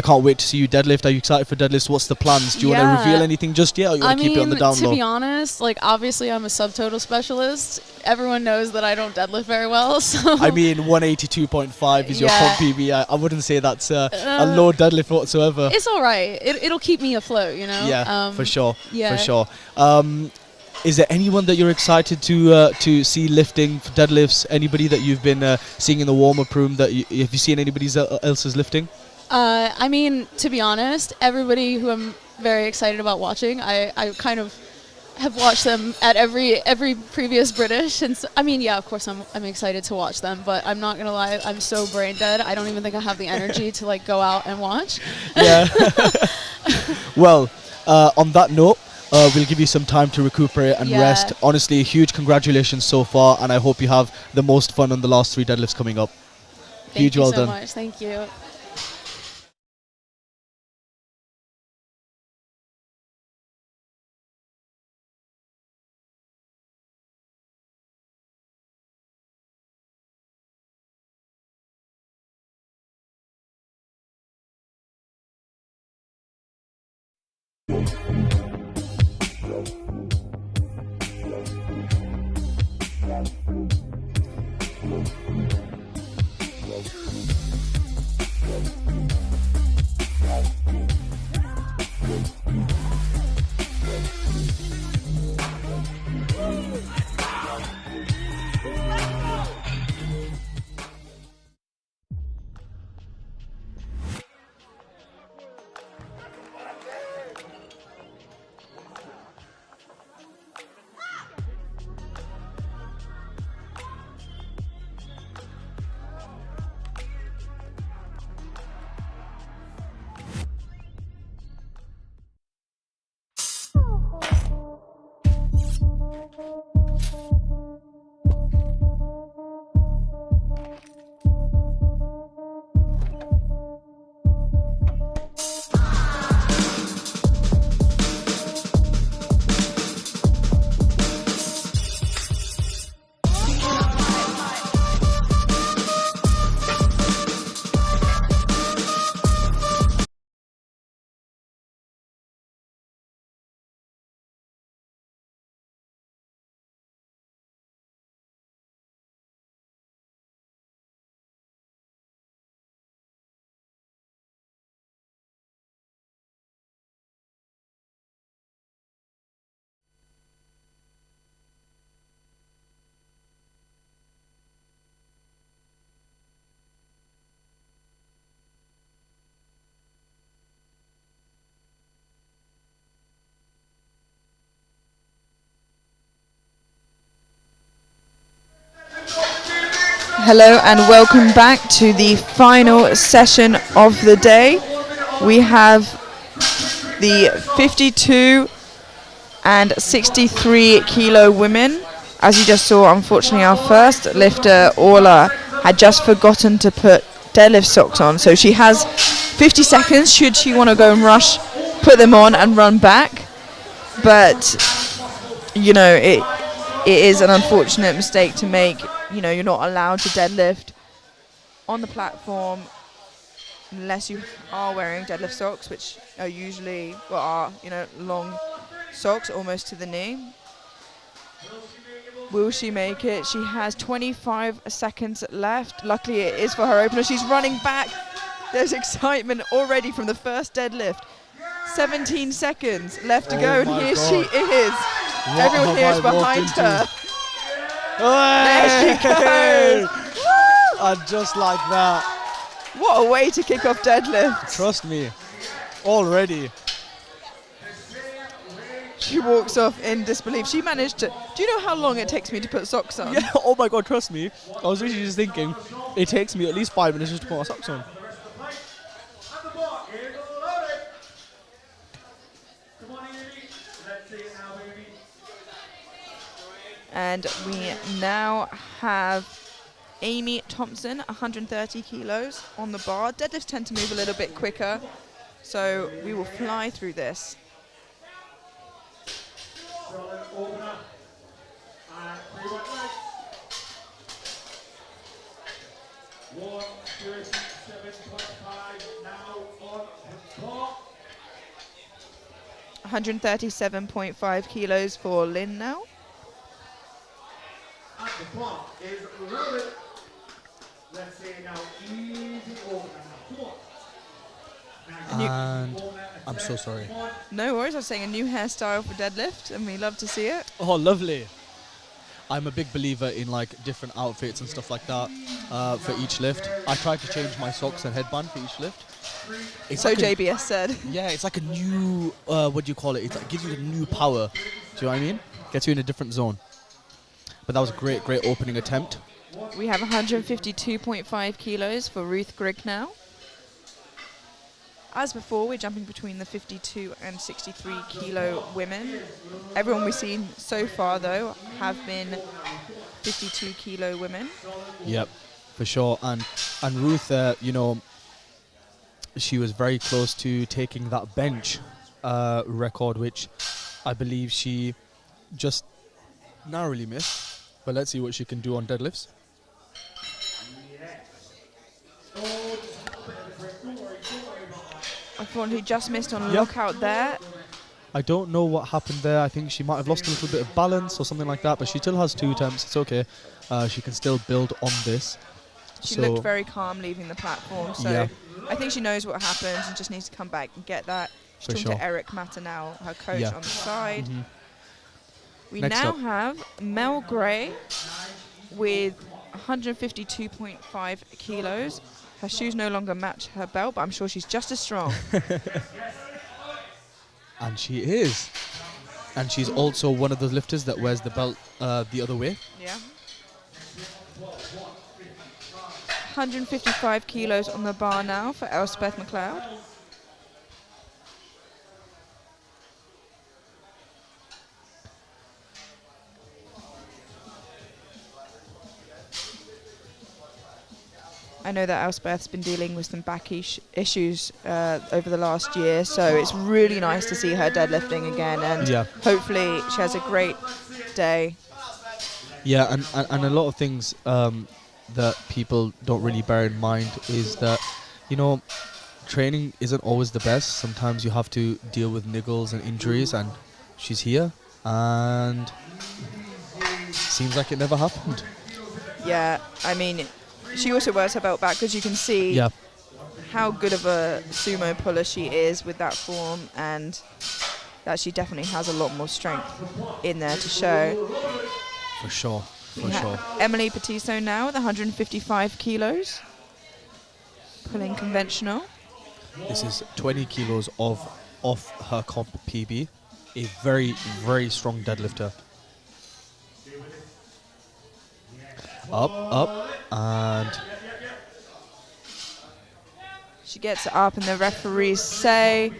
can't wait to see you deadlift. Are you excited for deadlifts? What's the plans? Do you want to reveal anything just yet, or you want to keep it on the down low? To be honest, like obviously I'm a subtotal specialist. Everyone knows that I don't deadlift very well. So I mean, 182.5 is your comp PB. I wouldn't say that's a low deadlift whatsoever. It's all right. It'll keep me afloat, you know. Yeah, for sure. Yeah. For sure. Is there anyone that you're excited to see lifting for deadlifts? Anybody that you've been seeing in the warm-up room? Have you seen anybody else's lifting? I mean, to be honest, everybody who I'm very excited about watching, I kind of have watched them at every previous British. And so, I mean, yeah, of course I'm excited to watch them, but I'm not gonna lie, I'm so brain dead. I don't even think I have the energy to like go out and watch. Yeah. Well, on that note. We'll give you some time to recuperate and rest. Honestly, huge congratulations so far, and I hope you have the most fun on the last 3 deadlifts coming up. Thank you so much. Thank you. Hello and welcome back to the final session of the day. We have the 52 and 63 kilo women. As you just saw, unfortunately our first lifter, Orla, had just forgotten to put deadlift socks on. So she has 50 seconds should she want to go and rush, put them on and run back. But, you know, it is an unfortunate mistake to make. You know, you're not allowed to deadlift on the platform unless you are wearing deadlift socks, which are usually, you know, long socks almost to the knee. Will she make it? She has 25 seconds left. Luckily it is for her opener. She's running back. There's excitement already from the first deadlift. 17 seconds left to go, and here she is. Everyone here is behind her. There she goes! And just like that. What a way to kick off deadlift. Trust me, already. She walks off in disbelief. She managed to... Do you know how long it takes me to put socks on? Yeah, oh my god, trust me. I was literally just thinking, it takes me at least 5 minutes just to put my socks on. And we now have Amy Thompson, 130 kilos on the bar. Deadlifts tend to move a little bit quicker, so we will fly through this. Now on the bar. 137.5 kilos for Lynn now. And the bar is rolling. Let's see now, easy over now. Come on. And I'm so sorry. No worries, I was saying a new hairstyle for deadlift, and we love to see it. Oh, lovely. I'm a big believer in like different outfits and stuff like that for each lift. I try to change my socks and headband for each lift. It's So like JBS said. yeah, it's like a new, what do you call it? It gives you a new power. Do you know what I mean? Gets you in a different zone. But that was a great, great opening attempt. We have 152.5 kilos for Ruth Grigg now. As before, we're jumping between the 52 and 63 kilo women. Everyone we've seen so far, though, have been 52 kilo women. Yep, for sure. And Ruth, you know, she was very close to taking that bench record, which I believe she just narrowly missed. But let's see what she can do on deadlifts. Unfortunately, just missed on lockout there. I don't know what happened there. I think she might have lost a little bit of balance or something like that, but she still has 2 attempts. It's okay. She can still build on this. She So looked very calm leaving the platform, so Yeah. I think she knows what happens and just needs to come back and get that. She's For talking sure. to Eric Matter now, her coach, Yeah. on the side. Mhm. We Next now up. have Mel Gray with 152.5 kilos. Her shoes no longer match her belt, but I'm sure she's just as strong. And she is. And she's also one of the lifters that wears the belt the other way. Yeah. 155 kilos on the bar now for Elspeth McLeod. I know that Elspeth's been dealing with some back issues over the last year, so it's really nice to see her deadlifting again, and Yeah. hopefully she has a great day. Yeah, and a lot of things that people don't really bear in mind is that, you know, training isn't always the best. Sometimes you have to deal with niggles and injuries, and she's here, and seems like it never happened. Yeah, I mean, she also wears her belt back, because you can see Yeah, how good of a sumo puller she is with that form, and that she definitely has a lot more strength in there to show. for sure, We for have sure. Emily Petiso now with 155 kilos, pulling conventional. This is 20 kilos off her comp PB. A very, very strong deadlifter. Up, and She gets it up, and the referees say,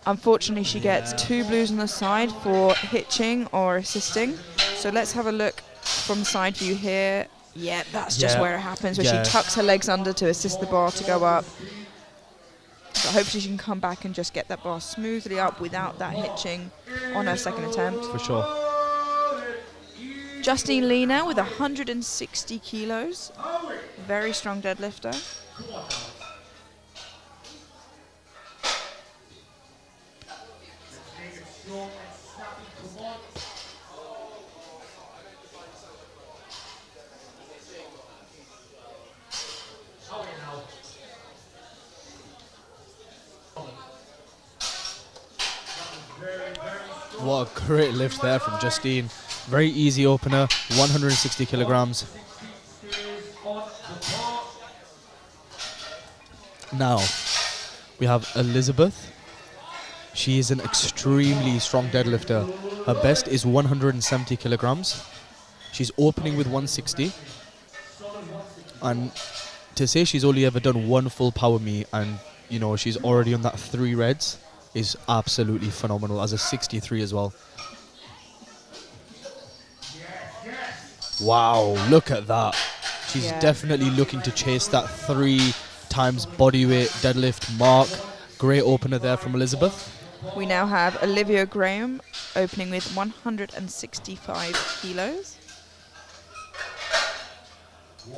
unfortunately, she gets 2 blues on the side for hitching or assisting. So let's have a look from side view here. Yeah, that's just Yeah. where it happens, where Yeah. she tucks her legs under to assist the bar to go up. But hopefully she can come back and just get that bar smoothly up without that hitching on her second attempt. for sure. Justine Lee now with 160 kilos. Very strong deadlifter. What a great lift there from Justine. Very easy opener, 160 kilograms. Now, we have Elizabeth She is an extremely strong deadlifter. Her best is 170 kilograms. She's opening with 160. And to say she's only ever done one full power meet and, you know, she's already on that 3 reds is absolutely phenomenal as a 63 as well. Wow, look at that. She's definitely looking to chase that 3 times bodyweight deadlift mark. Great opener there from Elizabeth. We now have Olivia Graham opening with 165 kilos.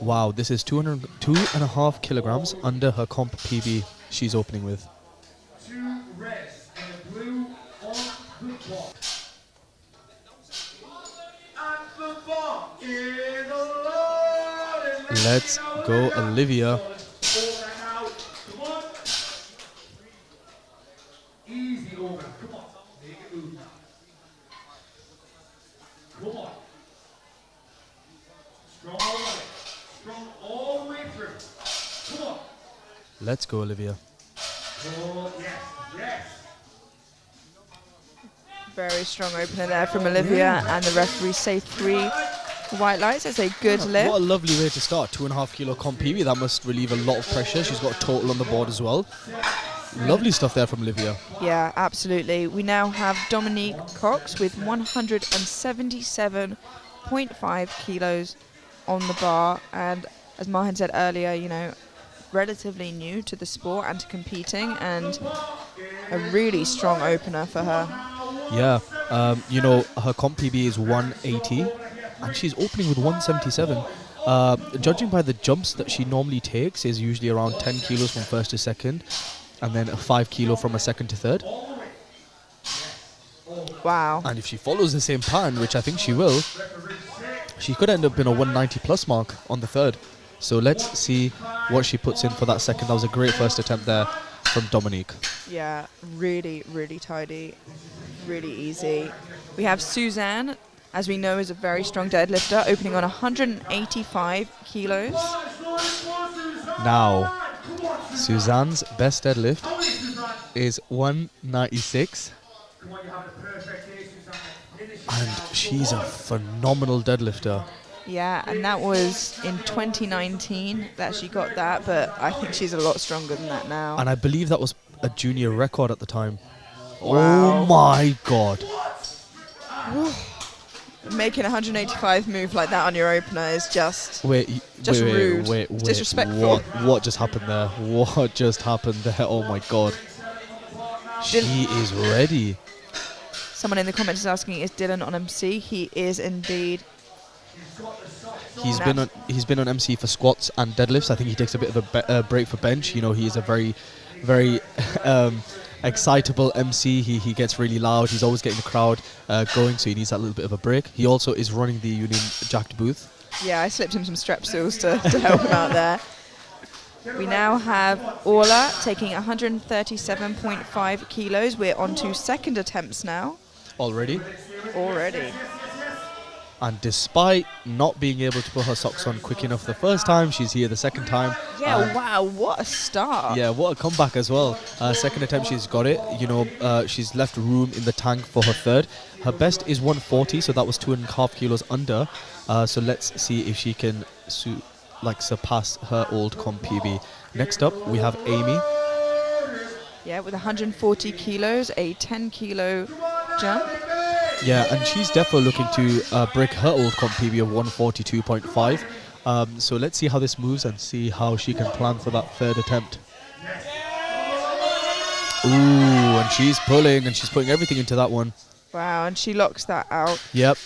Wow, this is 2.5 kilograms under her comp PB she's opening with. 2 reds and a blue on the block. And the bomb is loaded. Let's go, Olivia. Come on. Easy over. Come on. Make it move now. Come on. Strong all the way. Strong all the way through. Come on. Let's go, Olivia. Oh, yes, yes. Very strong opener there from Olivia, and the referees say 3 white lights. It's a good lift. What a lovely way to start. 2.5 kilo comp PB. That must relieve a lot of pressure. She's got a total on the board as well. Lovely stuff there from Olivia. Yeah, absolutely. We now have Dominique Cox with 177.5 kilos on the bar, and as Mahan said earlier, you know, relatively new to the sport and to competing, and a really strong opener for her. Yeah, you know, her comp PB is 180 and she's opening with 177. Judging by the jumps that she normally takes is usually around 10 kilos from first to second, and then a 5 kilo from a second to third. Wow. And if she follows the same pattern, which I think she will, she could end up in a 190 plus mark on the third. So let's see what she puts in for that second. That was a great first attempt there from Dominique. Yeah, really, really tidy, really easy. We have Suzanne, as we know, is a very strong deadlifter, opening on 185 kilos. Now, Suzanne's best deadlift is 196. And she's a phenomenal deadlifter. Yeah, and that was in 2019 that she got that, but I think she's a lot stronger than that now. And I believe that was a junior record at the time. Wow. Oh my God. Making a 185 move like that on your opener is just rude. It's disrespectful. What just happened there? What just happened there? Oh my God. She is ready. Someone in the comments is asking, is Dylan on MC? He is indeed. He's been on MC for squats and deadlifts. I think he takes a bit of a break for bench. You know, he's a very, very excitable MC. He gets really loud. He's always getting the crowd going, so he needs that little bit of a break. He also is running the Union Jack booth. Yeah, I slipped him some strepsils to help him out there. We now have Orla taking 137.5 kilos. We're on to second attempts now. Already. And despite not being able to put her socks on quick enough the first time, she's here the second time. Yeah, wow, what a start. Yeah, what a comeback as well. Second attempt, she's got it. You know, she's left room in the tank for her third. Her best is 140, so that was 2.5 kilos under. So let's see if she can surpass her old comp PB. Next up, we have Amy. Yeah, with 140 kilos, a 10 kilo jump. Yeah, and she's definitely looking to break her old comp PB of 142.5. So let's see how this moves and see how she can plan for that third attempt. Ooh, and she's pulling and she's putting everything into that one. Wow, and she locks that out. Yep.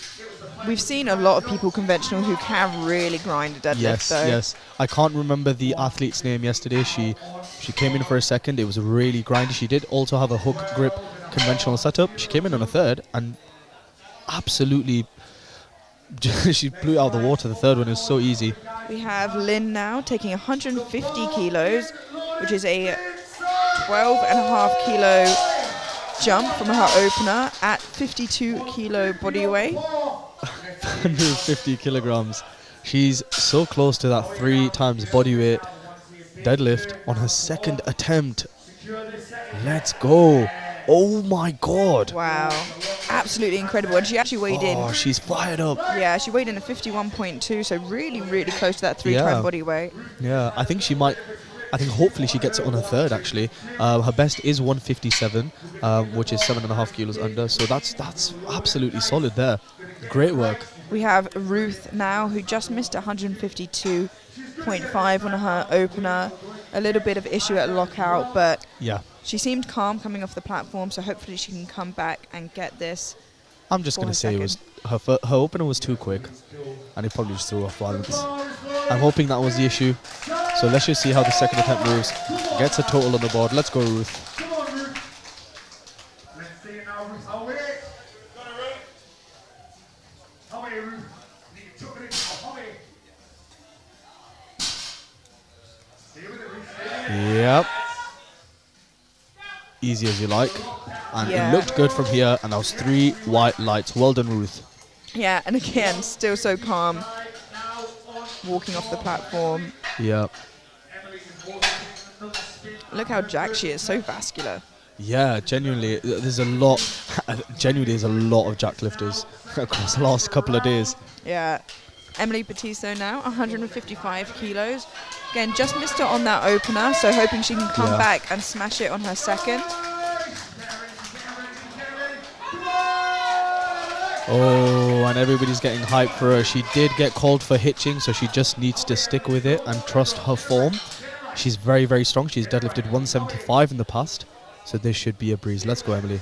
We've seen a lot of people conventional who can really grind a deadlift, though. Yes. I can't remember the athlete's name yesterday. She came in for a second. It was really grindy. She did also have a hook grip conventional setup. She came in on a third and absolutely she blew it out of the water. The third one is so easy. We have Lynn now taking 150 kilos, which is a 12.5 kilo jump from her opener at 52 kilo body weight. 150 kilograms. She's so close to that 3 times body weight deadlift on her second attempt. Let's go. Oh my God. Wow. Absolutely incredible. And she actually weighed in. Oh, she's fired up. Yeah, she weighed in at 51.2, so really, really close to that 3-time body weight. Yeah, I think hopefully she gets it on her third, actually. Her best is 157, which is 7.5 kilos under, so that's absolutely solid there. Great work. We have Ruth now, who just missed 152.5 on her opener. A little bit of issue at lockout, but yeah, she seemed calm coming off the platform, so hopefully she can come back and get this. I'm just going to say it was her opener was too quick, and it probably just threw off balance. I'm hoping that was the issue. So let's just see how the second attempt moves. Gets a total on the board. Let's go, Ruth. Come on, Ruth. Let's see it now, Ruth. How many? How many, Ruth? You took it in. How many? Stay with it, Ruth. Yep. Easy as you like. And it looked good from here, and that was 3 white lights. Well done, Ruth. Yeah, and again, still so calm. Walking off the platform. Yeah. Look how jacked she is, so vascular. Yeah, genuinely, there's a lot of jack lifters across the last couple of days. Yeah. Emily Batisto now, 155 kilos. Again, just missed her on that opener, so hoping she can come back and smash it on her second. Oh, and everybody's getting hyped for her. She did get called for hitching, so she just needs to stick with it and trust her form. She's very, very strong. She's deadlifted 175 in the past, so this should be a breeze. Let's go, Emily.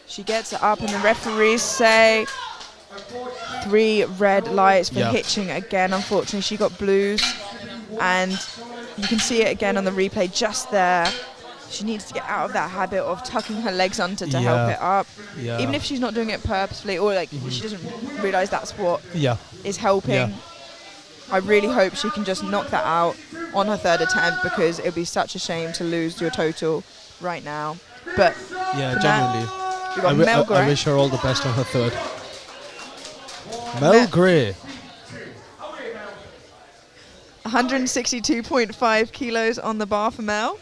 She gets it up, and the referees say 3 red lights for hitching again. Unfortunately, she got blues, and you can see it again on the replay just there. She needs to get out of that habit of tucking her legs under to help it up. Yeah. Even if she's not doing it purposefully, or like she doesn't realise that's what is helping. Yeah. I really hope she can just knock that out on her third attempt, because it would be such a shame to lose your total right now. But yeah, genuinely. I wish her all the best on her third. Mel Gray. 162.5 kilos on the bar for Mel.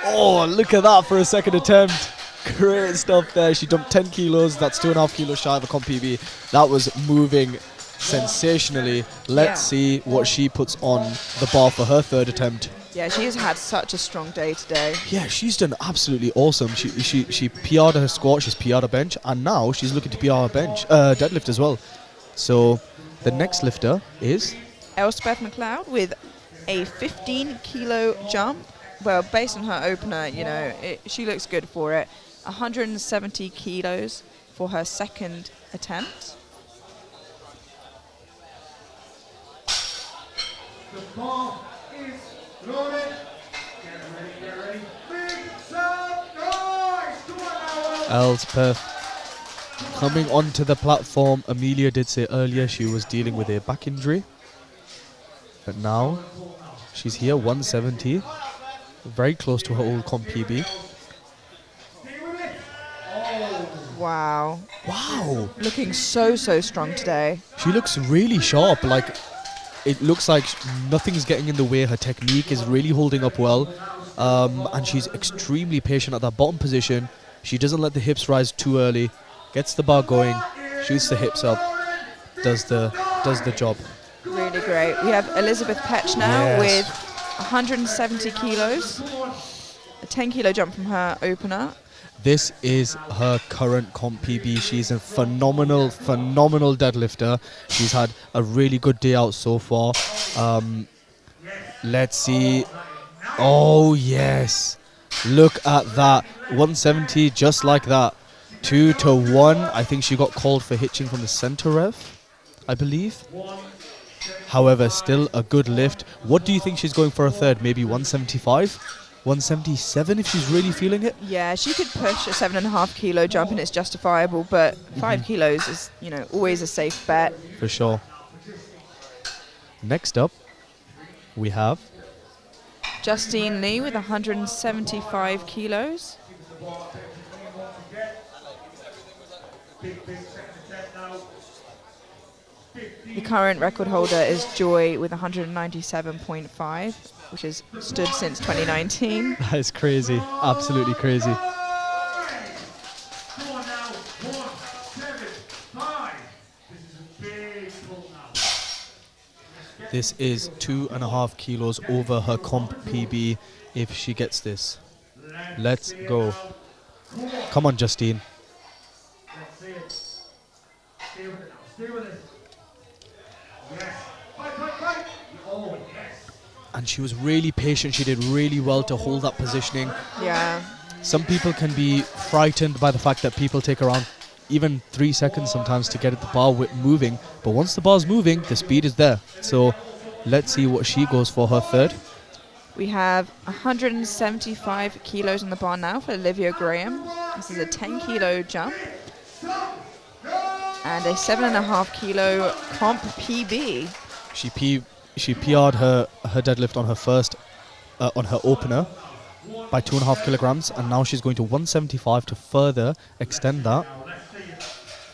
Oh, look at that for a second attempt. Great stuff there. She dumped 10 kilos. That's 2.5 kilos shy of a comp PB. That was moving sensationally. Let's see what she puts on the bar for her third attempt. Yeah, she has had such a strong day today. Yeah, she's done absolutely awesome. She PR'd her squat, she's PR'd her bench, and now she's looking to PR her bench, deadlift as well. So the next lifter is Elspeth McLeod with a 15-kilo jump. Well, based on her opener, you know, she looks good for it. 170 kilos for her second attempt. The ball is loaded. Get ready. Big some noise. Come on now. Elspeth coming onto the platform. Amelia did say earlier she was dealing with a back injury, but now she's here, 170, very close to her old comp PB. Wow. Wow. Looking so strong today. She looks really sharp. Like, it looks like nothing's getting in the way. Her technique is really holding up well. And she's extremely patient at that bottom position. She doesn't let the hips rise too early. Gets the bar going. Shoots the hips up. Does the job. Really great. We have Elizabeth Petch now with 170 kilos. A 10-kilo jump from her opener. This is her current comp PB. She's a phenomenal deadlifter. She's had a really good day out so far. Let's see. Oh, yes. Look at that. 170, just like that. 2-1. I think she got called for hitching from the center ref, I believe. However, still a good lift. What do you think she's going for a third? Maybe 175? 177 if she's really feeling it? Yeah, she could push a 7.5-kilo jump and it's justifiable, but 5 kilos is, you know, always a safe bet. For sure. Next up, we have Justine Lee with 175 kilos. The current record holder is Joy with 197.5, which has stood since 2019. That is crazy. Absolutely crazy. This is 2.5 kilos over her comp PB if she gets this. Let's go. Come on, Justine. And she was really patient. She did really well to hold that positioning. Yeah. Some people can be frightened by the fact that people take around even 3 seconds sometimes to get the bar moving. But once the bar's moving, the speed is there. So let's see what she goes for her third. We have 175 kilos on the bar now for Olivia Graham. This is a 10 kilo jump. And a 7.5 kilo comp PB. She PR'd her deadlift on her first, on her opener by 2.5 kilograms. And now she's going to 175 to further extend that.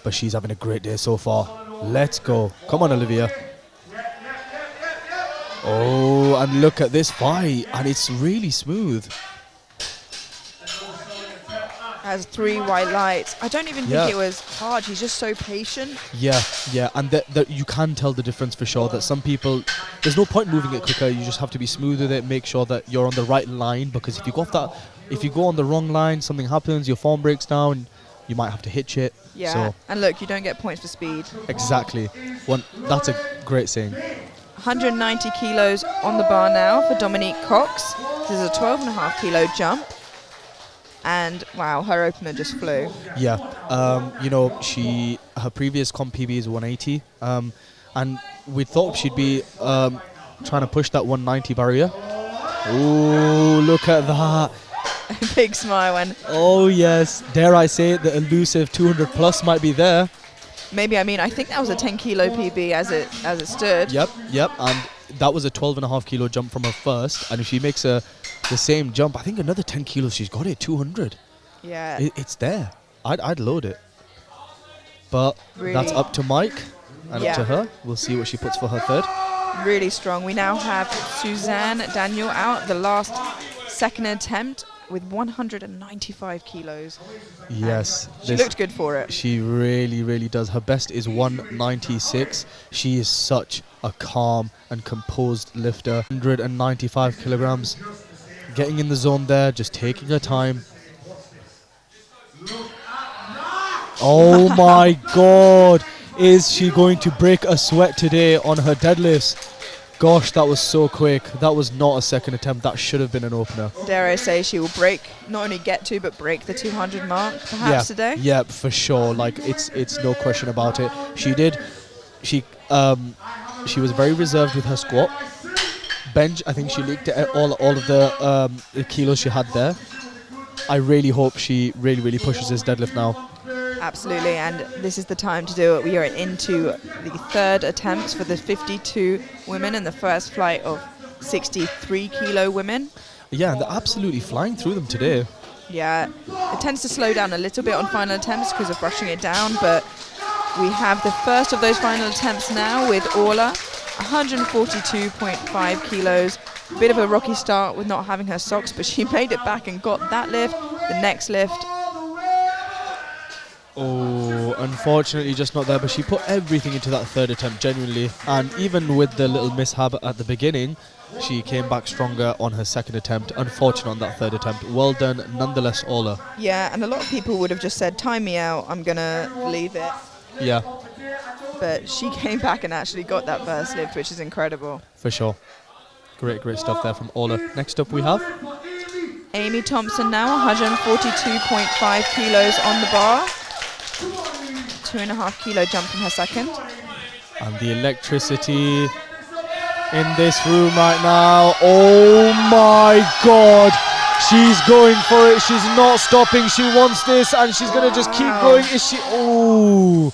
But she's having a great day so far. Let's go. Come on, Olivia. Oh, and look at this fight. And it's really smooth. Has 3 white lights. I don't even think it was hard. She's just so patient. Yeah. And you can tell the difference for sure. That some people, there's no point moving it quicker. You just have to be smooth with it. Make sure that you're on the right line. Because if you go off that, if you go on the wrong line, something happens. Your form breaks down. You might have to hitch it. Yeah. So and look, you don't get points for speed. Exactly. That's a great saying. 190 kilos on the bar now for Dominique Cox. This is a 12.5 kilo jump. And wow, her opener just flew. Yeah. Her previous comp PB is 180. And we thought she'd be trying to push that 190 barrier. Ooh, look at that. Big smile and oh yes, dare I say it, the elusive 200 plus might be there. Maybe, I think that was a 10 kilo PB as it stood. Yep, and that was a 12.5 kilo jump from her first, and if she makes the same jump, I think another 10 kilos, she's got it, 200. Yeah. It's there. I'd load it. But really, that's up to Mike and up to her. We'll see what she puts for her third. Really strong. We now have Suzanne Daniel out, the last second attempt, with 195 kilos. Yes. She looked good for it. She really, really does. Her best is 196. She is such a calm and composed lifter. 195 kilograms. Getting in the zone there, just taking her time. Oh my God. Is she going to break a sweat today on her deadlifts? Gosh, that was so quick. That was not a second attempt. That should have been an opener. Dare I say she will break, not only get to, but break the 200 mark perhaps today? Yeah, for sure. Like, it's no question about it. She did. She was very reserved with her squat. Bench, I think she leaked all of the kilos she had there. I really hope she really pushes this deadlift now. Absolutely, and this is the time to do it. We are into the third attempts for the 52 women and the first flight of 63 kilo women. Yeah, and they're absolutely flying through them today. Yeah, it tends to slow down a little bit on final attempts because of rushing it down, but we have the first of those final attempts now with Orla, 142.5 kilos. Bit of a rocky start with not having her socks, but she made it back and got that lift, the next lift. Oh, unfortunately just not there, but she put everything into that third attempt, genuinely. And even with the little mishap at the beginning, she came back stronger on her second attempt. Unfortunate on that third attempt. Well done, nonetheless, Ola. Yeah, and a lot of people would have just said, time me out, I'm going to leave it. Yeah. But she came back and actually got that first lift, which is incredible. For sure. Great stuff there from Ola. Next up we have Amy Thompson now, 142.5 kilos on the bar. 2.5 kilo jump from her second. And the electricity in this room right now. Oh my God. She's going for it. She's not stopping. She wants this and she's going to just keep going. Is she? Oh,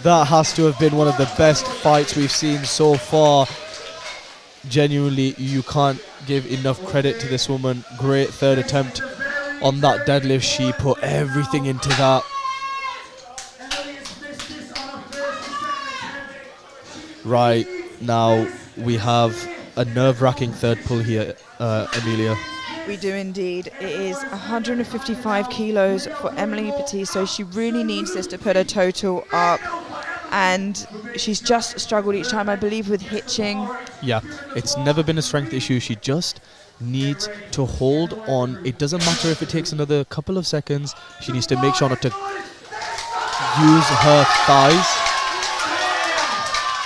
that has to have been one of the best fights we've seen so far. Genuinely, you can't give enough credit to this woman. Great third attempt on that deadlift. She put everything into that. Right, now we have a nerve-wracking third pull here, Amelia. We do indeed. It is 155 kilos for Emily Petit, so she really needs this to put her total up. And she's just struggled each time, I believe, with hitching. Yeah, it's never been a strength issue. She just needs to hold on. It doesn't matter if it takes another couple of seconds. She needs to make sure not to use her thighs.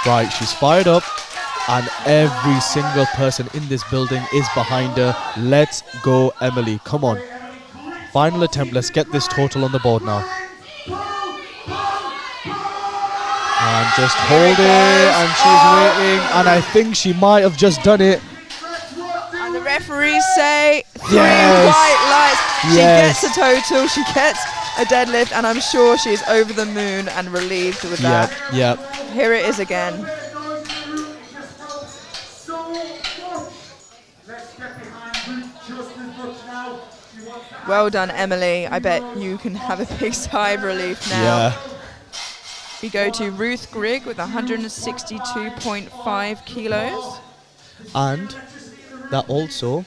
Right, she's fired up, and every single person in this building is behind her. Let's go, Emily. Come on. Final attempt. Let's get this total on the board now. And just hold it, and she's waiting, and I think she might have just done it. And the referees say 3 Yes. white lights. She Yes. gets a total, she gets a deadlift, and I'm sure she's over the moon and relieved with that. Yeah. Here it is again. Well done, Emily. I bet you can have a big sigh of relief now. Yeah. We go to Ruth Grigg with 162.5 kilos. And that also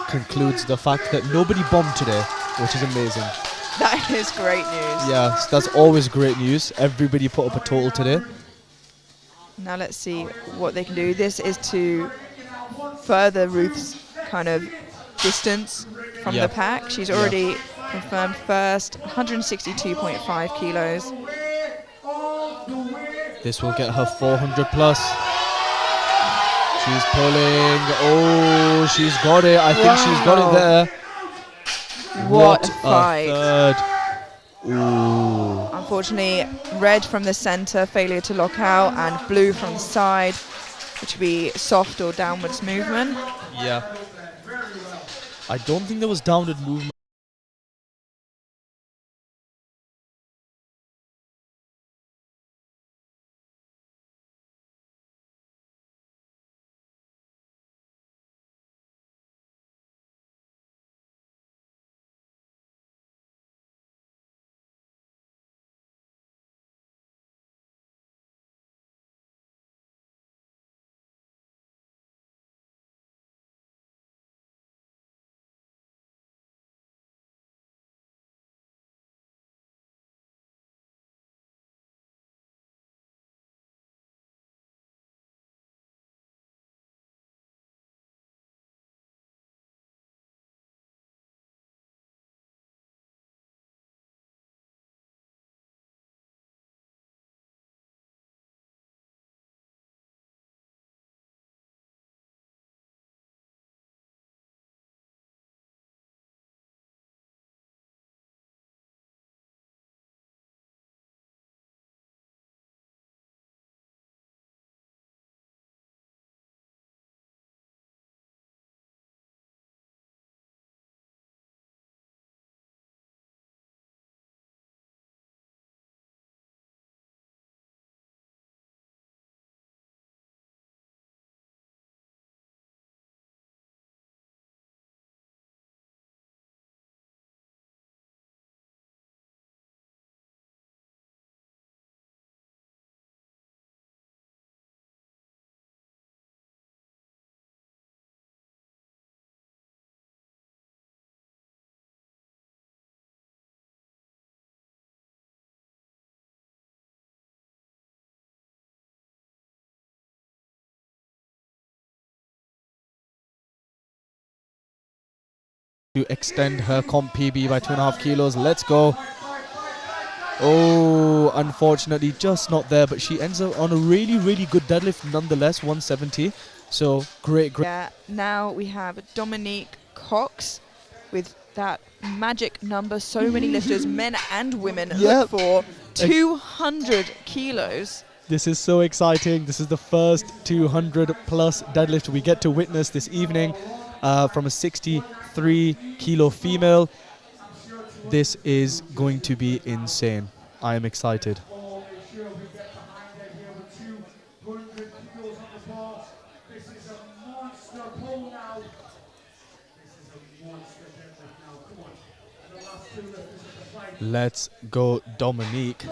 concludes the fact that nobody bombed today, which is amazing. That is great news. Yes, that's always great news. Everybody put up a total today. Now let's see what they can do. This is to further Ruth's kind of distance from the pack. She's already confirmed first, 162.5 kilos. This will get her 400 plus. She's pulling. Oh, she's got it. I think she's got it there. What a fight. Third. Ooh. Unfortunately, red from the center, failure to lock out, and blue from the side, which would be soft or downwards movement. Yeah. I don't think there was downward movement. To extend her comp PB by 2.5 kilos. Let's go. Oh, unfortunately, just not there, but she ends up on a really, really good deadlift nonetheless, 170. So great. Yeah, now we have Dominique Cox with that magic number. So many lifters, men and women, look for 200 kilos. This is so exciting. This is the first 200 plus deadlift we get to witness this evening from a 63 kilo female. This is going to be insane. I am excited. Let's go, Dominique.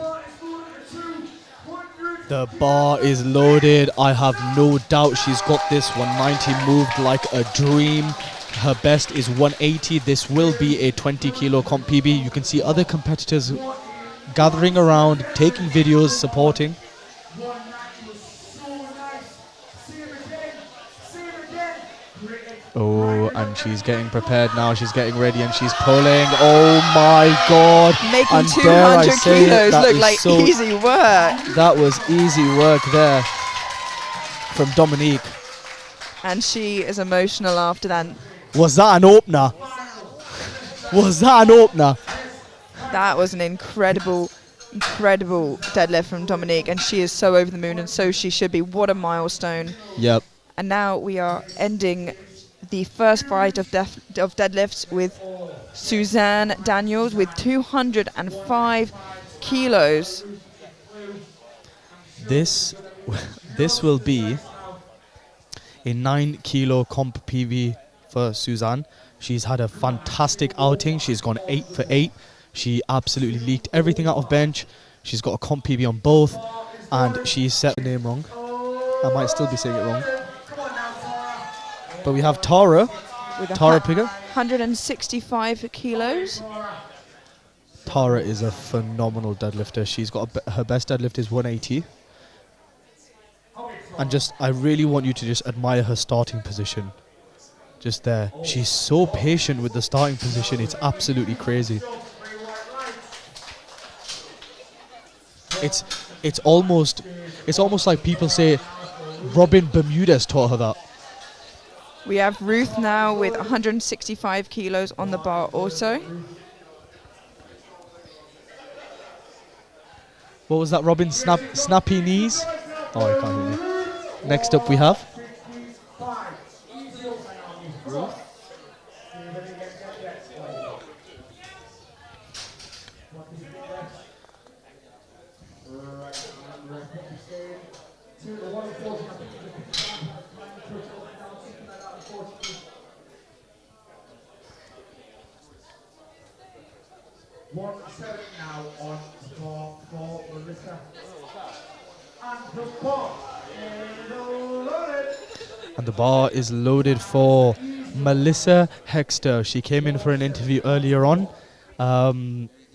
The bar is loaded. I have no doubt she's got this. 190 moved like a dream. Her best is 180. This will be a 20 kilo comp PB. You can see other competitors gathering around, taking videos, supporting. Oh, and she's getting prepared now. She's getting ready and she's pulling. Oh my God. Making and 200 kilos look like so easy work. That was easy work there from Dominique. And she is emotional after that. Was that an opener? Was that an opener? That was an incredible deadlift from Dominique, and she is so over the moon, and so she should be. What a milestone. Yep. And now we are ending the first fight of deadlifts with Suzanne Daniels with 205 kilos. This will be a 9 kilo comp PV for Suzanne. She's had a fantastic outing. She's gone 8 for 8. She absolutely leaked everything out of bench. She's got a comp PB on both, and she set the name wrong. I might still be saying it wrong. But we have Tara Pigger. 165 kilos. Tara is a phenomenal deadlifter. She's got her best deadlift is 180. And I really want you to just admire her starting position. Just there. She's so patient with the starting position. It's absolutely crazy. It's almost like people say Robin Bermudez taught her that. We have Ruth now with 165 kilos on the bar also. What was that, Robin? Snappy knees? Oh, I can't hear you. Next up we have Ruth. Now on for Melissa. And the bar is loaded for Melissa Hexter. She came in for an interview earlier on.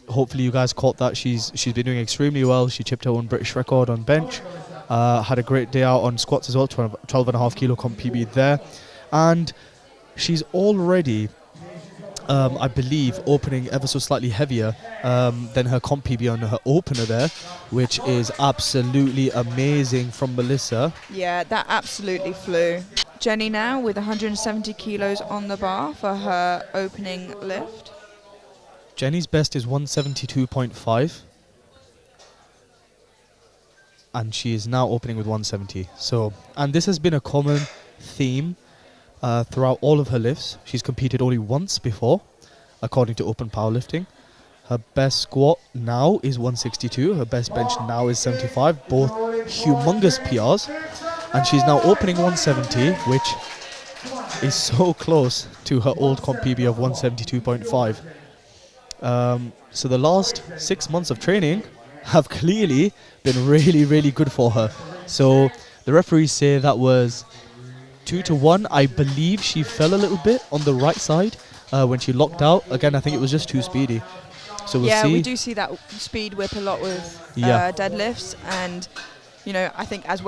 Hopefully you guys caught that. She's been doing extremely well. She chipped her own British record on bench. Had a great day out on squats as well. 12.5 kilo comp PB there. And she's already, I believe, opening ever so slightly heavier than her comp PB on her opener there, which is absolutely amazing from Melissa. Yeah, that absolutely flew. Jenny now with 170 kilos on the bar for her opening lift. Jenny's best is 172.5. And she is now opening with 170. So, and this has been a common theme throughout all of her lifts. She's competed only once before, according to open powerlifting. Her best squat now is 162. Her best bench now is 75. Both humongous PRs. And she's now opening 170, which is so close to her old comp PB of 172.5. So the last 6 months of training have clearly been really, really good for her. So the referees say that was 2-1. I believe she fell a little bit on the right side when she locked out. Again, I think it was just too speedy. So we'll see. Yeah, we do see that speed whip a lot with deadlifts, and you know, I think as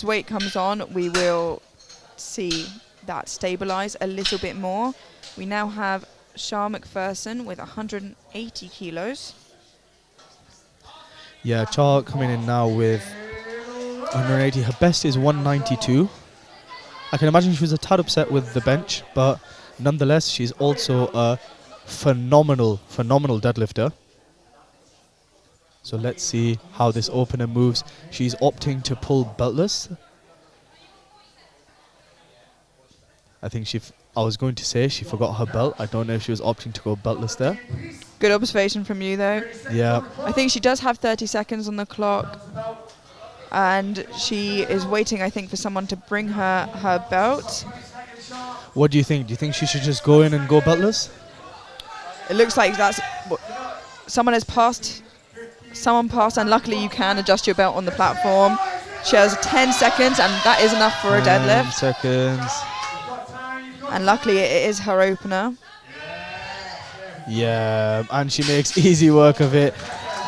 weight comes on, we will see that stabilize a little bit more. We now have Shah McPherson with 180 kilos. Yeah, Char coming in now with 180. Her best is 192. I can imagine she was a tad upset with the bench, but nonetheless, she's also a phenomenal deadlifter. So let's see how this opener moves. She's opting to pull beltless. I think I was going to say she forgot her belt. I don't know if she was opting to go beltless there. Good observation from you, though. Yeah. I think she does have 30 seconds on the clock. And she is waiting, I think, for someone to bring her belt. What do you think? Do you think she should just go in and go beltless? It looks like someone has passed someone passed, and luckily you can adjust your belt on the platform. She has 10 seconds, and that is enough for a 10 deadlift. seconds. And luckily it is her opener. Yeah, and she makes easy work of it.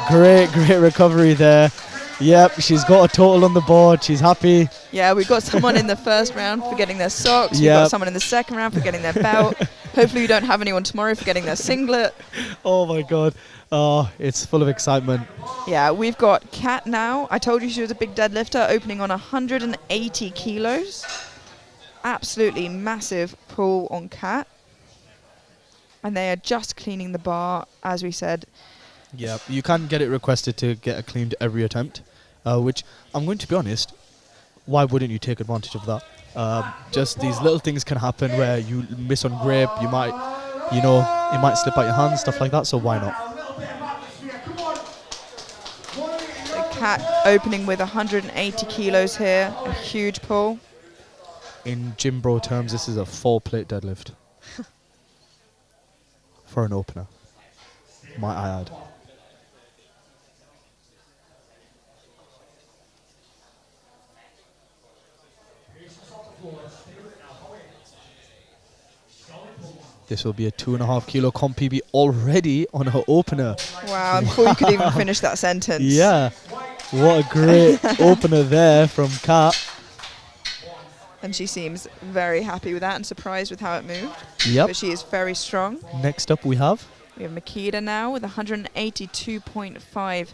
Great recovery there. Yep, she's got a total on the board. She's happy. Yeah, we've got someone in the first round for getting their socks. We've Yep. got someone in the second round for getting their belt. Hopefully we don't have anyone tomorrow for getting their singlet. Oh my God. Oh, it's full of excitement. Yeah, we've got Kat now. I told you she was a big deadlifter, opening on 180 kilos. Absolutely massive pull on Kat. And they are just cleaning the bar, as we said. Yeah, you can get it requested to get it cleaned every attempt, which I'm going to be honest, why wouldn't you take advantage of that? Just these little things can happen where you miss on grip, you might, it might slip out your hands, stuff like that, so why not? The Kat opening with 180 kilos here, a huge pull. In gym bro terms, this is a 4-plate deadlift. For an opener, might I add. This will be a 2.5 kilo comp PB already on her opener. Wow, and before you could even finish that sentence. Yeah, what a great opener there from Kat. And she seems very happy with that and surprised with how it moved. Yep. But she is very strong. Next up we have Makeda now with 182.5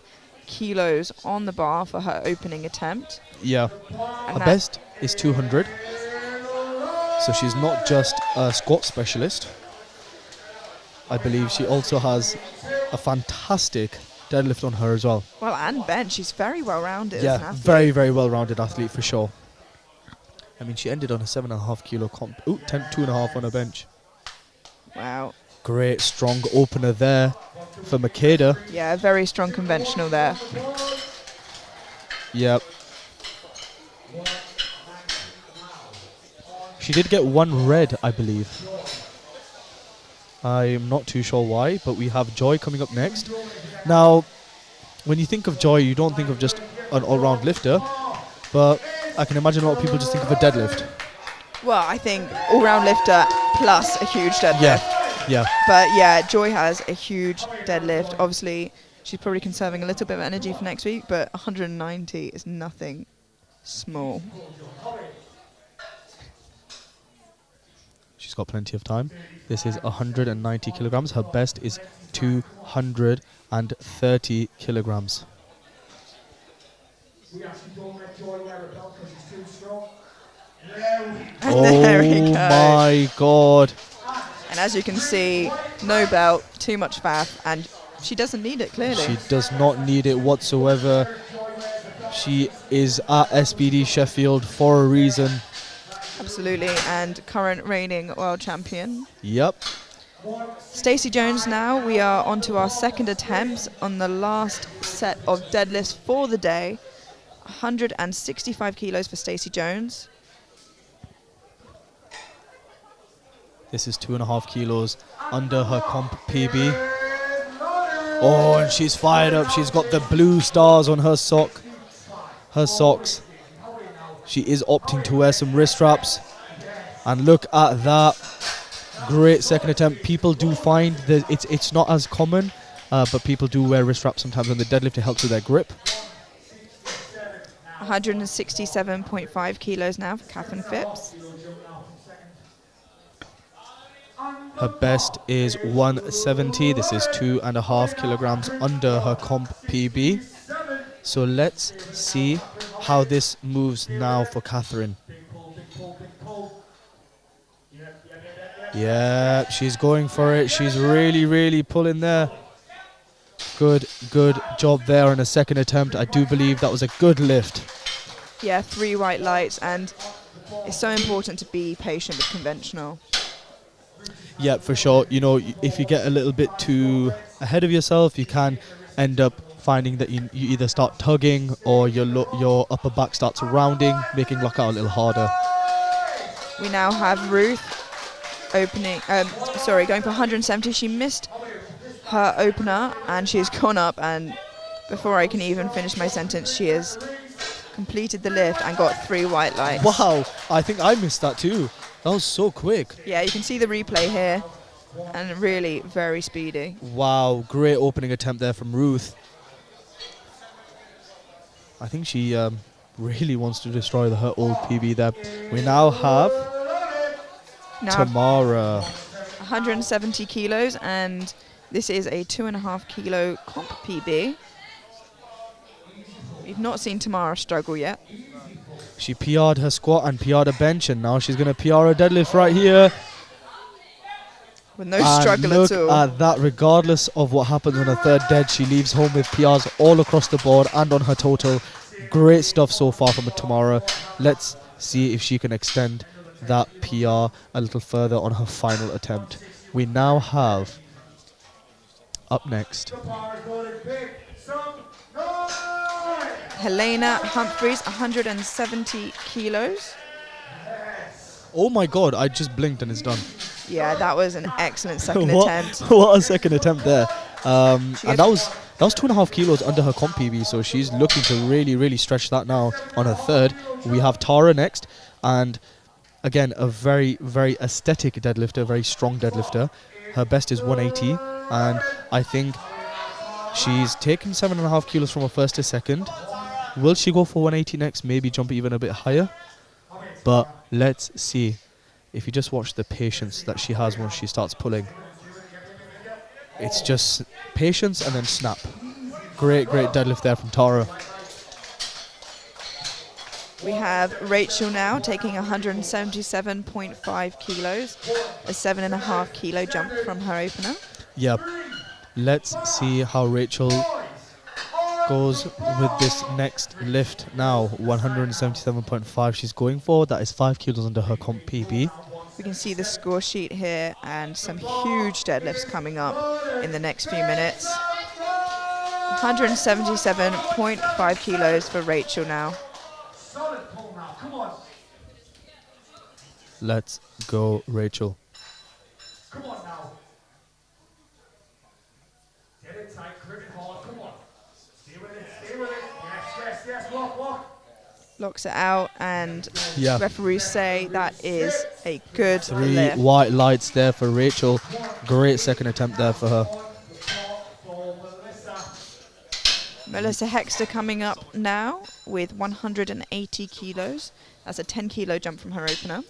kilos on the bar for her opening attempt. Yeah. And Her that- best is 200. So she's not just a squat specialist. I believe she also has a fantastic deadlift on her as well. Well, and bench. She's very well rounded. as an Yeah, athlete. very, very well-rounded athlete for sure. I mean, she ended on a 7.5 kilo comp. Ooh, 2.5 on her bench. Wow. Great, strong opener there for Makeda. Yeah, very strong conventional there. Yep. She did get one red, I believe. I'm not too sure why, but we have Joy coming up next. Now, when you think of Joy, you don't think of just an all-round lifter, but I can imagine a lot of people just think of a deadlift. Well, I think all-round lifter plus a huge deadlift. Yeah. But yeah, Joy has a huge deadlift. Obviously, she's probably conserving a little bit of energy for next week, but 190 is nothing small. She's got plenty of time. This is 190 kilograms. Her best is 230 kilograms. We actually don't let Joy wear a belt because he's too strong. And there we Oh go. my God. And as you can see, no belt, too much faff, and she doesn't need it, clearly. She does not need it whatsoever. She is at SBD Sheffield for a reason. Absolutely, and current reigning world champion. Yep. Stacey Jones now. We are on to our second attempts on the last set of deadlifts for the day. 165 kilos for Stacey Jones. This is 2.5 kilos under her comp PB. Oh, and she's fired up. She's got the blue stars on her sock. Her socks. She is opting to wear some wrist straps. And look at that. Great second attempt. People do find that it's not as common, but people do wear wrist straps sometimes on the deadlift. It helps with their grip. 167.5 kilos now for Catherine Phipps. Her best is 170. This is 2.5 kilograms under her comp PB. So let's see how this moves now for Catherine. Yeah, she's going for it. She's really, really pulling there. Good job there on a second attempt. I do believe that was a good lift. Yeah, 3 white lights, and it's so important to be patient with conventional. Yeah, for sure. You know, if you get a little bit too ahead of yourself, you can end up finding that you either start tugging or your upper back starts rounding, making lockout a little harder. We now have Ruth going for 170. She missed her opener and she's gone up and Before I can even finish my sentence, she has completed the lift and got 3 white lights. Wow, I think I missed that too. That was so quick. Yeah, you can see the replay here, and really very speedy. Wow, great opening attempt there from Ruth. I think she really wants to destroy her old PB there. We now have Tamara. 170 kilos, and this is a 2.5 kilo comp PB. We've not seen Tamara struggle yet. She PR'd her squat and PR'd her bench, and now she's going to PR her deadlift right here. With no struggle at all. Look at that, regardless of what happens on her third dead, she leaves home with PRs all across the board and on her total. Great stuff so far from Tamara. Let's see if she can extend that PR a little further on her final attempt. We now have, up next, Helena Humphreys, 170 kilos. oh my god, I just blinked and it's done. Yeah, that was an excellent second attempt. What a second attempt there. And that was 2.5 kilos under her comp PB, so she's looking to really stretch that now on her third. We have Tara next, and again, a very aesthetic deadlifter, very strong deadlifter. Her best is 180, and I think she's taken 7.5 kilos from her first to second. Will she go for 180 next? Maybe jump even a bit higher? But let's see. If you just watch the patience that she has once she starts pulling. It's just patience and then snap. Great deadlift there from Tara. We have Rachel now taking 177.5 kilos, a 7.5 kilo jump from her opener. Yep. Let's see how Rachel goes with this next lift now. 177.5 she's going for. That is 5 kilos under her comp PB. We can see the score sheet here and some huge deadlifts coming up in the next few minutes. 177.5 kilos for Rachel now. Let's go, Rachel. Come on now. Get it tight, grip it hard, come on. Stay with it, stay with it. Yes, walk. Locks it out, and Yeah. referees say that is a good 3 lift. white lights there for Rachel. Great second attempt there for her. Melissa Hexter coming up now with 180 kilos. That's a 10 kilo jump from her opener.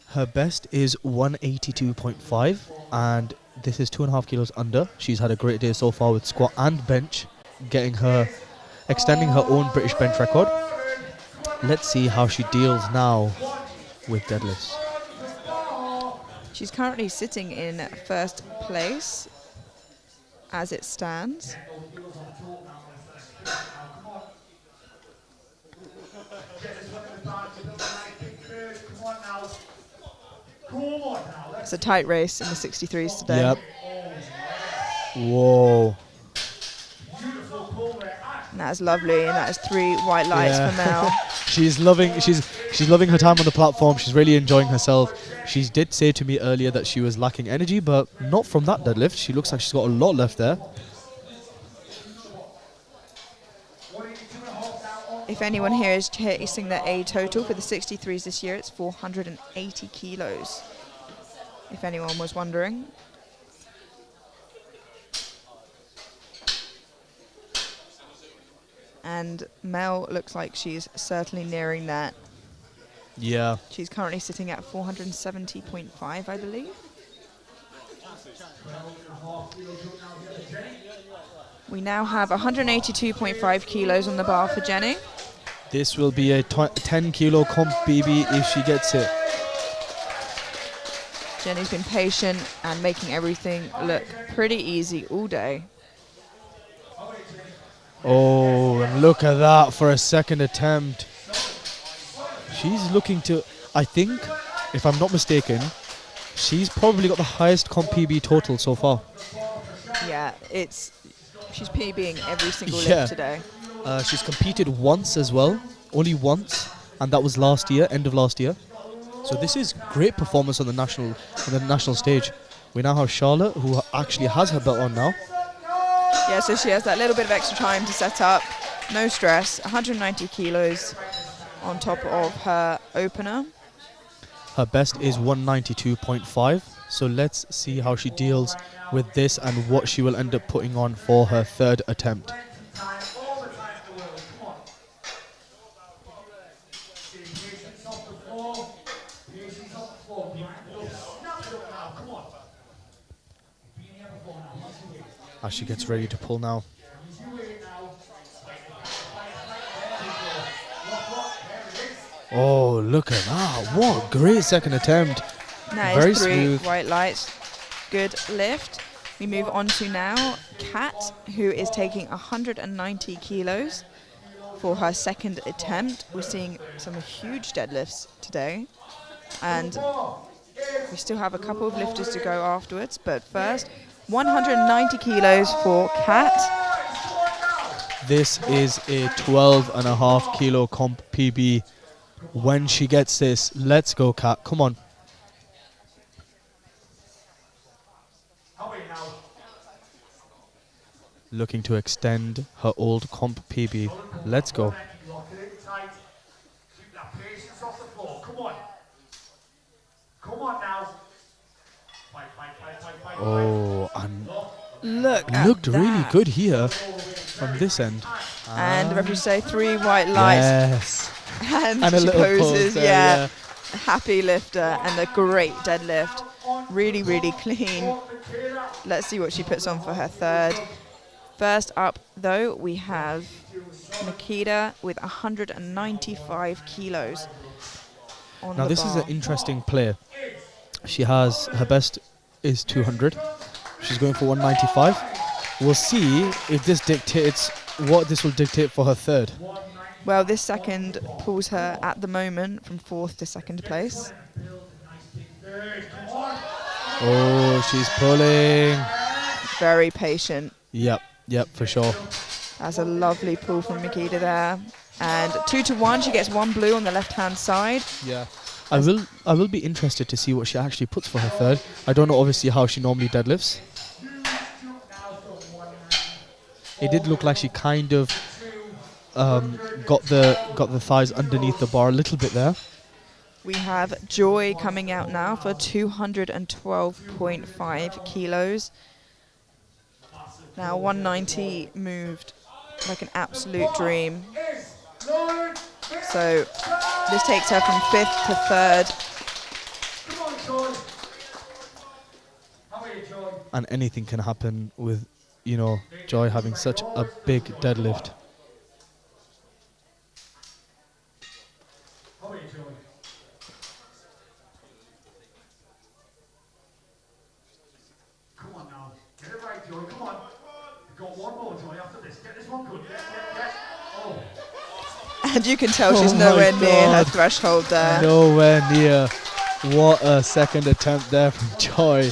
Her best is 182.5, and this is 2.5 kilos under. She's had a great day so far with squat and bench, extending her own British bench record. Let's see how she deals now with deadlifts. She's currently sitting in first place as it stands. It's a tight race in the 63s today. Yep. Whoa. And that is lovely, and that is 3 white lights for Mel. She's loving her time on the platform. She's really enjoying herself. She did say to me earlier that she was lacking energy, but not from that deadlift. She looks like she's got a lot left there. If anyone here is chasing the A total for the 63s this year, it's 480 kilos. If anyone was wondering. And Mel looks like she's certainly nearing that. Yeah. She's currently sitting at 470.5, I believe. We now have 182.5 kilos on the bar for Jenny. This will be a 10 kilo comp BB if she gets it. Jenny's been patient and making everything look pretty easy all day. Oh, and look at that for a second attempt. She's looking to, I think, if I'm not mistaken, she's probably got the highest comp PB total so far. Yeah, she's PBing every single lift today. She's competed once as well, only once, and that was last year, end of last year. So this is great performance on the national stage. We now have Charlotte, who actually has her belt on now. Yeah, so she has that little bit of extra time to set up. No stress. 190 kilos on top of her opener. Her best is 192.5. So let's see how she deals with this and what she will end up putting on for her third attempt. As she gets ready to pull now. Oh, look at that. What a great second attempt. Now Very is 3 smooth. white lights. Good lift. We move on to now Kat, who is taking 190 kilos for her second attempt. We're seeing some huge deadlifts today. And we still have a couple of lifters to go afterwards. But first, 190 kilos for Kat. This is a 12.5 kilo comp PB. When she gets this, let's go, Kat. Come on. Looking to extend her old comp PB. Let's go. Oh, and looked really good here from this end. And the referee say 3 white lights. Yes. And a she little pose poses, there, yeah. Happy lifter and a great deadlift. Really, really clean. Let's see what she puts on for her third. First up, though, we have Nikita with 195 kilos on Now the this is bar. an interesting play. She has, her best is 200. She's going for 195. We'll see if this dictates what this will dictate for her third. Well, this second pulls her at the moment from 4th to 2nd place. Oh, she's pulling. Very patient. Yep, for sure. That's a lovely pull from Nikita there. And 2 to 1, she gets 1 blue on the left-hand side. Yeah. I will be interested to see what she actually puts for her third. I don't know obviously how she normally deadlifts. It did look like she kind of got the thighs underneath the bar a little bit there. We have Joy coming out now for 212.5 kilos. Now 190 moved like an absolute dream. So this takes her from 5th to 3rd. And anything can happen with, you know, Joy having such a big deadlift. Come on now, get it right, Joy. Come on. You've got one more, Joy, after this. Get this one good. Yes. Oh. And you can tell she's Oh nowhere my near her God. threshold there. Nowhere near. What a second attempt there from Joy.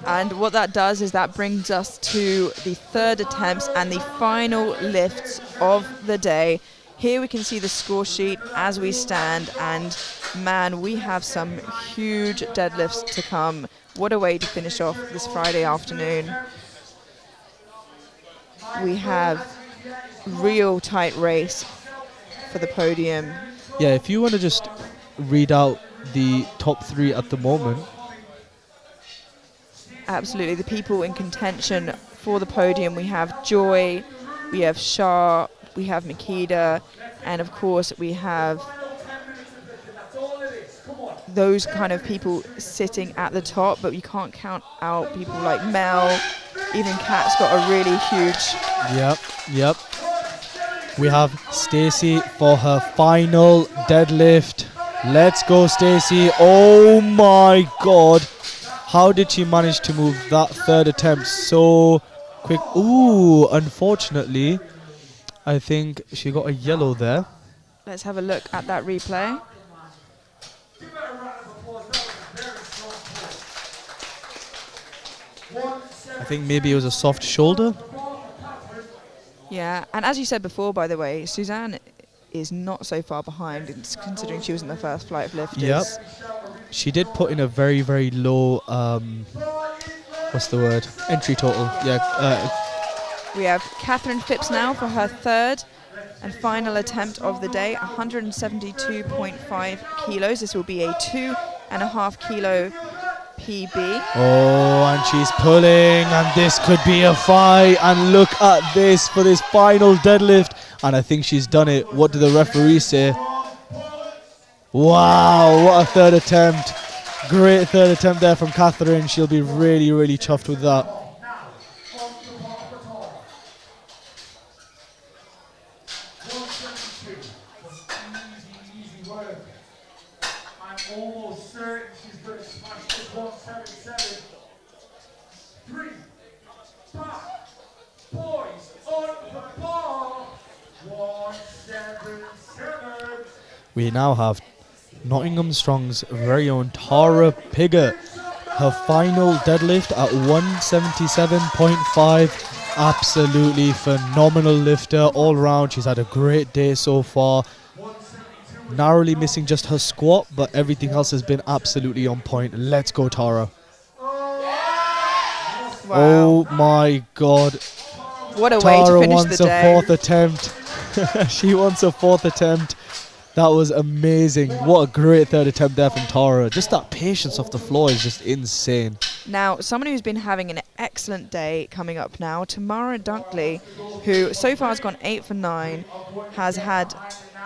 And what that does is that brings us to the third attempts and the final lifts of the day. Here we can see the score sheet as we stand, and man, we have some huge deadlifts to come. What a way to finish off this Friday afternoon. We have real tight race for the podium. Yeah, if you want to just read out the top 3 at the moment. Absolutely, the people in contention for the podium, we have Joy, we have Shah, we have Makeda, and of course we have those kind of people sitting at the top, but we can't count out people like Mel. Even Kat's got a really huge... Yep. We have Stacey for her final deadlift. Let's go, Stacey. Oh my God. How did she manage to move that third attempt so quick? Ooh, unfortunately, I think she got a yellow there. Let's have a look at that replay. I think maybe it was a soft shoulder. Yeah, and as you said before, by the way, Suzanne is not so far behind, considering she was in the first flight of lifters. Yep. She did put in a very, very low, what's the word? Entry total. Yeah. We have Catherine Phipps now for her third and final attempt of the day, 172.5 kilos. This will be a 2.5 kilo PB. Oh, and she's pulling, and this could be a fight. And look at this for this final deadlift. And I think she's done it. What do the referees say? Wow, what a third attempt. Great third attempt there from Catherine. She'll be really, really chuffed with that. Almost certain she's going to smash this 177. 3, 5, boys, on the ball. 177. We now have Nottingham Strong's very own Tara Piggott. Her final deadlift at 177.5. Absolutely phenomenal lifter all round. She's had a great day so far. Narrowly missing just her squat, but everything else has been absolutely on point. Let's go, Tara. Wow. Oh my God. What a Tara way to finish wants the day. a fourth attempt. She wants a fourth attempt. That was amazing. What a great third attempt there from Tara. Just that patience off the floor is just insane. Now, someone who's been having an excellent day coming up now, Tamara Dunkley, who so far has gone 8 for 9, has had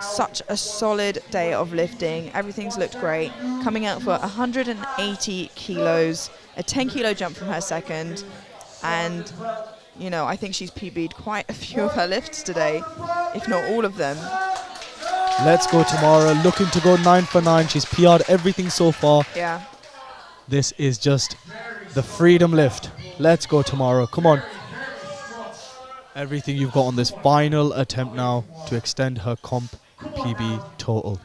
such a solid day of lifting. Everything's looked great. Coming out for 180 kilos, a 10 kilo jump from her second. And, you know, I think she's PB'd quite a few of her lifts today, if not all of them. Let's go, Tamara. Looking to go 9 for 9. She's PR'd everything so far. Yeah. This is just the freedom lift. Let's go, Tamara. Come on. Everything you've got on this final attempt now to extend her comp PB total.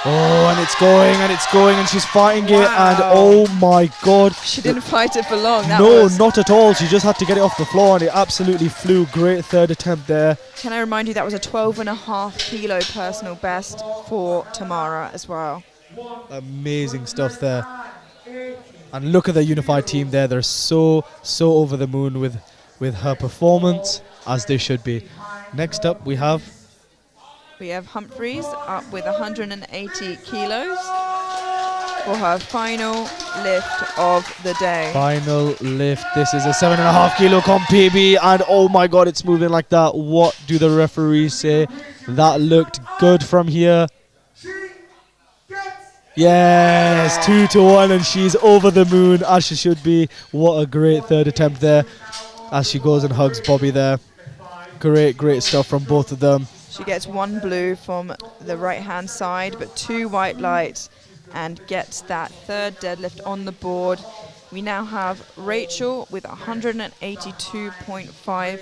Oh, and it's going, and she's fighting it, and oh my God. She didn't fight it for long. That No, was, not at all. She just had to get it off the floor, and it absolutely flew. Great third attempt there. Can I remind you that was a 12.5 kilo personal best for Tamara as well. Amazing stuff there. And look at the unified team there. They're so over the moon with her performance, as they should be. Next up, we have Humphreys up with 180 kilos for her final lift of the day. Final lift. This is a 7.5 kilo comp PB, and oh my God, it's moving like that. What do the referees say? That looked good from here. Yes, 2-1, and she's over the moon, as she should be. What a great third attempt there, as she goes and hugs Bobby there. Great stuff from both of them. She gets 1 blue from the right-hand side, but 2 white lights, and gets that third deadlift on the board. We now have Rachel with 182.5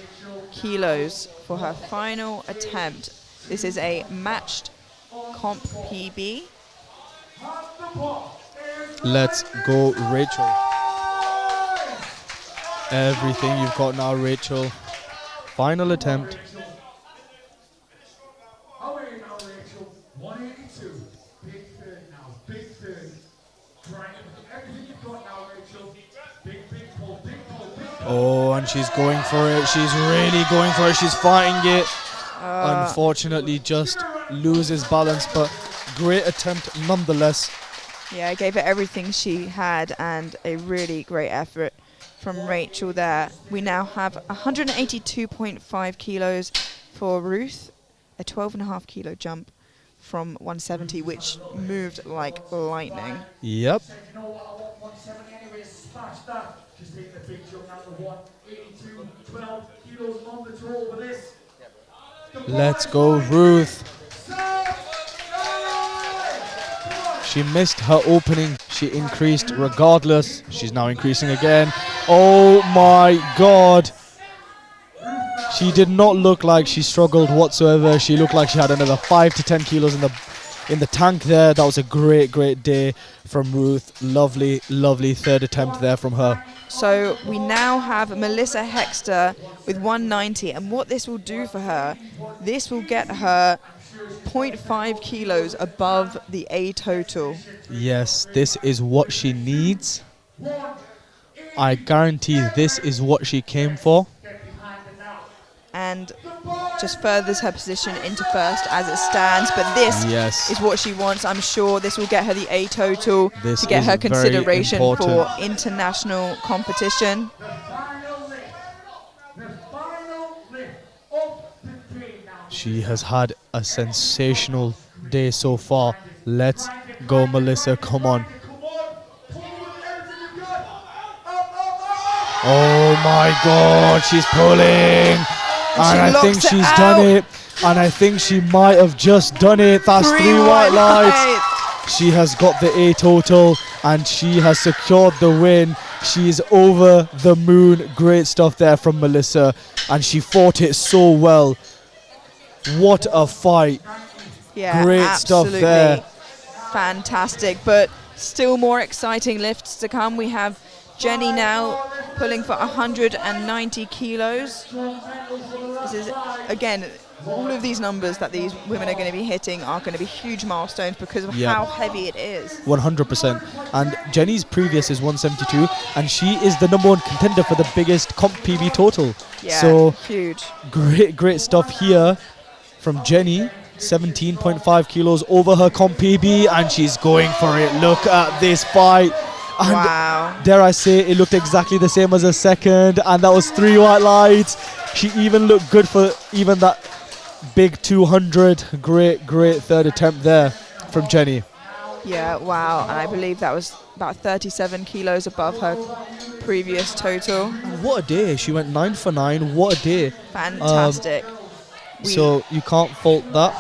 kilos for her final attempt. This is a matched comp PB. Let's go, Rachel. Everything you've got now, Rachel. Final attempt. Oh, and she's going for it. She's really going for it. She's fighting it. Unfortunately, just loses balance, but great attempt nonetheless. Yeah, I gave it everything she had, and a really great effort from Rachel there. We now have 182.5 kilos for Ruth, a 12.5 kilo jump from 170, which moved like lightning. Yep. Just take the big jump out of 182, 12 kilos on the total for this. Let's go, Ruth. She missed her opening. She increased regardless. She's now increasing again. Oh my God. She did not look like she struggled whatsoever. She looked like she had another 5 to 10 kilos in the tank there. That was a great day from Ruth. Lovely third attempt there from her. So we now have Melissa Hexter with 190, and what this will do for her, this will get her 0.5 kilos above the A total. Yes, this is what she needs. I guarantee this is what she came for. And just furthers her position into first as it stands. But this is what she wants. I'm sure this will get her the A total to get her consideration for international competition. She has had a sensational day so far. Let's go, Melissa. Come on. Oh my God, she's pulling. And I think she's done it. And I think she might have just done it. That's 3 white lights. She has got the A total and she has secured the win. She's over the moon. Great stuff there from Melissa. And she fought it so well. What a fight. Yeah, great stuff there. Fantastic. But still more exciting lifts to come. We have Jenny now pulling for 190 kilos. This is, again, all of these numbers that these women are going to be hitting are going to be huge milestones because of how heavy it is. 100%. And Jenny's previous is 172, and she is the #1 contender for the biggest comp PB total. Yeah, so huge. Great stuff here from Jenny. 17.5 kilos over her comp PB, and she's going for it. Look at this fight. And wow. Dare I say, it looked exactly the same as her second, and that was 3 white lights. She even looked good for even that big 200. Great third attempt there from Jenny. Yeah, wow. And I believe that was about 37 kilos above her previous total. What a day. She went 9 for 9. What a day. Fantastic. So you can't fault that.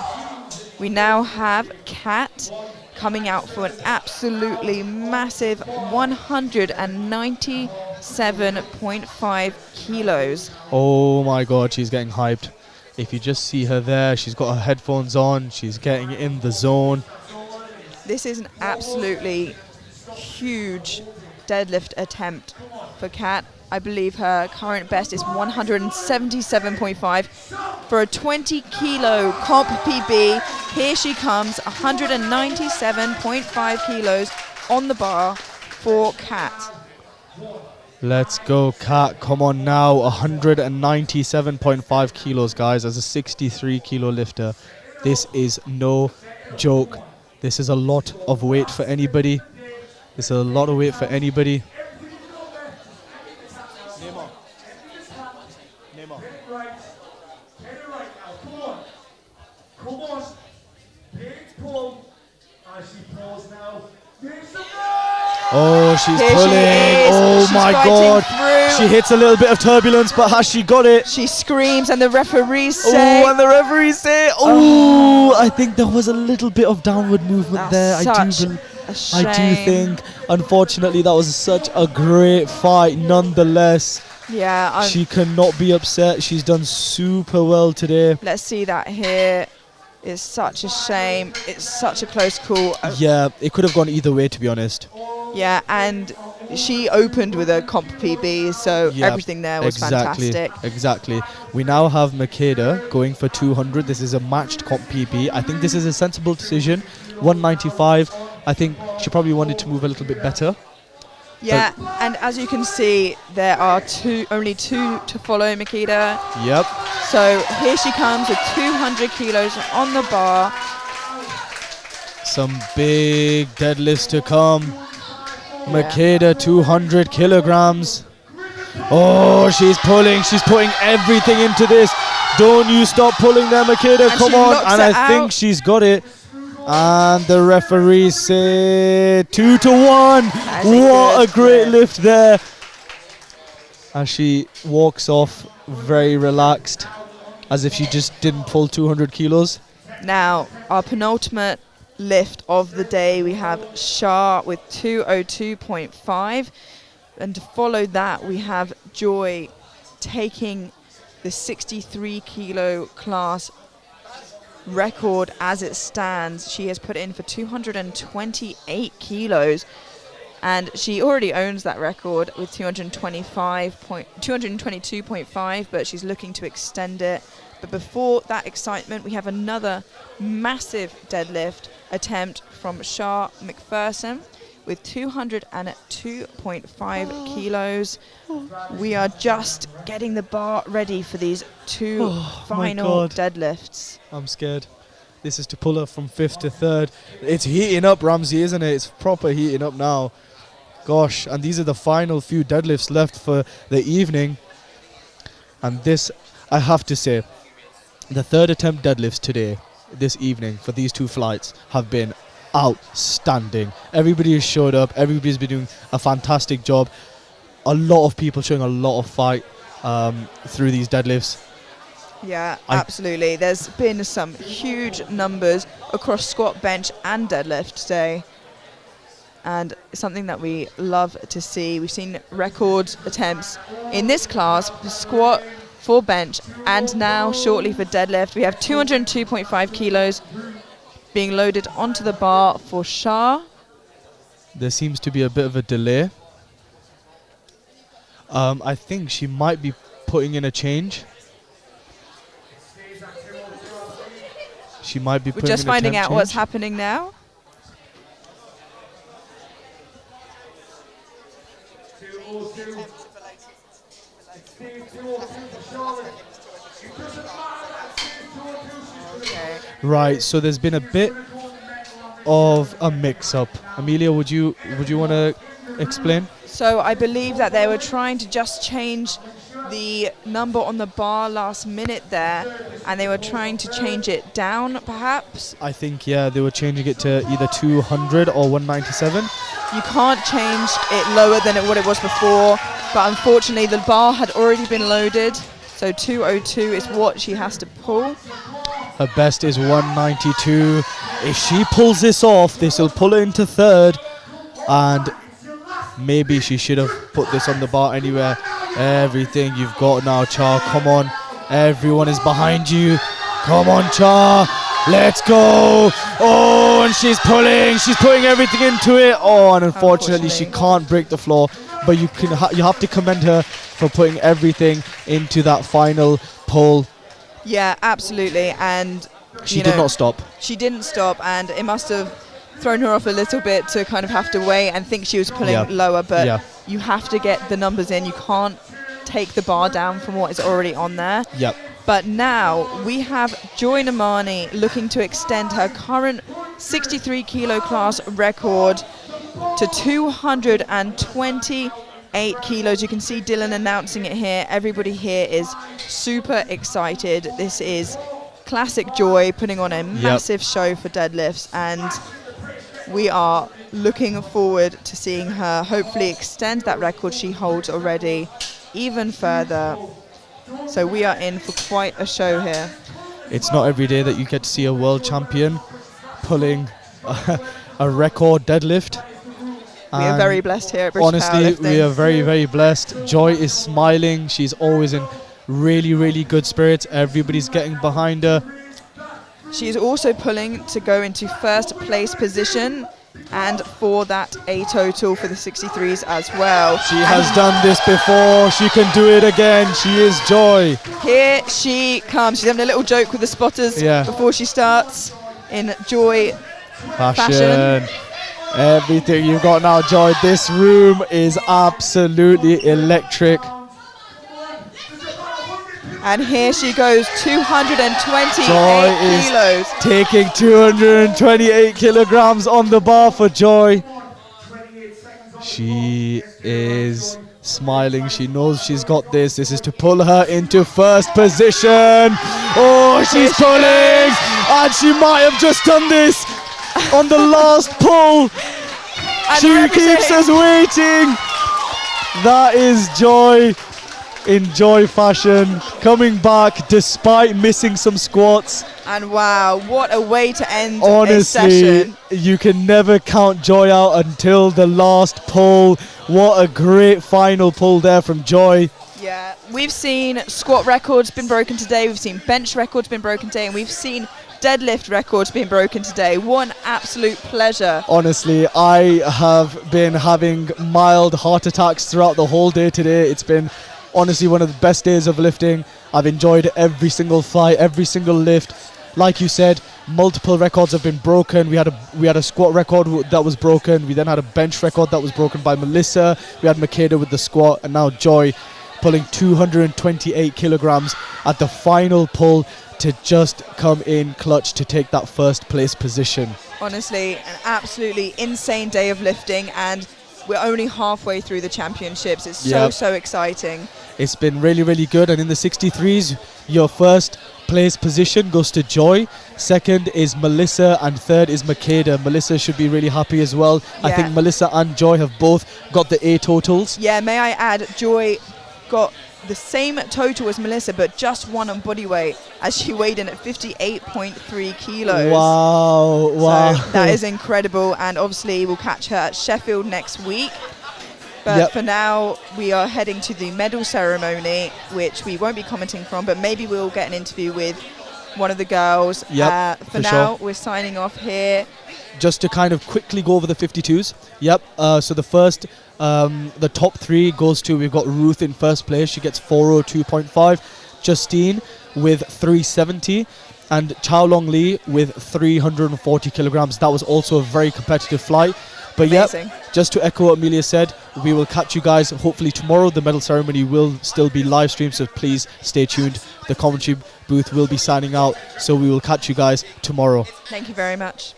We now have Kat coming out for an absolutely massive 197.5 kilos. Oh my God, she's getting hyped. If you just see her there, she's got her headphones on, she's getting in the zone. This is an absolutely huge deadlift attempt for Kat. I believe her current best is 177.5 for a 20 kilo comp PB. Here she comes, 197.5 kilos on the bar for Kat. Let's go, Kat. Come on now. 197.5 kilos, guys, as a 63 kilo lifter. This is no joke. This is a lot of weight for anybody. This is a lot of weight for anybody. Come on. Big pull. As she pulls now. Oh, she's Here pulling. She's my God. through. She hits a little bit of turbulence, but has she got it? She screams and the referees say. Oh, and the referees say. Oh, I think there was a little bit of downward movement there. I do think. Unfortunately, that was such a great fight nonetheless. Yeah. She cannot be upset. She's done super well today. Let's see that here. It's such a shame. It's such a close call. Yeah, it could have gone either way, to be honest. Yeah, and she opened with a comp PB, so everything there was fantastic. Exactly. We now have Makeda going for 200. This is a matched comp PB. I think this is a sensible decision. 195. I think she probably wanted to move a little bit better. Yeah, and as you can see, there are only two to follow Makeda. Yep. So here she comes with 200 kilos on the bar. Some big deadlifts to come. Makeda, 200 kilograms. Oh, she's pulling. She's putting everything into this. Don't you stop pulling there, Makeda. Come on. And I think she's got it. And the referees say 2-1. What a great lift there. As she walks off very relaxed, as if she just didn't pull 200 kilos. Now, our penultimate lift of the day, we have Shah with 202.5. And to follow that, we have Joy taking the 63 kilo class record as it stands. She has put in for 228 kilos, and she already owns that record with 222.5, but she's looking to extend it. But before that excitement, we have another massive deadlift attempt from Shah McPherson with 202.5 kilos. We are just getting the bar ready for these two final deadlifts. I'm scared. This is to pull her from 5th to 3rd. It's heating up, Ramsey, isn't it? It's proper heating up now. Gosh, and these are the final few deadlifts left for the evening. And this, I have to say, the 3rd attempt deadlifts today, this evening, for these two flights have been outstanding. Everybody has showed up. Everybody's been doing a fantastic job. A lot of people showing a lot of fight through these deadlifts. Yeah, absolutely. There's been some huge numbers across squat, bench and deadlift today. And something that we love to see. We've seen record attempts in this class for squat, for bench, and now shortly for deadlift. We have 202.5 kilos being loaded onto the bar for Shah. There seems to be a bit of a delay. I think she might be putting in a change. She might be putting in a We're just finding out change. what's happening now. Right, so there's been a bit of a mix-up. Amelia, would you want to explain? So I believe that they were trying to just change the number on the bar last minute there, and they were trying to change it down, perhaps. I think, yeah, they were changing it to either 200 or 197. You can't change it lower than what it was before, but unfortunately the bar had already been loaded, so 202 is what she has to pull. Her best is 192. If she pulls this off, this will pull her into 3rd, and maybe she should have put this on the bar anywhere. Everything you've got now, Char. Come on. Everyone is behind you. Come on, Char. Let's go. Oh, and she's pulling. She's putting everything into it. Oh, and unfortunately, she can't break the floor. But you have to commend her for putting everything into that final pull. Yeah, absolutely. And she did not stop. She didn't stop, and it must have thrown her off a little bit to kind of have to wait and think she was pulling lower, but you have to get the numbers in. You can't take the bar down from what is already on there. Yep. But now we have Joy Namani looking to extend her current 63 kilo class record to 228 kilos. You can see Dylan announcing it here. Everybody here is super excited. This is classic Joy putting on a massive show for deadlifts, and we are looking forward to seeing her hopefully extend that record she holds already even further. So we are in for quite a show here. It's not every day that you get to see a world champion pulling a record deadlift. We are very blessed here at British Honestly, we are very, very blessed. Joy is smiling. She's always in really, really good spirits. Everybody's getting behind her. She is also pulling to go into 1st place position, and for that a total for the 63s as well. She has done this before. She can do it again. She is Joy. Here she comes. She's having a little joke with the spotters before she starts in Joy fashion. Everything you've got now, Joy. This room is absolutely electric. And here she goes, 228 Joy kilos. Is taking 228 kilograms on the bar for Joy. She is smiling. She knows she's got this. This is to pull her into 1st position. Oh, she's pulling. And she might have just done this on the last pull. She keeps us waiting. That is Joy. In Joy fashion, coming back despite missing some squats. And wow, what a way to end Honestly, a session. You can never count Joy out until the last pull. What a great final pull there from Joy. Yeah, we've seen squat records been broken today, we've seen bench records been broken today, and we've seen deadlift records being broken today. What an absolute pleasure. Honestly, I have been having mild heart attacks throughout the whole day today. It's been honestly one of the best days of lifting. I've enjoyed every single flight, every single lift. Like you said, multiple records have been broken. We had a squat record that was broken. We then had a bench record that was broken by Melissa. We had Makeda with the squat, and now Joy pulling 228 kilograms at the final pull to just come in clutch to take that first place position. Honestly, an absolutely insane day of lifting, and we're only halfway through the championships. It's so exciting. It's been really, really good. And in the 63s, your first place position goes to Joy. Second is Melissa, and third is Makeda. Melissa should be really happy as well. Yeah. I think Melissa and Joy have both got the A totals. Yeah, may I add, Joy got the same total as Melissa, but just won on body weight, as she weighed in at 58.3 kilos. Wow. So that is incredible, and obviously we'll catch her at Sheffield next week. But for now, we are heading to the medal ceremony, which we won't be commenting from, but maybe we'll get an interview with one of the girls. For now, we're signing off here. Just to kind of quickly go over the 52s. So the first, the top three goes to, we've got Ruth in first place. She gets 402.5. Justine with 370. And Chow Long Lee with 340 kilograms. That was also a very competitive flight. But just to echo what Amelia said, we will catch you guys hopefully tomorrow. The medal ceremony will still be live streamed, so please stay tuned. The commentary booth will be signing out, so we will catch you guys tomorrow. Thank you very much.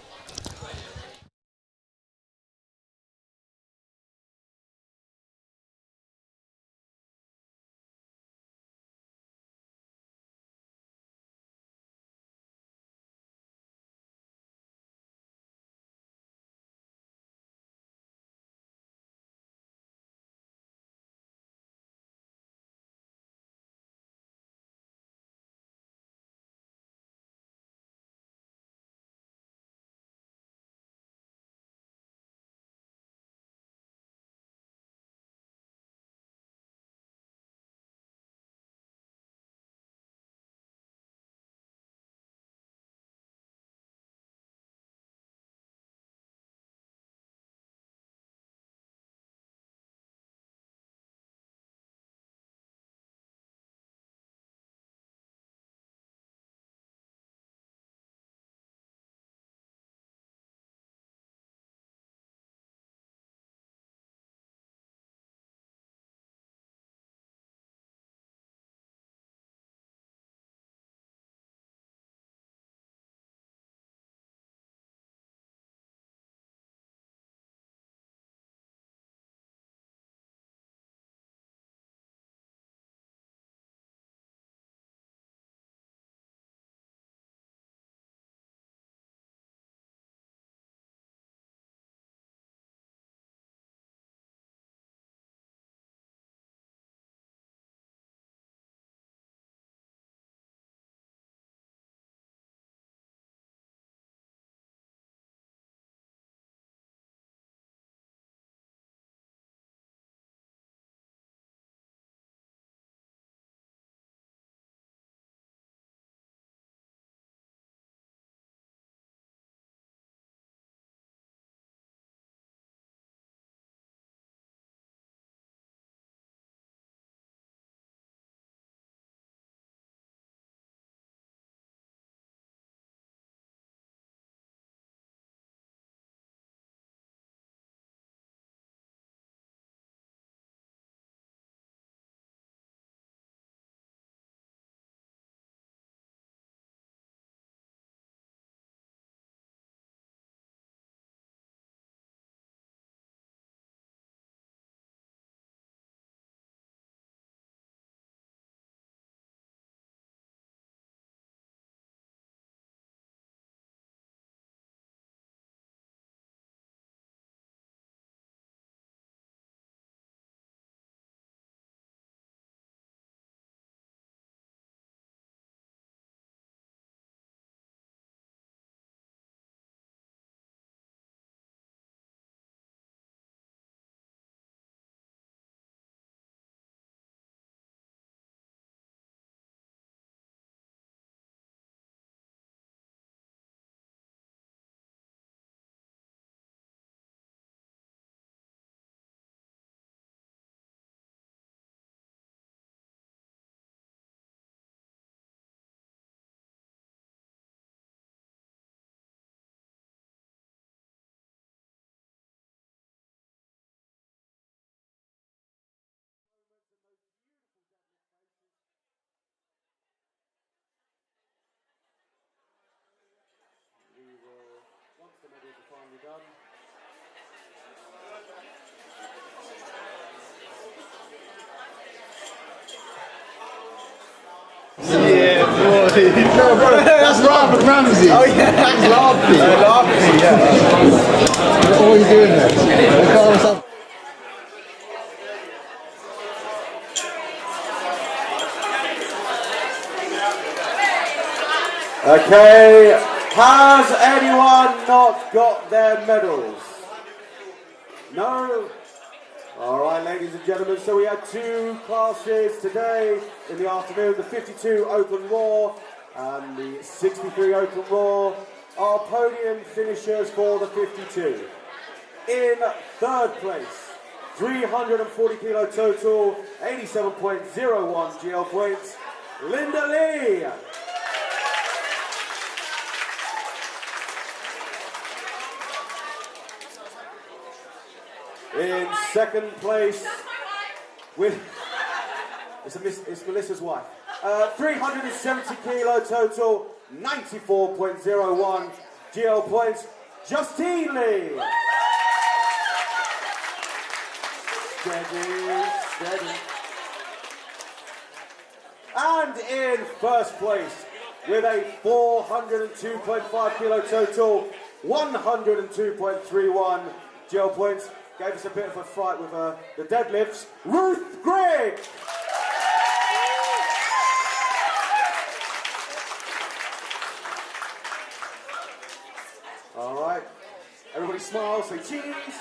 Ramsey. No, bro, that's Robert Ramsey. Oh yeah, that's Larpy. Larpy, yeah. What are you doing there? They call us up. Okay, has anyone not got their medals? No? Alright, ladies and gentlemen, so we had two classes today in the afternoon, the 52 open raw and the 63 open raw. Our podium finishers for the 52. In third place, 340 kilo total, 87.01 GL points, Linda Lee. In second place, with it's Melissa's wife. 370 kilo total, 94.01 GL points, Justine Lee. Steady, steady. And in first place, with a 402.5 kilo total, 102.31 GL points, gave us a bit of a fright with the deadlifts, Ruth Gregg. All right, everybody smile, say cheese.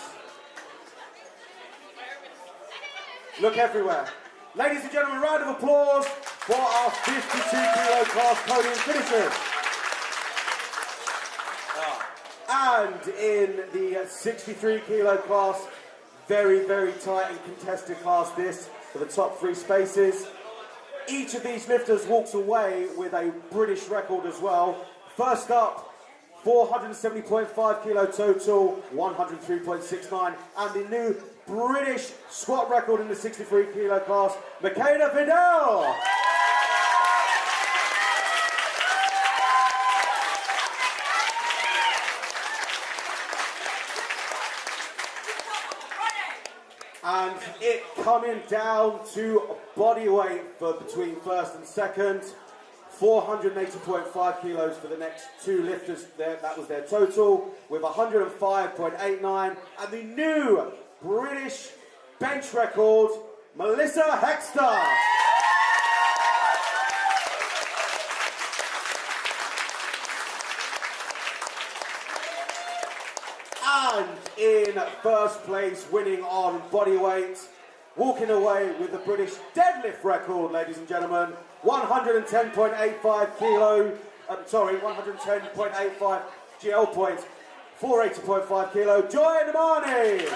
Look everywhere. Ladies and gentlemen, round of applause for our 52 kilo class podium finishers. And in the 63 kilo class, very, very tight and contested class this for the top three spaces. Each of these lifters walks away with a British record as well. First up, 470.5 kilo total, 103.69, and the new British squat record in the 63 kilo class, Michaela Vidal. And it coming down to body weight for between first and second, 480.5 kilos for the next two lifters there, that was their total, with 105.89, and the new British bench record, Melissa Hexter. And in first place, winning on body weight, walking away with the British deadlift record, ladies and gentlemen, 110.85 kilo, 110.85 GL points, 480.5 kilo, Joy Namani.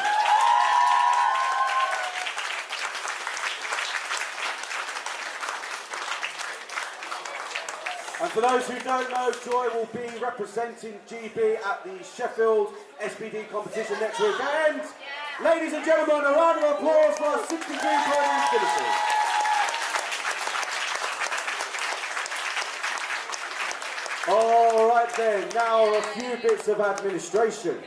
And for those who don't know, Joy will be representing GB at the Sheffield SPD competition next weekend. Ladies and gentlemen, a round of applause for our 63 podium finishers. All right then, now a few bits of administration.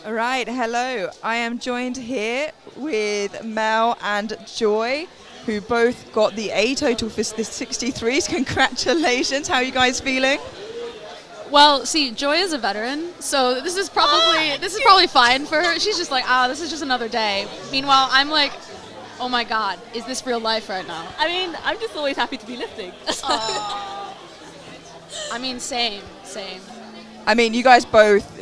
All right, hello. I am joined here with Mel and Joy, who both got the A total for the 63s. Congratulations. How are you guys feeling? Well, see, Joy is a veteran, so this is probably fine for her. She's just like, this is just another day. Meanwhile, I'm like, oh my God, is this real life right now? I mean, I'm just always happy to be lifting. I mean, same. I mean, you guys both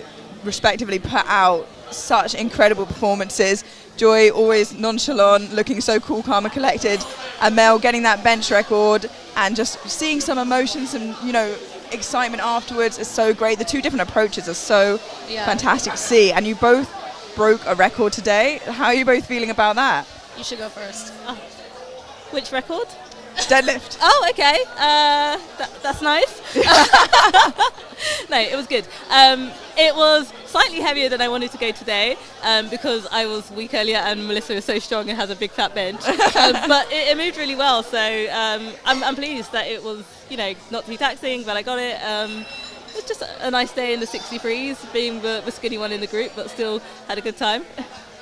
respectively put out such incredible performances. Joy always nonchalant, looking so cool, calm and collected, and Mel getting that bench record and just seeing some emotions and, you know, excitement afterwards is so great. The two different approaches are so fantastic to see, and you both broke a record today. How are you both feeling about that? You should go first. Which record? Deadlift. Oh, okay. That's nice. No, it was good. It was slightly heavier than I wanted to go today because I was weak earlier and Melissa is so strong and has a big fat bench. But it moved really well, so I'm pleased that it was, you know, not too taxing, but I got it. It was just a nice day in the 63s, being the skinny one in the group, but still had a good time.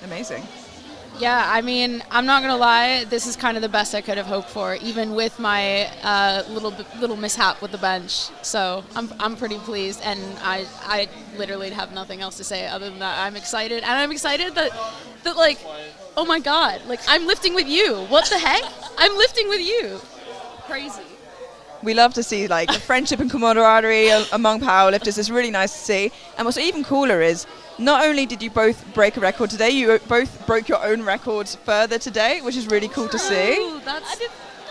Amazing. Yeah, I mean, I'm not gonna lie. This is kind of the best I could have hoped for, even with my little mishap with the bench. So I'm pretty pleased, and I literally have nothing else to say other than that. I'm excited, and I'm excited that like, oh my God, like I'm lifting with you. What the heck? I'm lifting with you. Crazy. We love to see like the friendship and camaraderie among powerlifters. It's really nice to see. And what's even cooler is, not only did you both break a record today, you both broke your own records further today, which is really cool to see.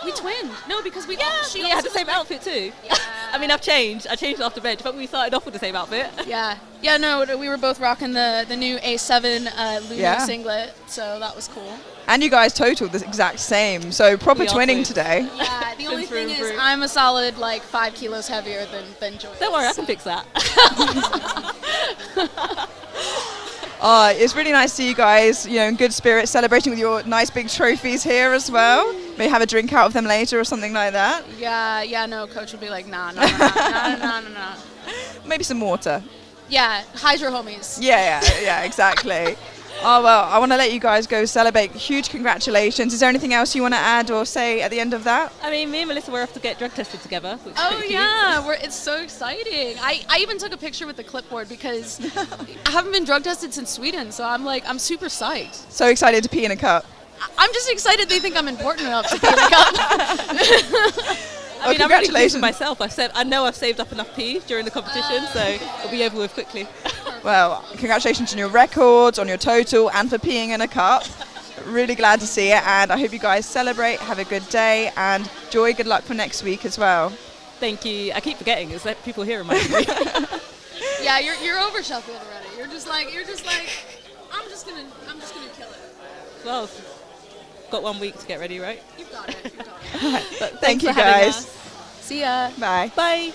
We twinned. No, because we she had the same outfit too. Yeah. I mean, I changed after bench, but we started off with the same outfit. Yeah. No, we were both rocking the new A7 Lunar singlet, so that was cool. And you guys totaled the exact same, so proper twinning today. Yeah, the only thing is I'm a solid like 5 kilos heavier than Joy. Don't worry, I can fix that. It's really nice to see you guys, you know, in good spirits, celebrating with your nice big trophies here as well. Maybe have a drink out of them later or something like that. Yeah, no, coach will be like, nah. Maybe some water. Yeah, hydro homies. Yeah, exactly. Oh, well, I want to let you guys go celebrate. Huge congratulations. Is there anything else you want to add or say at the end of that? I mean, me and Melissa were off to get drug tested together. Which is it's so exciting. I even took a picture with the clipboard because I haven't been drug tested since Sweden, so I'm super psyched. So excited to pee in a cup. I'm just excited they think I'm important enough to pee in a cup. I mean, I'm really pleased with myself. I know I've saved up enough pee during the competition, so it'll be over with quickly. Well, congratulations on your records, on your total, and for peeing in a cup. Really glad to see it, and I hope you guys celebrate, have a good day, and Joy, good luck for next week as well. Thank you. I keep forgetting. It's like people here remind me. Yeah, you're over Sheffield already. You're just like I'm just gonna kill it. Well, got 1 week to get ready, right? You've got it. Thank you guys. See ya. Bye. Bye.